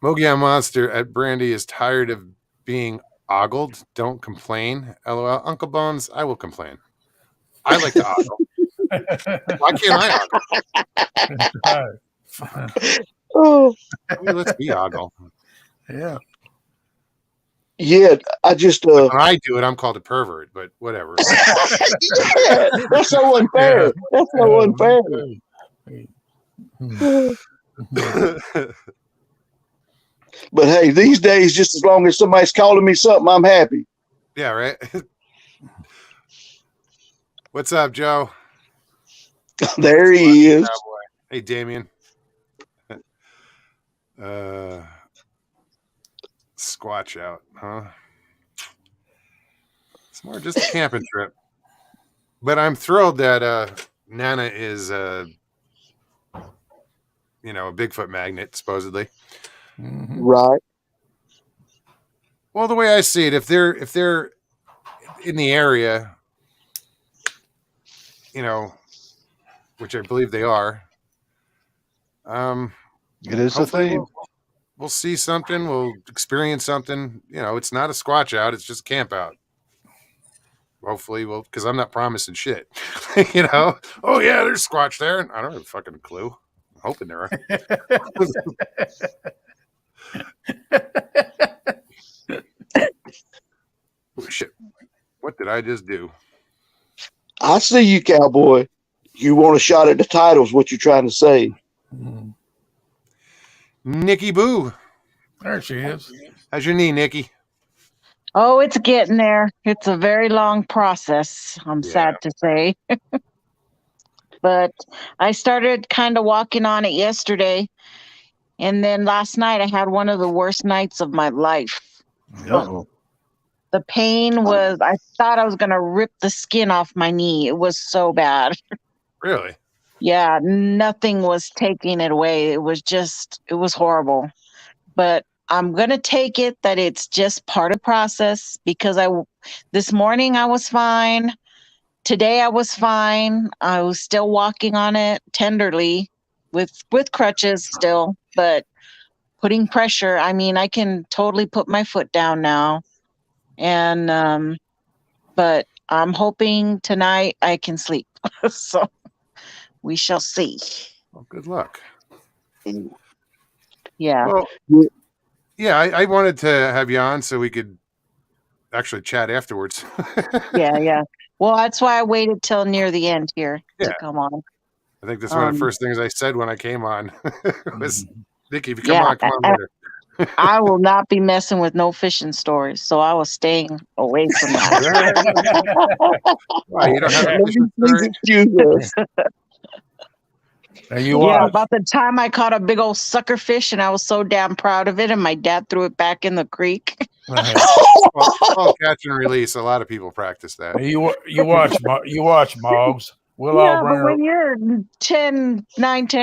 Mogia Monster at Brandy is tired of being ogled. Don't complain. LOL. Uncle Bones, I will complain. I like to ogle. Why can't I ogle? Let's be ogle. Yeah. Yeah, I just when I do it, I'm called a pervert, but whatever. Yeah, that's so unfair. Yeah. That's so unfair. But hey, these days, just as long as somebody's calling me something, I'm happy. Yeah, right. What's up, Joe? There he is. Hey, Damien. Squatch out, huh? It's more just a camping trip. But I'm thrilled that Nana is a Bigfoot magnet, supposedly. Mm-hmm. Right. Well, the way I see it, if they're in the area, which I believe they are, it is a thing. We'll see something. We'll experience something. It's not a Squatch out. It's just camp out. Hopefully, because I'm not promising shit. Oh yeah, there's Squatch there. I don't have a fucking clue. I'm hoping there are. Oh, shit. What did I just do? I see you, cowboy. You want a shot at the titles, what you trying to say? Nikki Boo. There she is. How's your knee, Nikki? Oh, it's getting there. It's a very long process, I'm sad to say. But I started kind of walking on it yesterday. And then last night I had one of the worst nights of my life. Uh-oh. The pain was, I thought I was going to rip the skin off my knee. It was so bad. Really? Yeah, nothing was taking it away. It was horrible. But I'm going to take it that it's just part of the process because this morning I was fine. Today I was fine. I was still walking on it tenderly with crutches still, but putting pressure. I mean, I can totally put my foot down now. And, but I'm hoping tonight I can sleep. So we shall see. Well, good luck. Yeah. Well, yeah, I wanted to have you on so we could actually chat afterwards. Yeah. Well, that's why I waited till near the end here Yeah. to come on. I think that's one of the first things I said when I came on was, Nikki, if you come on later. I will not be messing with no fishing stories, so I was staying away from that. Why, you don't have a fishing Please excuse us. Yeah, about the time I caught a big old sucker fish, and I was so damn proud of it, and my dad threw it back in the creek. Well, catch and release. A lot of people practice that. You watch, Moggs. We'll all Yeah, bring but when you're 10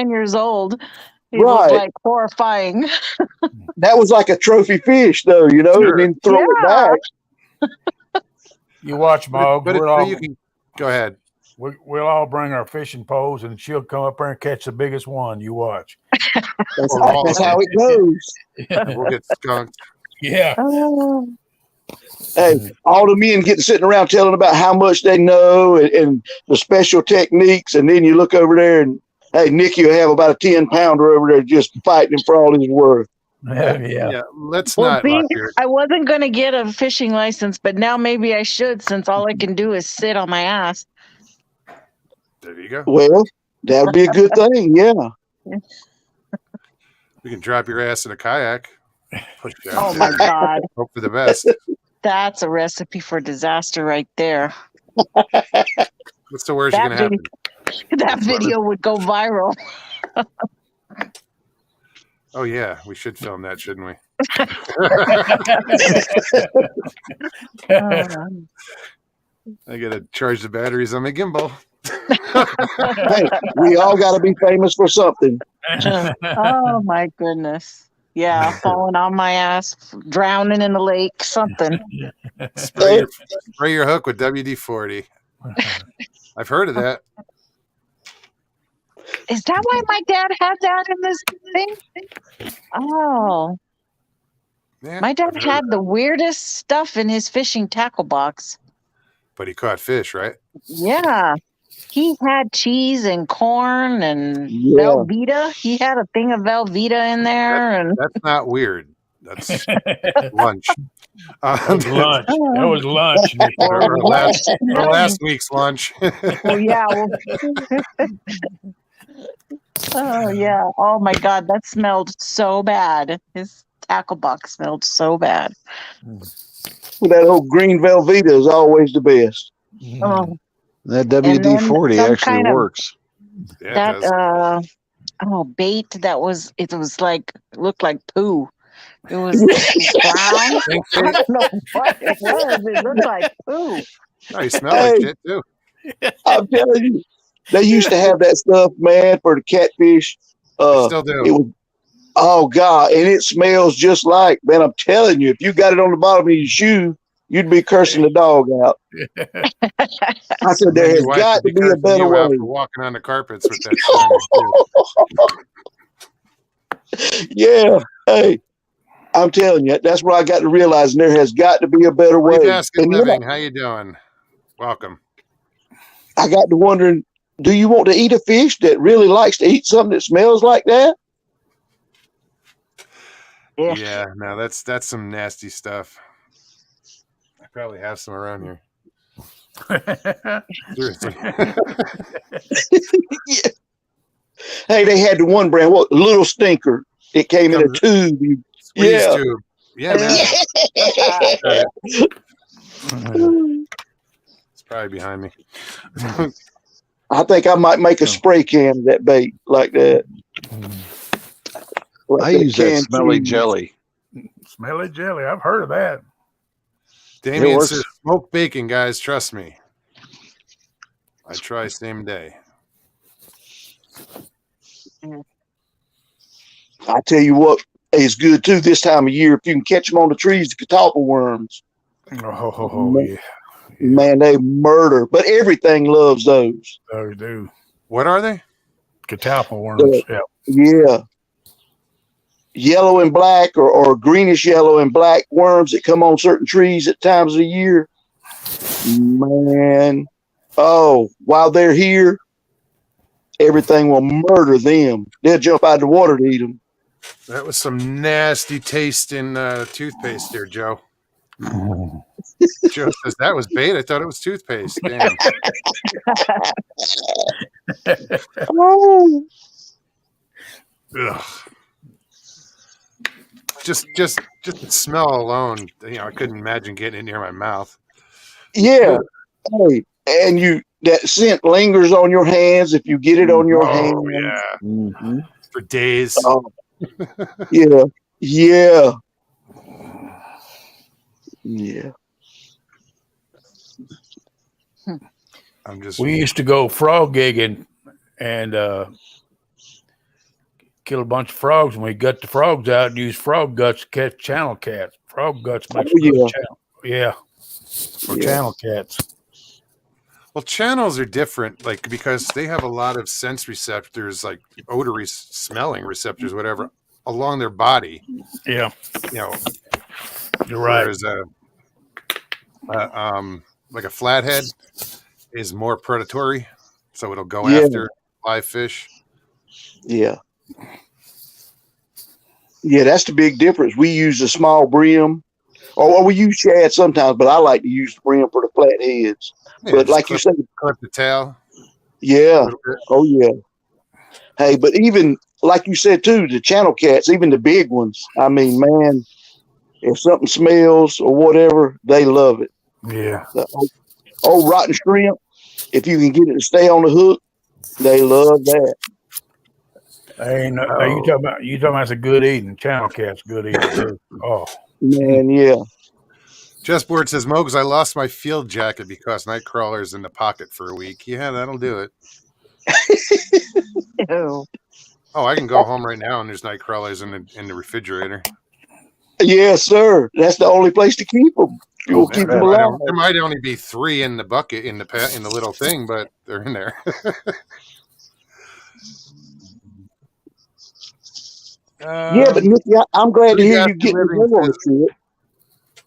years old, it was Right. like horrifying. That was like a trophy fish, though, you know, Sure. and then throw it back. You watch, Moggs. You can go ahead. We'll all bring our fishing poles, and she'll come up there and catch the biggest one. You watch. That's how it goes. We'll get skunked. Yeah. Hey, all the men getting sitting around telling about how much they know and the special techniques, and then you look over there and hey, Nicky will have about a 10-pounder over there just fighting him for all he's worth. Yeah. Let's not. See, I wasn't going to get a fishing license, but now maybe I should, since all I can do is sit on my ass. There you go. Well, that would be a good thing. Yeah. You can drop your ass in a kayak. Push down. Oh my God. Hope for the best. That's a recipe for disaster right there. What's the worst going to happen? That video would go viral. Oh, yeah. We should film that, shouldn't we? I got to charge the batteries on my gimbal. Hey, we all got to be famous for something. Oh, my goodness. Yeah, falling on my ass, drowning in the lake, something. Spray your hook with WD-40. I've heard of that. Is that why my dad had that in this thing? Oh. Yeah, my dad had the weirdest stuff in his fishing tackle box. But he caught fish, right? Yeah. He had cheese and corn and Velveeta. He had a thing of Velveeta in there. That's not weird. That's lunch. Lunch. That was lunch. Or last week's lunch. Oh, yeah. Oh, yeah. Oh, my God. That smelled so bad. His tackle box smelled so bad. Well, that old green Velveeta is always the best. Oh. That WD-40 actually works. Yeah, that bait that was looked like poo. It was brown. I don't know what it was. It looked like poo. Oh, you smell like shit too. I'm telling you, they used to have that stuff, man, for the catfish. They still do. It was, oh God, and it smells just like, man. I'm telling you, if you got it on the bottom of your shoe, you'd be cursing the dog out. I said there has got to be a better way. Walking on the carpets with that. Yeah, hey, I'm telling you, that's where I got to realize there has got to be a better way. Living, how you doing? Welcome. I got to wondering, do you want to eat a fish that really likes to eat something that smells like that? Yeah, no, that's some nasty stuff. I probably have some around here. Seriously. Yeah. Hey, they had the one brand, Little Stinker. It came in a tube. Tube. Yeah, man. It's probably behind me. I think I might make a spray can of that bait like that. Like I use that smelly jelly. Smelly jelly. I've heard of that. Damien says smoked bacon, guys. Trust me. I try same day. I tell you what is good too this time of year. If you can catch them on the trees, the catalpa worms. Yeah. Man, they murder. But everything loves those. They do. What are they? Catalpa worms. Yeah. Yellow and black or greenish yellow and black worms that come on certain trees at times of the year. Man. Oh, while they're here, everything will murder them. They'll jump out of the water to eat them. That was some nasty taste in toothpaste there, Joe. Joe says that was bait. I thought it was toothpaste. Damn. Oh. Ugh. Just the smell alone, I couldn't imagine getting it near my mouth. Yeah. Hey, and that scent lingers on your hands if you get it on your hands. Yeah. Mm-hmm. For days. Oh. Yeah. Yeah. Yeah. We used to go frog gigging and kill a bunch of frogs, and we gut the frogs out and use frog guts to catch channel cats. Frog guts makes good channel. Yeah. For channel cats. Well, channels are different, because they have a lot of sense receptors, like odor smelling receptors, whatever, along their body. Yeah. You're right. Whereas like a flathead is more predatory, so it'll go after live fish. Yeah. Yeah, that's the big difference. We use a small brim, or we use shad sometimes, but I like to use the brim for the flat heads. Yeah, but like you said, clip the tail. Yeah. Oh, yeah. Hey, but even like you said too, the channel cats, even the big ones. I mean, man, if something smells or whatever, they love it. Yeah. Old rotten shrimp, if you can get it to stay on the hook, they love that. You talking about it's a good eating. Channel cat's good eating too. Oh man, yeah. Chessboard says, Mogs, I lost my field jacket because night crawler's in the pocket for a week. Yeah, that'll do it. Oh, I can go home right now and there's night crawlers in the refrigerator. Yes, sir. That's the only place to keep them. You'll keep them alive. There might only be 3 in the bucket in the little thing, but they're in there. Yeah, but Nicky, I'm glad to hear you getting to go on the trip.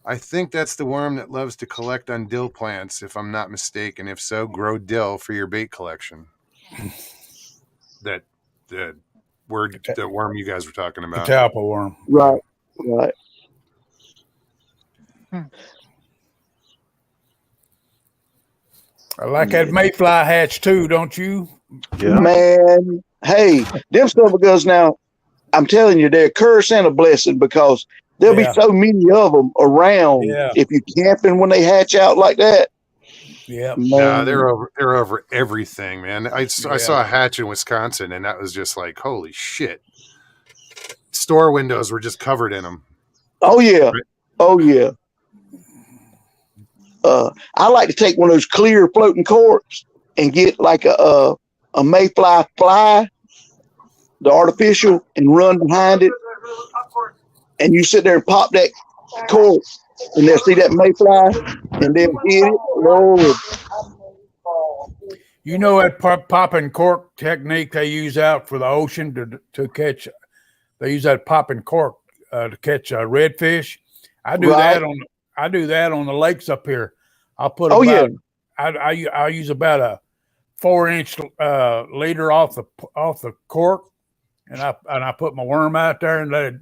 I think that's the worm that loves to collect on dill plants, if I'm not mistaken. If so, grow dill for your bait collection. The worm you guys were talking about. The talpa worm. Right. I like that mayfly hatch too, don't you? Yeah. Man, hey, them stubborn now, I'm telling you, they're a curse and a blessing because there'll be so many of them around if you're camping when they hatch out like that. Yeah. No, they're over everything, man. I saw a hatch in Wisconsin, and that was just like, holy shit. Store windows were just covered in them. Oh, yeah. Right? Oh, yeah. I like to take one of those clear floating corks and get like a mayfly fly, the artificial, and run behind it. And you sit there and pop that cork, and they'll see that mayfly, and they'll hit it. Lord. You know that popping cork technique they use out for the ocean to catch? They use that popping cork to catch redfish. I do that on the lakes up here. I'll put I use about a 4-inch leader off the cork, and I put my worm out there and let it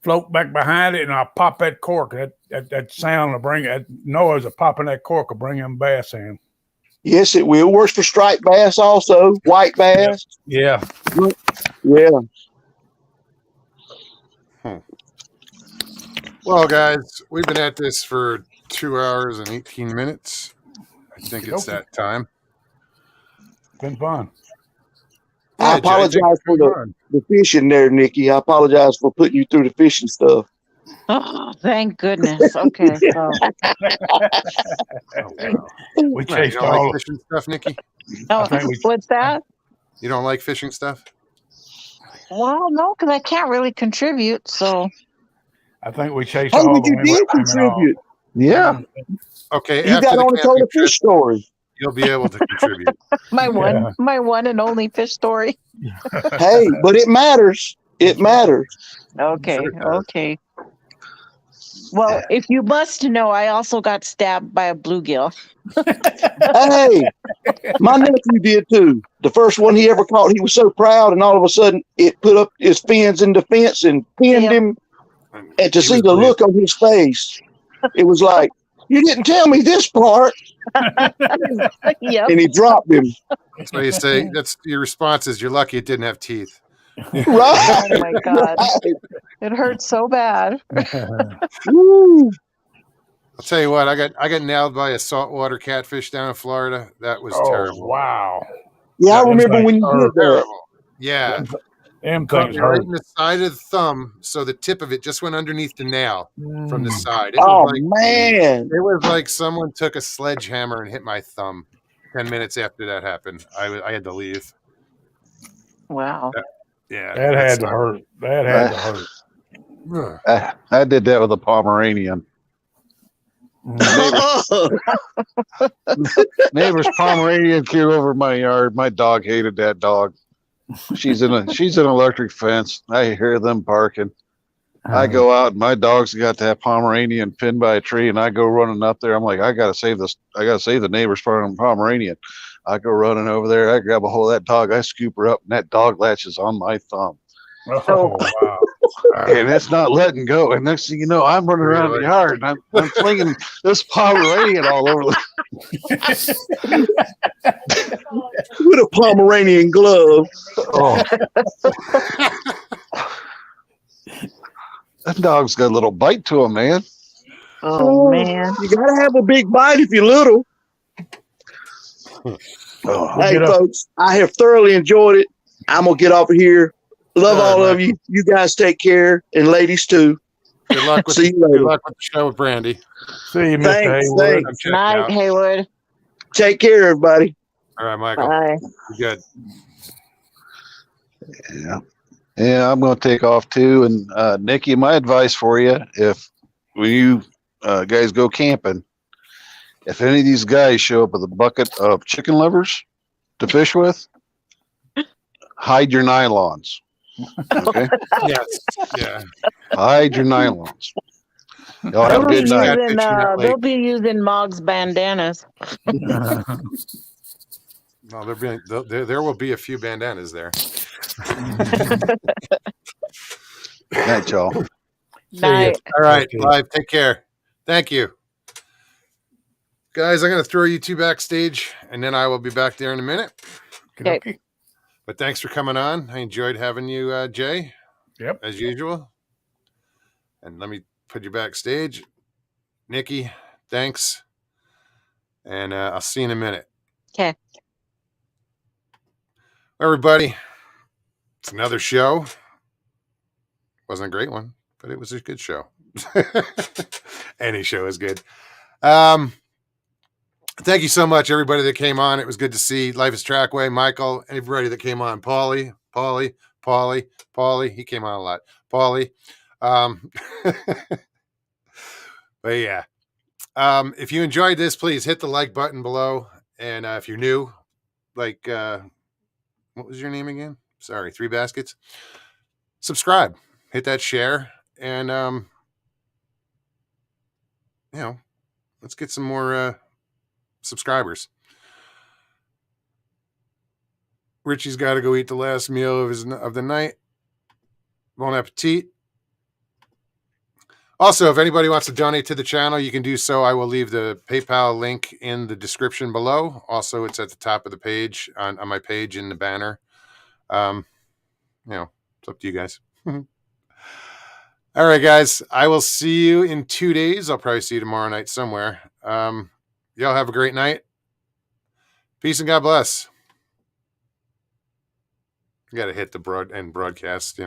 float back behind it, and I pop that cork. That sound will bring that noise of popping that cork will bring them bass in. Yes, it will. Works for striped bass also, white bass. Yeah. Yeah. Well, guys, we've been at this for 2 hours and 18 minutes. I think it's that time. Been fun. I apologize for the fishing there, Nikki. I apologize for putting you through the fishing stuff. Oh, thank goodness. Okay. So. We chased all like fishing stuff, Nikki. Oh, what's that? You don't like fishing stuff? Well, no, because I can't really contribute. So I think we chased all the you did contribute. Yeah. Okay. You got on to tell the fish story. You'll be able to contribute. my one and only fish story. Hey, but it matters. It matters. Okay. Okay. Well, if you must know, I also got stabbed by a bluegill. Hey, my nephew did too. The first one he ever caught, he was so proud, and all of a sudden it put up his fins in defense and pinned Yep. him. And to He see was the bleeding. look on his face, it was like, you didn't tell me this part. Yep. And he dropped him. That's why you say that's your response is you're lucky it didn't have teeth. Right. Oh my God. It hurts so bad. Woo. I'll tell you what, I got nailed by a saltwater catfish down in Florida. That was terrible. Wow. Yeah, I That was remember when you did that. terrible. Yeah. Them Caught things me right hurt. in the side of the thumb, so the tip of it just went underneath the nail from the Mm. side. Oh, man. It was like someone took a sledgehammer and hit my thumb. 10 minutes after that happened, I had to leave. Wow. Yeah, That had to sucked. hurt. That had to hurt. Ugh. I did that with a Pomeranian. Neighbor's Pomeranian came over my yard. My dog hated that dog. She's an electric fence. I hear them barking. I go out and my dog's got that Pomeranian pinned by a tree, and I go running up there. I'm like, I gotta save this. I gotta save the neighbor's Pomeranian. I go running over there. I grab a hold of that dog. I scoop her up, and that dog latches on my thumb. Oh, wow. And it's not letting go. And next thing you know, I'm running around the yard and I'm flinging this Pomeranian all over with a Pomeranian glove. Oh. That dog's got a little bite to him, man. Oh, man. You gotta have a big bite if you're little. Oh. Hey, folks, I have thoroughly enjoyed it. I'm gonna get off of here. Love all of you. You guys take care, and ladies too. Good luck with See you later. Good luck with the show with Brandy. See you, Mr. Thanks, Haywood. thanks. I'm checking Night, out. Haywood. Take care, everybody. All right, Michael. Bye. You're good. Yeah. Yeah, I'm going to take off too. And Nikki, my advice for you, when you guys go camping, if any of these guys show up with a bucket of chicken livers to fish with, hide your nylons. Okay? Yes. Yeah. Hide your nylons. Y'all have a good night. They'll be using Mog's bandanas. No, there will be a few bandanas there. Night, y'all. Night. All right, live. Take care. Thank you. Guys, I'm going to throw you two backstage, and then I will be back there in a minute. Okay. But thanks for coming on. I enjoyed having you, Jay. Yep. As usual. And let me put you backstage. Nikki, thanks. And I'll see you in a minute. Okay. Everybody, it's another show. Wasn't a great one, but it was a good show. Any show is good. Thank you so much, everybody that came on. It was good to see Life is Trackway, Michael, everybody that came on. Paulie. He came on a lot. Paulie. But yeah. If you enjoyed this, please hit the like button below. And if you're new, like, what was your name again? Sorry, 3 Baskets. Subscribe. Hit that share. And, let's get some more subscribers. Richie's got to go eat the last meal of the night. Bon appetit. Also, if anybody wants to donate to the channel, you can do so. I will leave the PayPal link in the description below. Also, it's at the top of the page on my page in the banner. It's up to you guys. All right, guys. I will see you in 2 days. I'll probably see you tomorrow night somewhere. Y'all have a great night. Peace and God bless. You got to hit the broadcast,